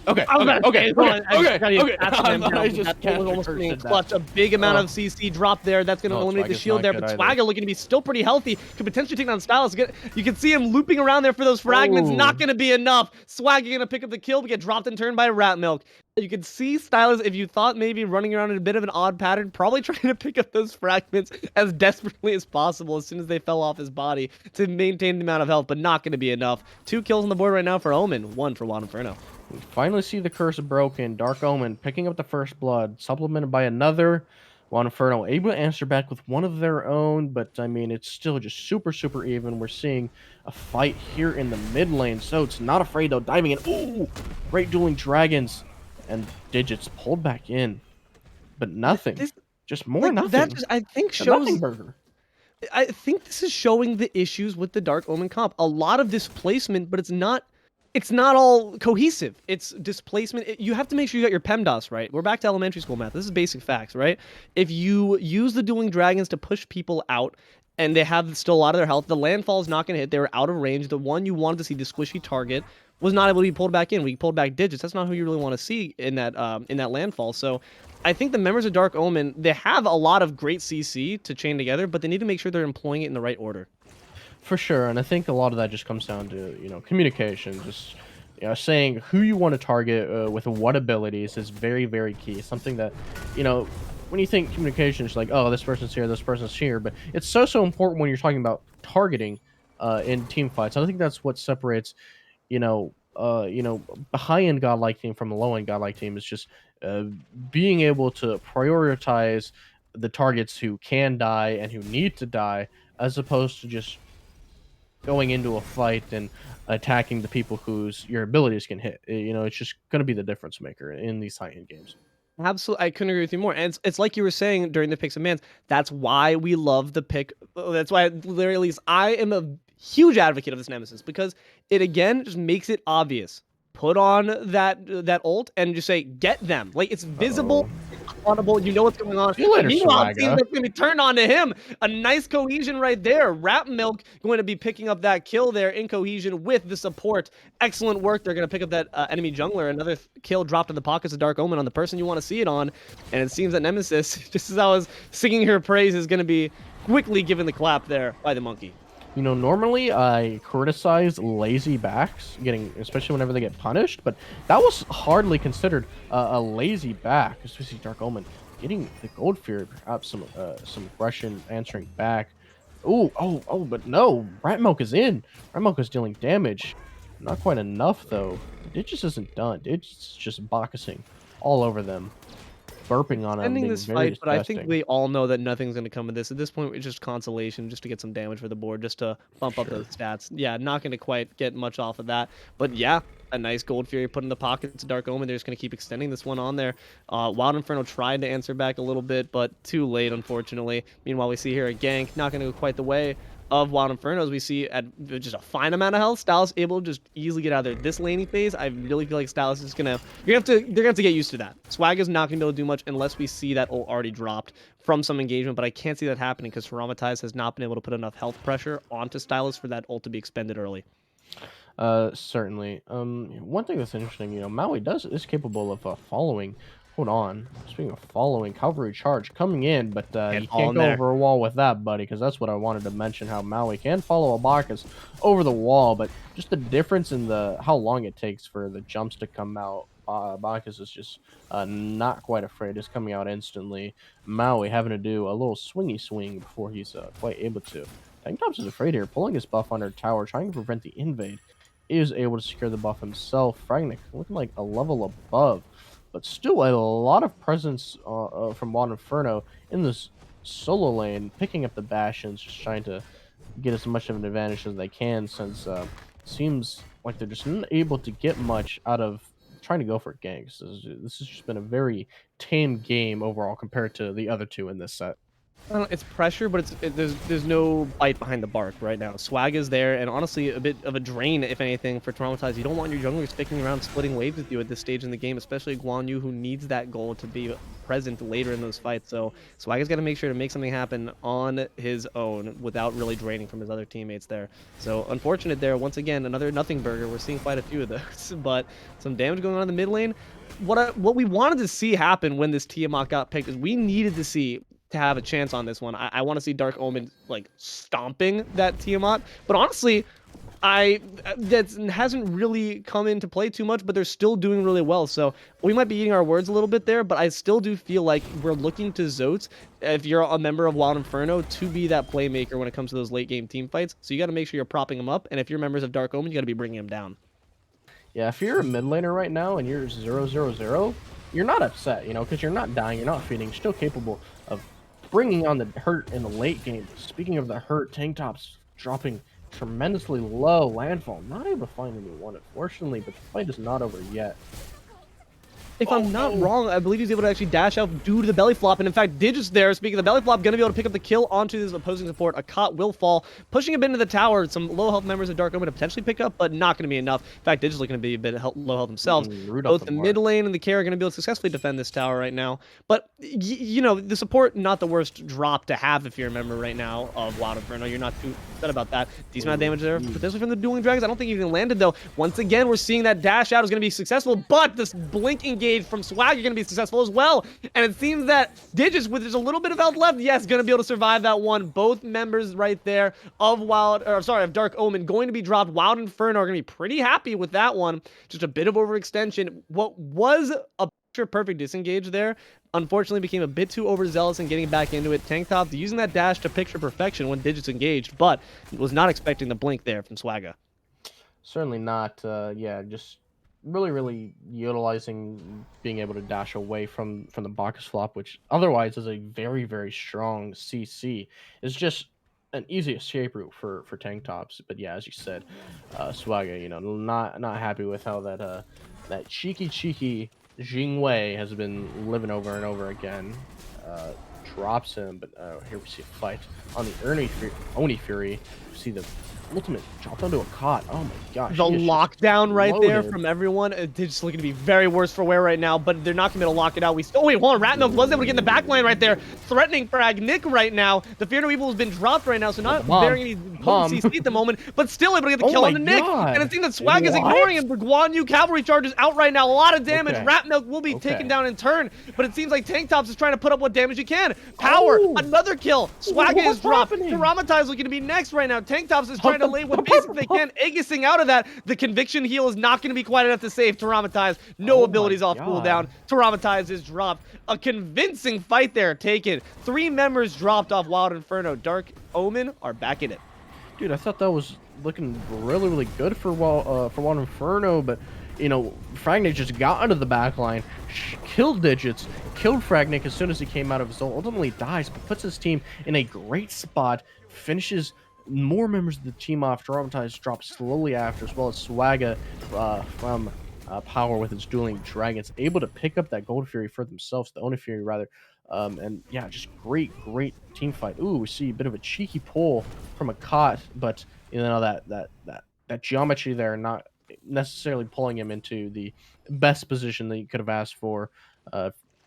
Okay, I was okay, about to say, okay, hold on, I okay, gotta okay. pass him I down. just That cast was almost cursed being at that. clutch. A big amount of CC drop there. That's going to Oh, eliminate the Swagga's shield not there. good But either. Swagga looking to be still pretty healthy. Could potentially take down STAILUS. You can see him looping around there for those fragments. Not Ooh. going to be enough. Swagga going to pick up the kill, but get dropped and turned by Ratmilk. You can see STAILUS, if you thought maybe running around in a bit of an odd pattern, probably trying to pick up those fragments as desperately as possible as soon as they fell off his body to maintain the amount of health, but not going to be enough. 2 kills on the board right now for Omen, 1 for Inferno. We finally see the curse broken. Dark Omen picking up the first blood, supplemented by another. Inferno able to answer back with one of their own, but I mean, it's still just super, super even. We're seeing a fight here in the mid lane, so it's not afraid though, diving in. Ooh, great dueling dragons, and Digits pulled back in, but nothing. This, Just more like, that nothing. just, I think, A nothing shows. burger. I think this is showing the issues with the Dark Omen comp. A lot of displacement, but it's not all cohesive. It's displacement. You have to make sure you got your PEMDAS right. We're back to elementary school math. This is basic facts, right? If you use the dueling dragons to push people out, and they have still a lot of their health. The landfall is not going to hit. They were out of range. The one you wanted to see, the squishy target, was not able to be pulled back in. We pulled back digits. That's not who you really want to see in that landfall. So I think the members of Dark Omen, they have a lot of great CC to chain together, but they need to make sure they're employing it in the right order. For sure, and I think a lot of that just comes down to, communication. Just, saying who you want to target with what abilities is very, very key. Something that, you know, when you think communication, it's like, oh, this person's here, this person's here, but it's so important when you're talking about targeting in team fights. I think that's what separates, a high-end godlike team from a low-end godlike team is just uh, being able to prioritize the targets who can die and who need to die, as opposed to just going into a fight and attacking the people whose your abilities can hit. It's just going to be the difference maker in these high end games. Absolutely, I couldn't agree with you more. And it's like you were saying during the picks and bans. That's why we love the pick. That's why, literally, at least I am a huge advocate of this nemesis because it again just makes it obvious. Put on that ult and just say get them. Like it's visible, Oh, audible. You know what's going on. see you later, Meanwhile, it seems Swagga. that's going to be turned on to him. A nice cohesion right there. Ratmilk going to be picking up that kill there in cohesion with the support. Excellent work. They're going to pick up that enemy jungler. Another kill dropped in the pockets of Dark Omen on the person you want to see it on. And it seems that Nemesis, just as I was singing her praise, is going to be quickly given the clap there by the monkey. Normally I criticize lazy backs, especially whenever they get punished, but that was hardly considered a lazy back, especially Dark Omen. Getting the Gold Fury, perhaps some aggression answering back. Oh, but no, Ratmilk is in. Ratmilk is dealing damage. Not quite enough, though. Digis isn't done. Digis is just boxing all over them, burping on them, Ending being this very fight, but I think disgusting. we all know that nothing's going to come of this. At this point, it's just consolation, just to get some damage for the board, just to bump up Sure. those stats. Yeah, not going to quite get much off of that. But yeah, a nice Gold Fury put in the pockets of Dark Omen. They're just going to keep extending this one on there. Wild Inferno tried to answer back a little bit, but too late, unfortunately. Meanwhile, we see here a gank, not going to go quite the way of Wild Inferno, as we see at just a fine amount of health. STAILUS able to just easily get out of there. This laning phase, I really feel like STAILUS is gonna they're gonna have to get used to that. Swagga's not gonna be able to do much unless we see that ult already dropped from some engagement, but I can't see that happening because Tyraumatized has not been able to put enough health pressure onto STAILUS for that ult to be expended early. Certainly. One thing that's interesting, Maui is capable of following. Hold on. Speaking of following, cavalry charge coming in, but Can't you fall can't in go there. over a wall with that, buddy, because that's what I wanted to mention. How Maui can follow a Bacchus over the wall, but just the difference in the how long it takes for the jumps to come out. Bacchus is just not quite afraid. It's coming out instantly. Maui having to do a little swingy swing before he's quite able to. Tanktopss is afraid here, pulling his buff under tower, trying to prevent the invade. Is able to secure the buff himself. Fragnick looking like a level above, but still a lot of presence from Wild Inferno in this solo lane, picking up the Bastions, just trying to get as much of an advantage as they can, since seems like they're just not able to get much out of trying to go for ganks. This has just been a very tame game overall compared to the other two in this set. I don't know, it's pressure, but there's no bite behind the bark right now. Swag is there, and honestly, a bit of a drain, if anything, for Traumatized. You don't want your junglers sticking around splitting waves with you at this stage in the game, especially Guan Yu, who needs that goal to be present later in those fights. So Swag has got to make sure to make something happen on his own without really draining from his other teammates there. So unfortunate there. Once again, another nothing burger. We're seeing quite a few of those, but some damage going on in the mid lane. What we wanted to see happen when this Tiamat got picked is we needed to see to have a chance on this one. I want to see Dark Omen like stomping that Tiamat, but honestly, that hasn't really come into play too much, but they're still doing really well. So we might be eating our words a little bit there, but I still do feel like we're looking to Zoats, if you're a member of Wild Inferno, to be that playmaker when it comes to those late game team fights. So you got to make sure you're propping them up, and if you're members of Dark Omen, you got to be bringing them down. Yeah, if you're a mid laner right now and you're 0-0-0, you're not upset, because you're not dying, you're not feeding, you're still capable of bringing on the hurt in the late game. Speaking of the hurt, Tanktopss dropping tremendously low landfall, not able to find anyone, unfortunately, but the fight is not over yet. If I'm not wrong, I believe he's able to actually dash out due to the belly flop. And in fact, Digits there, speaking of the belly flop, going to be able to pick up the kill onto this opposing support. Akat will fall, pushing a bit into the tower. Some low health members of Dark Omen to potentially pick up, but not going to be enough. In fact, Digits looking to be a bit low health themselves. Rude off Both the the mark. mid lane and the carry are going to be able to successfully defend this tower right now. But, you know, the support, not the worst drop to have if you remember right now of Wild Inferno. You're not too upset about that. Decent amount of damage there, potentially from the dueling dragons. I don't think he even landed, though. Once again, we're seeing that dash out is going to be successful, but this blink engage from Swagga going to be successful as well. And it seems that Digits, with just a little bit of health left, yes, going to be able to survive that one. Both members right there of of Dark Omen going to be dropped. Wild Inferno are going to be pretty happy with that one. Just a bit of overextension. What was a perfect disengage there, unfortunately became a bit too overzealous in getting back into it. Tanktopss using that dash to picture perfection when Digits engaged, but was not expecting the blink there from Swagga. Certainly not. Yeah, just really utilizing being able to dash away from the Bacchus flop, which otherwise is a very strong CC. It's just an easy escape route for Tanktopss. But yeah, as you said, Swagga, you know, not happy with how that cheeky Jingwei has been living over and over again. Drops him, but here we see a fight on the Oni Fury. We see the ultimate dropped onto a cot. Oh my gosh. The lockdown right there from everyone. It's just looking to be very worse for wear right now, but they're not going to be able to lock it out. Oh, wait, hold on. Ratmilk was able to get in the back line right there, threatening Fragnick right now. The Fear No Evil has been dropped right now, so not bearing any potency at the moment, but still able to get the kill on the Nick. And it seems that Swag is ignoring him. The Guan Yu cavalry charge is out right now. A lot of damage. Ratmilk will be taken down in turn, but it seems like Tanktopss is trying to put up what damage he can. Power, another kill. Swagga is dropped. Tyraumatized looking to be next right now. Tanktopss is trying to lay what basic they can. Aegising out of that. The conviction heal is not going to be quite enough to save Tyraumatized. No abilities off cooldown. Tyraumatized is dropped. A convincing fight there taken. 3 members dropped off Wild Inferno. Dark Omen are back in it. Dude, I thought that was looking really good for Wild Inferno, but you know, Fragnick just got under the back line, killed Digits, killed Fragnick as soon as he came out of his ult, ultimately dies, but puts his team in a great spot, finishes more members of the team off. Tyraumatized drops slowly after, as well as Swagga from Power with his dueling dragons, able to pick up that Gold Fury for themselves, the Oni Fury rather. And yeah, just great team fight. Ooh, we see a bit of a cheeky pull from akat, but you know that geometry there not necessarily pulling him into the best position that you could have asked for.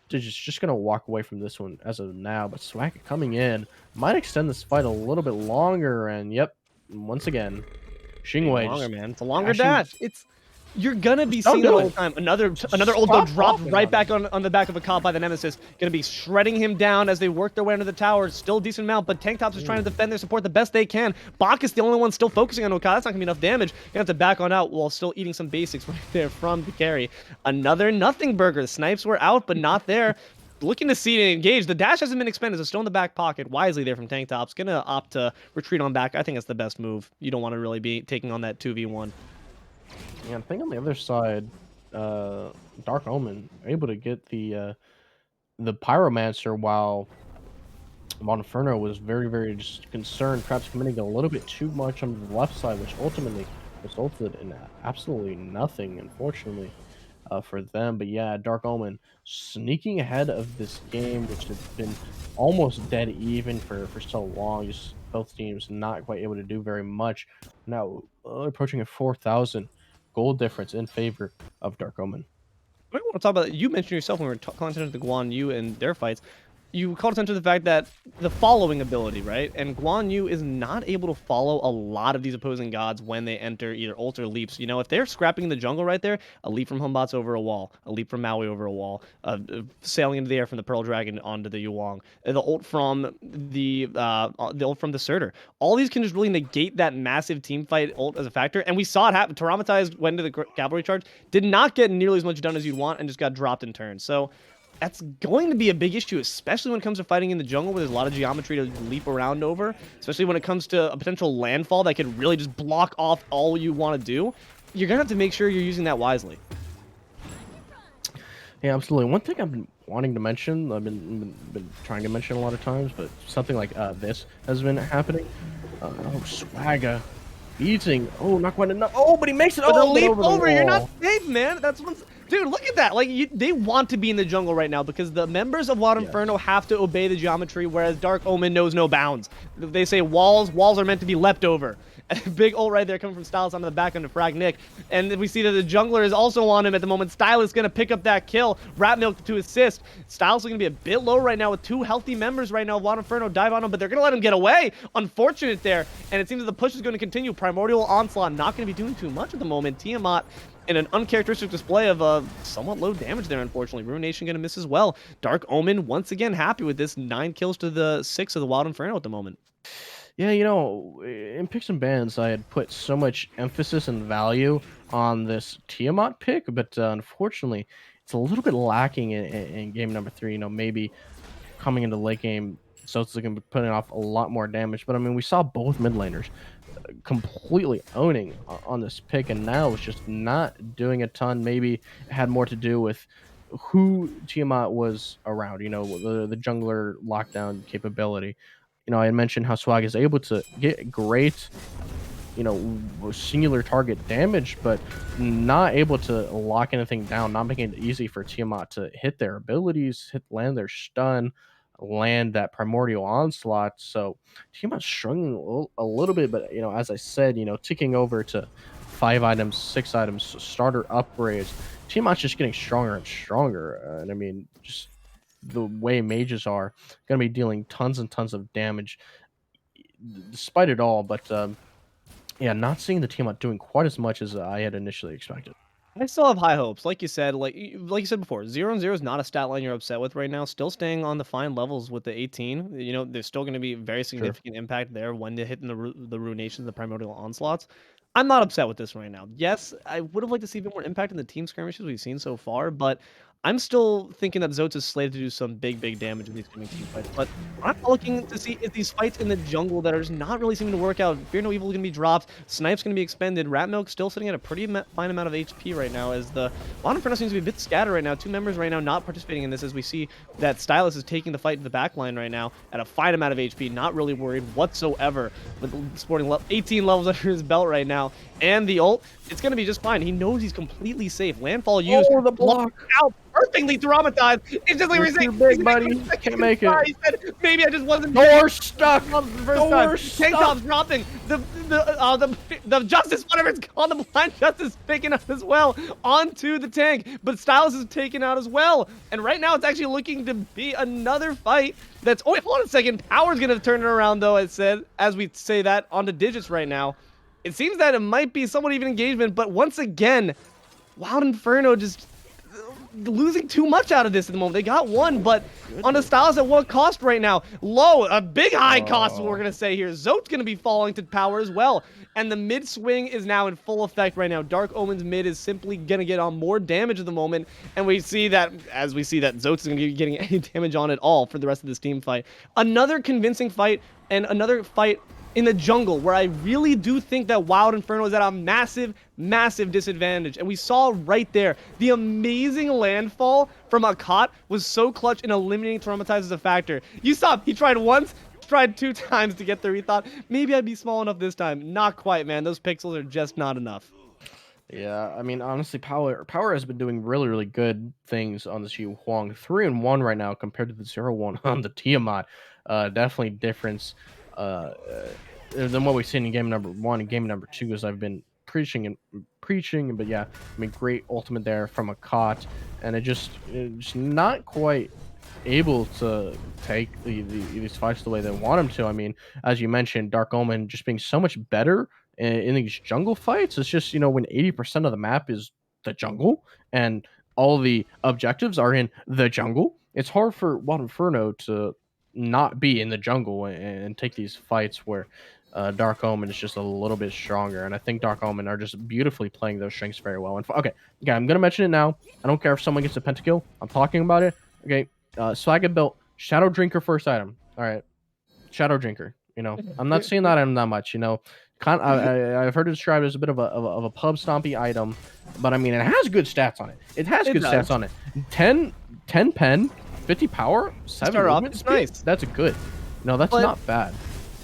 Just gonna walk away from this one as of now, but Swagga coming in might extend this fight a little bit longer. And yep, once again, Jingwei longer, man. It's a longer dash. You're gonna be seeing the whole time. Another ult dropped right back on the back of Akat by the Nemesis. Gonna be shredding him down as they work their way under the tower. Still a decent amount, but Tanktopss is trying to defend their support the best they can. Bach is the only one still focusing on Akat. That's not gonna be enough damage. Gonna have to back on out while still eating some basics right there from the carry. Another nothing burger. The snipes were out, but not there. Looking to see and engage. The dash hasn't been expended. It's still in the back pocket. Wisely there from Tanktopss. Gonna opt to retreat on back. I think that's the best move. You don't want to really be taking on that 2v1. Yeah, I think on the other side, Dark Omen able to get the Pyromancer, while Inferno was very just concerned, perhaps committing a little bit too much on the left side, which ultimately resulted in absolutely nothing, unfortunately, for them. But yeah, Dark Omen sneaking ahead of this game, which has been almost dead even for so long. Just both teams not quite able to do very much. Now approaching a 4,000 gold difference in favor of Dark Omen. I want to talk about, you mentioned yourself when we were calling attention to the Guan Yu and their fights. You called attention to the fact that the following ability, right? And Guan Yu is not able to follow a lot of these opposing gods when they enter either ult or leaps. You know, if they're scrapping the jungle right there, a leap from Humbots over a wall, a leap from Maui over a wall, sailing into the air from the Pearl Dragon onto the Yuang, the ult from the ult from the Surtur. All these can just really negate that massive team fight ult as a factor. And we saw it happen. Tyraumatized went into the cavalry charge, did not get nearly as much done as you'd want, and just got dropped in turn. So that's going to be a big issue, especially when it comes to fighting in the jungle where there's a lot of geometry to leap around over, especially when it comes to a potential landfall that could really just block off all you want to do. You're going to have to make sure you're using that wisely. Yeah, absolutely. One thing I've been wanting to mention, I've been trying to mention a lot of times, but something like this has been happening. Swagga beating. Oh, not quite enough. Oh, but he makes it. But Oh, the leap over the over, you're not wall. safe, man. That's Dude, look at that. Like, they want to be in the jungle right now because the members of Wild Inferno have to obey the geometry, whereas Dark Omen knows no bounds. They say walls are meant to be leapt over. Big ult right there coming from STAILUS onto the back end of Fragnick. And we see that the jungler is also on him at the moment. STAILUS going to pick up that kill. Ratmilk to assist. STAILUS is going to be a bit low right now with 2 healthy members right now. Wild Inferno dive on him, but they're going to let him get away. Unfortunate there. And it seems that the push is going to continue. Primordial Onslaught not going to be doing too much at the moment. Tiamat in an uncharacteristic display of somewhat low damage there, unfortunately. Ruination going to miss as well. Dark Omen once again happy with this 9 kills to the 6 of the Wild Inferno at the moment. Yeah, you know, in picks and bans, I had put so much emphasis and value on this Tiamat pick, but unfortunately, it's a little bit lacking in game number 3. You know, maybe coming into late game, Zoats is going to be putting off a lot more damage. But I mean, we saw both mid laners completely owning on this pick, and now it's just not doing a ton. Maybe it had more to do with who Tiamat was around, you know, the jungler lockdown capability. You know, I had mentioned how Swagga is able to get great, you know, singular target damage, but not able to lock anything down, not making it easy for Tiamat to hit their abilities, land their stun, land that primordial onslaught. So Tiamat's struggling a little bit, but you know, as I said, you know, ticking over to 5 items, 6 items, starter upgrades. Tiamat's just getting stronger and stronger, and I mean, just the way mages are going to be dealing tons and tons of damage despite it all. But yeah, not seeing the Tiamat doing quite as much as I had initially expected. I still have high hopes. Like you said, like you said before, 0 and 0 is not a stat line you're upset with right now. Still staying on the fine levels with the 18. You know, there's still going to be very Sure. significant impact there when they hit in the ruinations, the primordial onslaughts. I'm not upset with this right now. Yes, I would have liked to see a bit more impact in the team skirmishes we've seen so far, but I'm still thinking that Zoats is slated to do some big damage in these coming team fights. But what I'm looking to see is these fights in the jungle that are just not really seeming to work out. Fear No Evil is going to be dropped. Snipe's going to be expended. Ratmilk still sitting at a pretty fine amount of HP right now, as the Wild Inferno seems to be a bit scattered right now. 2 members right now not participating in this, as we see that STAILUS is taking the fight to the back line right now at a fine amount of HP. Not really worried whatsoever with sporting 18 levels under his belt right now. And the ult, it's going to be just fine. He knows he's completely safe. Landfall used. Oh, the block. Out perfectly traumatized. It's just like we're saying, big, buddy. Can't make it. He said, maybe I just wasn't. Door stuck. The first time. Tanktopss dropping. The justice, whatever it's called, the blind justice picking up as well onto the tank. But STAILUS is taken out as well. And right now it's actually looking to be another fight. That's. Oh wait, hold on a second. Power's gonna turn it around though. It said as we say that onto digits right now. It seems that it might be somewhat even engagement, but once again, Wild Inferno just losing too much out of this at the moment. They got one, but on the STAILUS at what cost right now? Low, a big high cost is what we're going to say here. Zoats going to be falling to power as well. And the mid swing is now in full effect right now. Dark Omen's mid is simply going to get on more damage at the moment. And we see that, as we see that Zoats is going to be getting any damage on at all for the rest of this team fight. Another convincing fight and another fight in the jungle where I really do think that Wild Inferno is at a massive disadvantage. And we saw right there, the amazing landfall from akat was so clutch in eliminating Tyraumatized as a factor. You saw, he tried once, tried 2 times to get there. He thought, maybe I'd be small enough this time. Not quite, man. Those pixels are just not enough. Yeah, I mean, honestly, Power has been doing really good things on this Yu Huang. 3-1 right now compared to the 0-1 on the Tiamat. Definitely difference than what we've seen in game number 1 and game number 2, as I've been preaching. But yeah, I mean, great ultimate there from akat, and it just not quite able to take these fights the way they want him to. I mean, as you mentioned, Dark Omen just being so much better in these jungle fights. It's just, you know, when 80% of the map is the jungle and all the objectives are in the jungle, it's hard for Wild Inferno to not be in the jungle and take these fights where Dark Omen is just a little bit stronger. And I think Dark Omen are just beautifully playing those strengths very well. And okay, I'm going to mention it now. I don't care if someone gets a pentakill. I'm talking about it. Okay, Swagga built Shadow Drinker first item. All right, Shadow Drinker. You know, I'm not seeing that item that much. You know, I've heard it described as a bit of a pub stompy item, but I mean, it has good stats on it. It has good stats on it. 10 pen, 50 power, 7 movement speed. Nice. That's a good. No, that's not bad.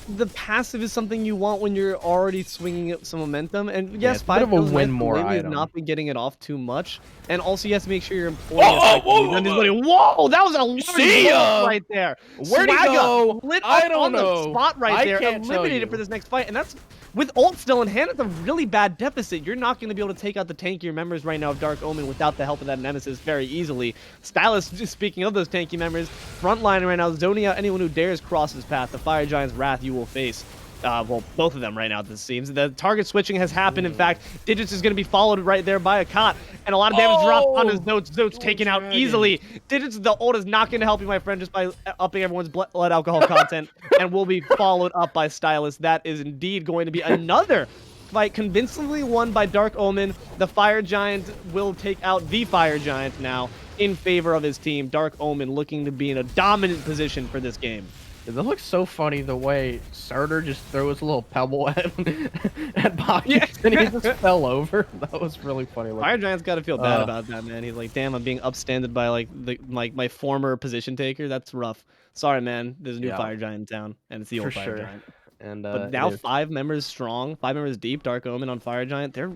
the passive is something you want when you're already swinging up some momentum. And Yeah, yes, it's a bit 5 of a kills win nice, but more lately has item. not been getting it off too much. And also, you have to make sure you're employing it effectively. Then he's like, whoa, that was a large See blow ya! right there. Where'd he Swagga go? lit I up don't on the know. spot right I there, can't tell eliminated for you. this next fight. And that's with ult still in hand, it's a really bad deficit. You're not going to be able to take out the tankier members right now of Dark Omen without the help of that Nemesis very easily. STAILUS, just speaking of those tanky members, frontline right now, Zonia, anyone who dares cross his path, the Fire Giant's wrath you will face. Well, both of them right now, this seems. The target switching has happened. In fact, Digits is going to be followed right there by akat, and a lot of damage dropped on his Zoats. Zoats taken out easily. Digits, the ult is not going to help you, my friend, just by upping everyone's blood alcohol content, and will be followed up by STAILUS. That is indeed going to be another fight convincingly won by Dark Omen. The Fire Giant will take out the Fire Giant now in favor of his team. Dark Omen looking to be in a dominant position for this game. That looks so funny, the way Sarter just throws a little pebble at Pockets and he just fell over. That was really funny looking. Fire Giant's got to feel bad about that, man. He's like, damn, I'm being upstanded by like my former position taker. That's rough. Sorry, man. There's a new Fire Giant in town, and it's the old Fire Giant. And But now 5 members strong, 5 members deep. Dark Omen on Fire Giant. They're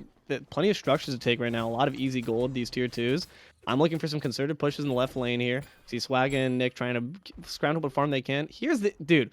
plenty of structures to take right now. A lot of easy gold, these tier 2s. I'm looking for some concerted pushes in the left lane here. See Swagga and Nick trying to scrounge up what farm they can. Here's the dude.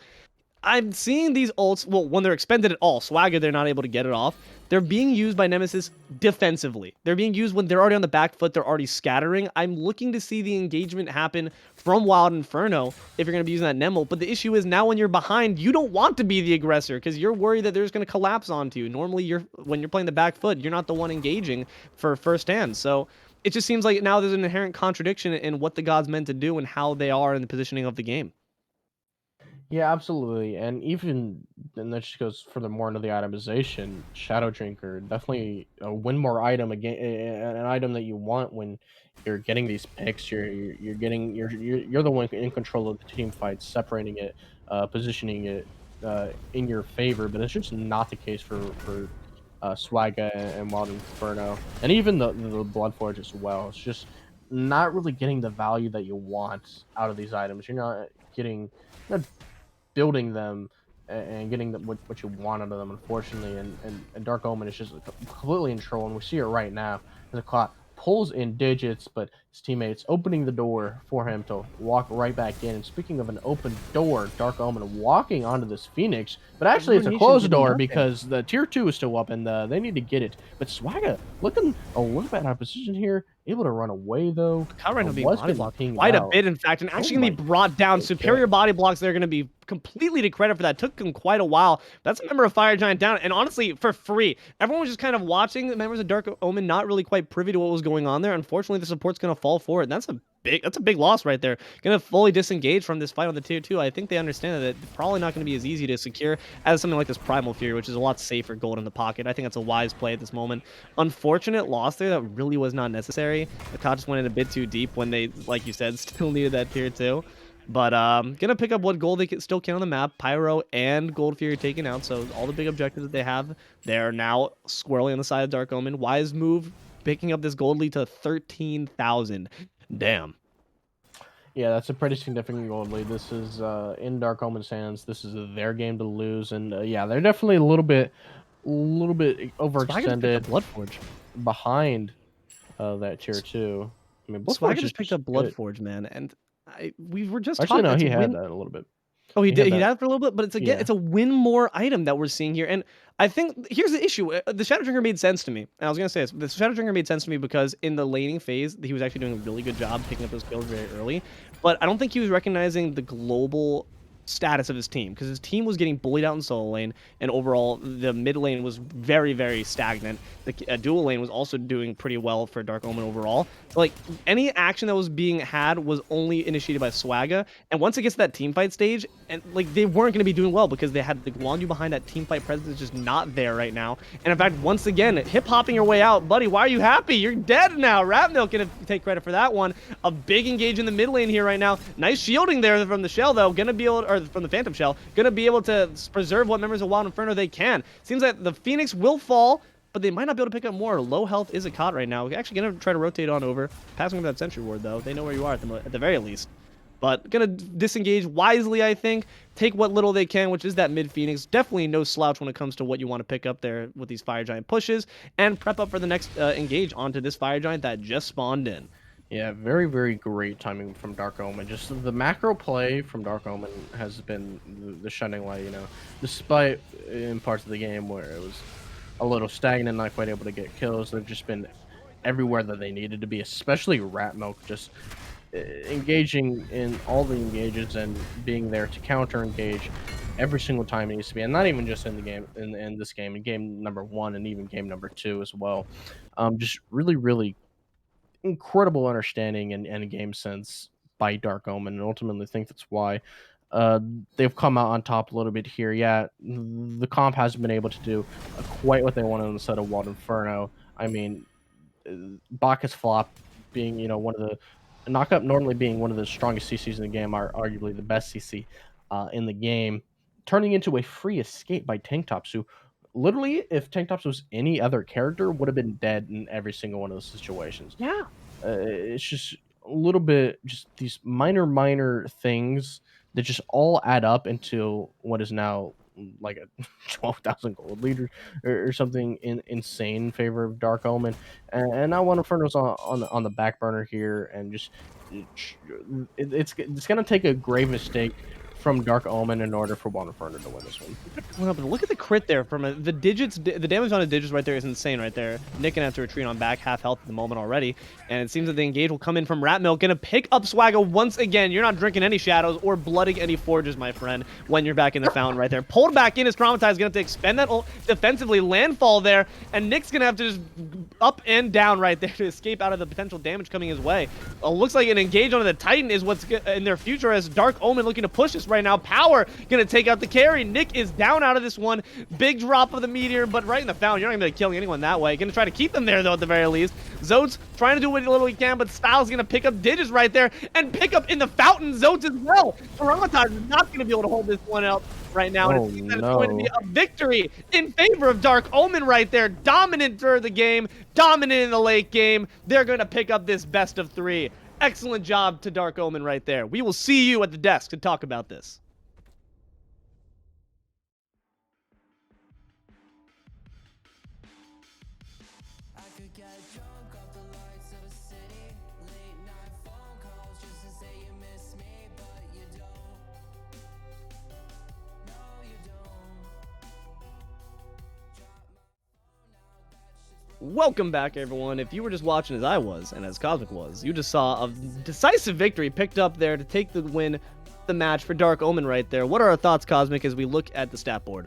I'm seeing these ults, well, when they're expended at all, Swagga, they're not able to get it off. They're being used by Nemesis defensively. They're being used when they're already on the back foot, they're already scattering. I'm looking to see the engagement happen from Wild Inferno if you're going to be using that Nemo. But the issue is now when you're behind, you don't want to be the aggressor because you're worried that they're just going to collapse onto you. Normally, when you're playing the back foot, you're not the one engaging for first hand. So it just seems like now there's an inherent contradiction in what the gods meant to do and how they are in the positioning of the game. Yeah, absolutely. And that just goes furthermore into the itemization. Shadow Drinker, definitely a win more item, again, an item that you want when you're getting these picks. You're the one in control of the team fight, separating it, positioning it in your favor. But it's just not the case for Swagga and Wild Inferno, and even the Bloodforge as well. It's just not really getting the value that you want out of these items. You're not getting building them and getting what you want out of them, unfortunately. And Dark Omen is just completely in control, and we see it right now. The clock pulls in Digits, but his teammates opening the door for him to walk right back in. And speaking of an open door, Dark Omen walking onto this Phoenix, but actually it's a closed door because the tier 2 is still up and they need to get it. But Swagga looking a little bit out of position here, able to run away though. Right being body blocked quite a bit, in fact, and actually going to be brought down. Superior body blocks, they're going to be completely to credit for that. Took him quite a while. That's a member of Fire Giant down, and honestly, for free. Everyone was just kind of watching the members of Dark Omen, not really quite privy to what was going on there. Unfortunately, the support's going to fall for it, and that's a big loss right there. Going to fully disengage from this fight on the tier 2. I think they understand that it's probably not going to be as easy to secure as something like this Primal Fury, which is a lot safer gold in the pocket. I think that's a wise play at this moment. Unfortunate loss there that really was not necessary. The top just went in a bit too deep when they, like you said, still needed that tier 2. But gonna pick up what gold they still can on the map. Pyro and Gold Fury taken out, so all the big objectives that they have, they're now squarely on the side of Dark Omen. Wise move, picking up this gold lead to 13,000. Damn. Yeah, that's a pretty significant gold lead. This is in Dark Omen's hands. This is their game to lose, and yeah, they're definitely a little bit overextended. Bloodforge behind that tier 2. I mean, Swagga just picked up Bloodforge, man, and we were just actually talking. No, he had that a little bit. Oh, he did. He had it for a little bit, but it's again, it's a win more item that we're seeing here. And I think here's the issue: the Shadow Drinker made sense to me. And I was gonna say this: the Shadow Drinker made sense to me because in the laning phase, he was actually doing a really good job picking up those kills very early. But I don't think he was recognizing the global status of his team because his team was getting bullied out in solo lane, and overall the mid lane was very, very stagnant. The dual lane was also doing pretty well for Dark Omen overall. So like any action that was being had was only initiated by Swagga, and once it gets to that team fight stage, and like they weren't going to be doing well because they had the Guan Yu behind that team fight presence is just not there right now. And in fact, once again, hip hopping your way out, buddy. Why are you happy? You're dead now. Ratmilk gonna take credit for that one. A big engage in the mid lane here right now. Nice shielding there from the Shell though. Gonna be able to, or from the Phantom Shell, gonna be able to preserve what members of Wild Inferno they can. Seems like the Phoenix will fall, but they might not be able to pick up more. Low health is akat right now. We're actually gonna try to rotate on over. Passing over that Sentry Ward though. They know where you are at the very least. but gonna disengage wisely, I think. Take what little they can, which is that mid Phoenix. Definitely no slouch when it comes to what you want to pick up there with these Fire Giant pushes, and prep up for the next engage onto this Fire Giant that just spawned in. Yeah, very, very great timing from Dark Omen. Just the macro play from Dark Omen has been the shining light, you know. Despite in parts of the game where it was a little stagnant, not quite able to get kills, they've just been everywhere that they needed to be, especially Ratmilk, just engaging in all the engages and being there to counter engage every single time it needs to be, and not even just in the game, in this game, in game number 1 and even game number 2 as well. Just really, really incredible understanding and game sense by Dark Omen, and ultimately think that's why uh, they've come out on top a little bit here. Yeah, the comp hasn't been able to do quite what they wanted on the set of Wild Inferno. I mean, Bacchus Flop being, you know, one of the Knockup normally being one of the strongest CCs in the game, are arguably the best CC in the game, turning into a free escape by Tanktopss, who literally, if Tanktopss was any other character, would have been dead in every single one of those situations. Yeah. It's just a little bit, just these minor things that just all add up into what is now like a 12,000 gold leader or something insane in favor of Dark Omen, and now Wild Inferno's on the back burner here, and just it's gonna take a grave mistake from Dark Omen in order for Wild Inferno to win this one. Well, but look at the crit there from the digits. The damage on the digits right there is insane right there. Nick gonna have to retreat on back, half health at the moment already. And it seems that the engage will come in from Ratmilk. Gonna pick up Swagga once again. You're not drinking any shadows or blooding any forges, my friend, when you're back in the fountain right there. Pulled back in is Tyraumatized. Gonna have to expend that defensively. Landfall there. And Nick's gonna have to just up and down right there to escape out of the potential damage coming his way. Looks like an engage onto the Titan is what's in their future, as Dark Omen looking to push this right now. Power gonna take out the carry. Nick is down out of this one. Big drop of the meteor, but right in the fountain. You're not gonna be killing anyone that way. Gonna try to keep them there though, at the very least. Zoats trying to do what little he can, but Styles gonna pick up digits right there and pick up in the fountain Zoats as well. Tyraumatized is not gonna be able to hold this one out right now. And it seems that it's going to be a victory in favor of Dark Omen right there. Dominant for the game, dominant in the late game. They're gonna pick up this best of 3. Excellent job to Dark Omen right there. We will see you at the desk to talk about this. I could get drunk off the lights of a city. Late night phone calls just to say you miss me, but you don't. No, you don't. Drop my phone now, that shit's broken. Welcome back, everyone. If you were just watching as I was and as Cosmic was, you just saw a decisive victory picked up there to take the win, the match for Dark Omen right there. What are our thoughts, Cosmic, as we look at the stat board?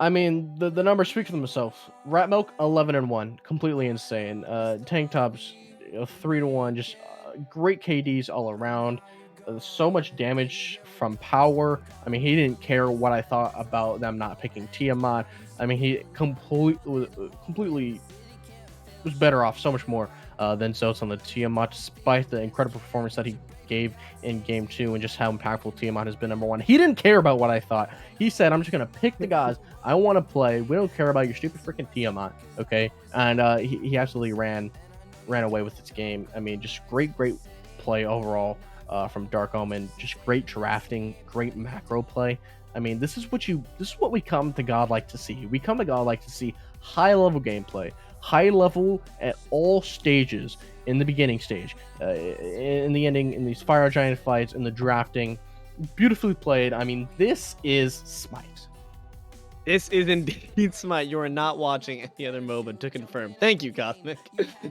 I mean, the numbers speak for themselves. Ratmilk 11-1, completely insane. Tanktopss 3-1, just great KDs all around. So much damage from power. I mean, he didn't care what I thought about them not picking Tiamat. I mean, he completely was better off so much more than Zoats on the Tiamat, despite the incredible performance that he gave in game 2 and just how impactful Tiamat has been #1. He didn't care about what I thought. He said, I'm just going to pick the guys I want to play. We don't care about your stupid freaking Tiamat, okay? And he absolutely ran away with this game. I mean, just great play overall from Dark Omen. Just great drafting, great macro play. I mean, this is what we come to Godlike to see. We come to Godlike to see high level gameplay, high level at all stages, in the beginning stage, in the ending, in these Fire Giant fights, in the drafting. Beautifully played. I mean, this is Smite. This is indeed Smite. You are not watching any other MOBA, to confirm. Thank you, Cosmic.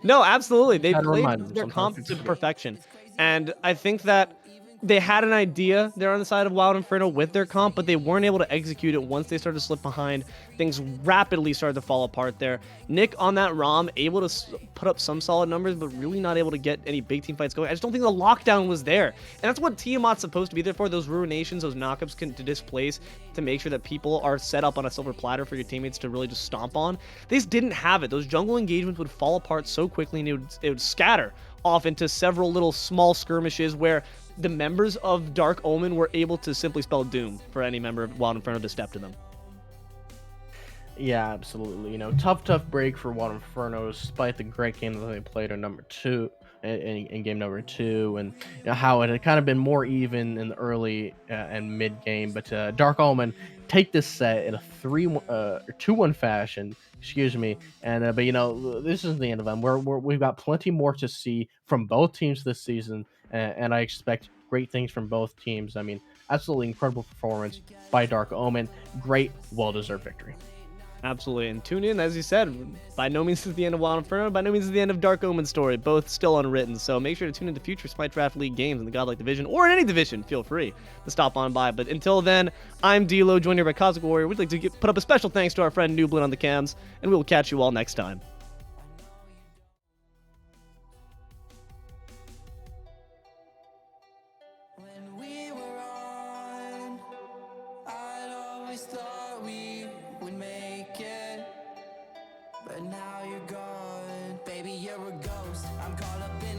No, absolutely. They played their comp to perfection. And I think that they had an idea there on the side of Wild Inferno with their comp, but they weren't able to execute it once they started to slip behind. Things rapidly started to fall apart there. Nick on that ROM, able to put up some solid numbers, but really not able to get any big team fights going. I just don't think the lockdown was there. And that's what Tiamat's supposed to be there for, those ruinations, those knockups to displace, to make sure that people are set up on a silver platter for your teammates to really just stomp on. They just didn't have it. Those jungle engagements would fall apart so quickly, and it would scatter off into several little small skirmishes where the members of Dark Omen were able to simply spell doom for any member of Wild Inferno to step to them. Yeah, absolutely. Tough break for Wild Inferno, despite the great game that they played in number two, in game number two, and how it had kind of been more even in the early and mid game. But Dark Omen take this set in a 2-1 fashion. Excuse me, and but this isn't the end of them. We've got plenty more to see from both teams this season, and I expect great things from both teams. I mean, absolutely incredible performance by Dark Omen. Great, well-deserved victory. Absolutely. And tune in, as you said, by no means is the end of Wild Inferno, by no means is the end of Dark Omen's story. Both still unwritten. So make sure to tune into future Smite Draft League games in the Godlike division or in any division. Feel free to stop on by. But until then, I'm Deelo, joined here by Cosmic Warrior. We'd like to put up a special thanks to our friend iNooblet on the cams, and we will catch you all next time. When we were on, I'd always thought we would make it, but now you're gone. Baby, you're a ghost. I'm caught up in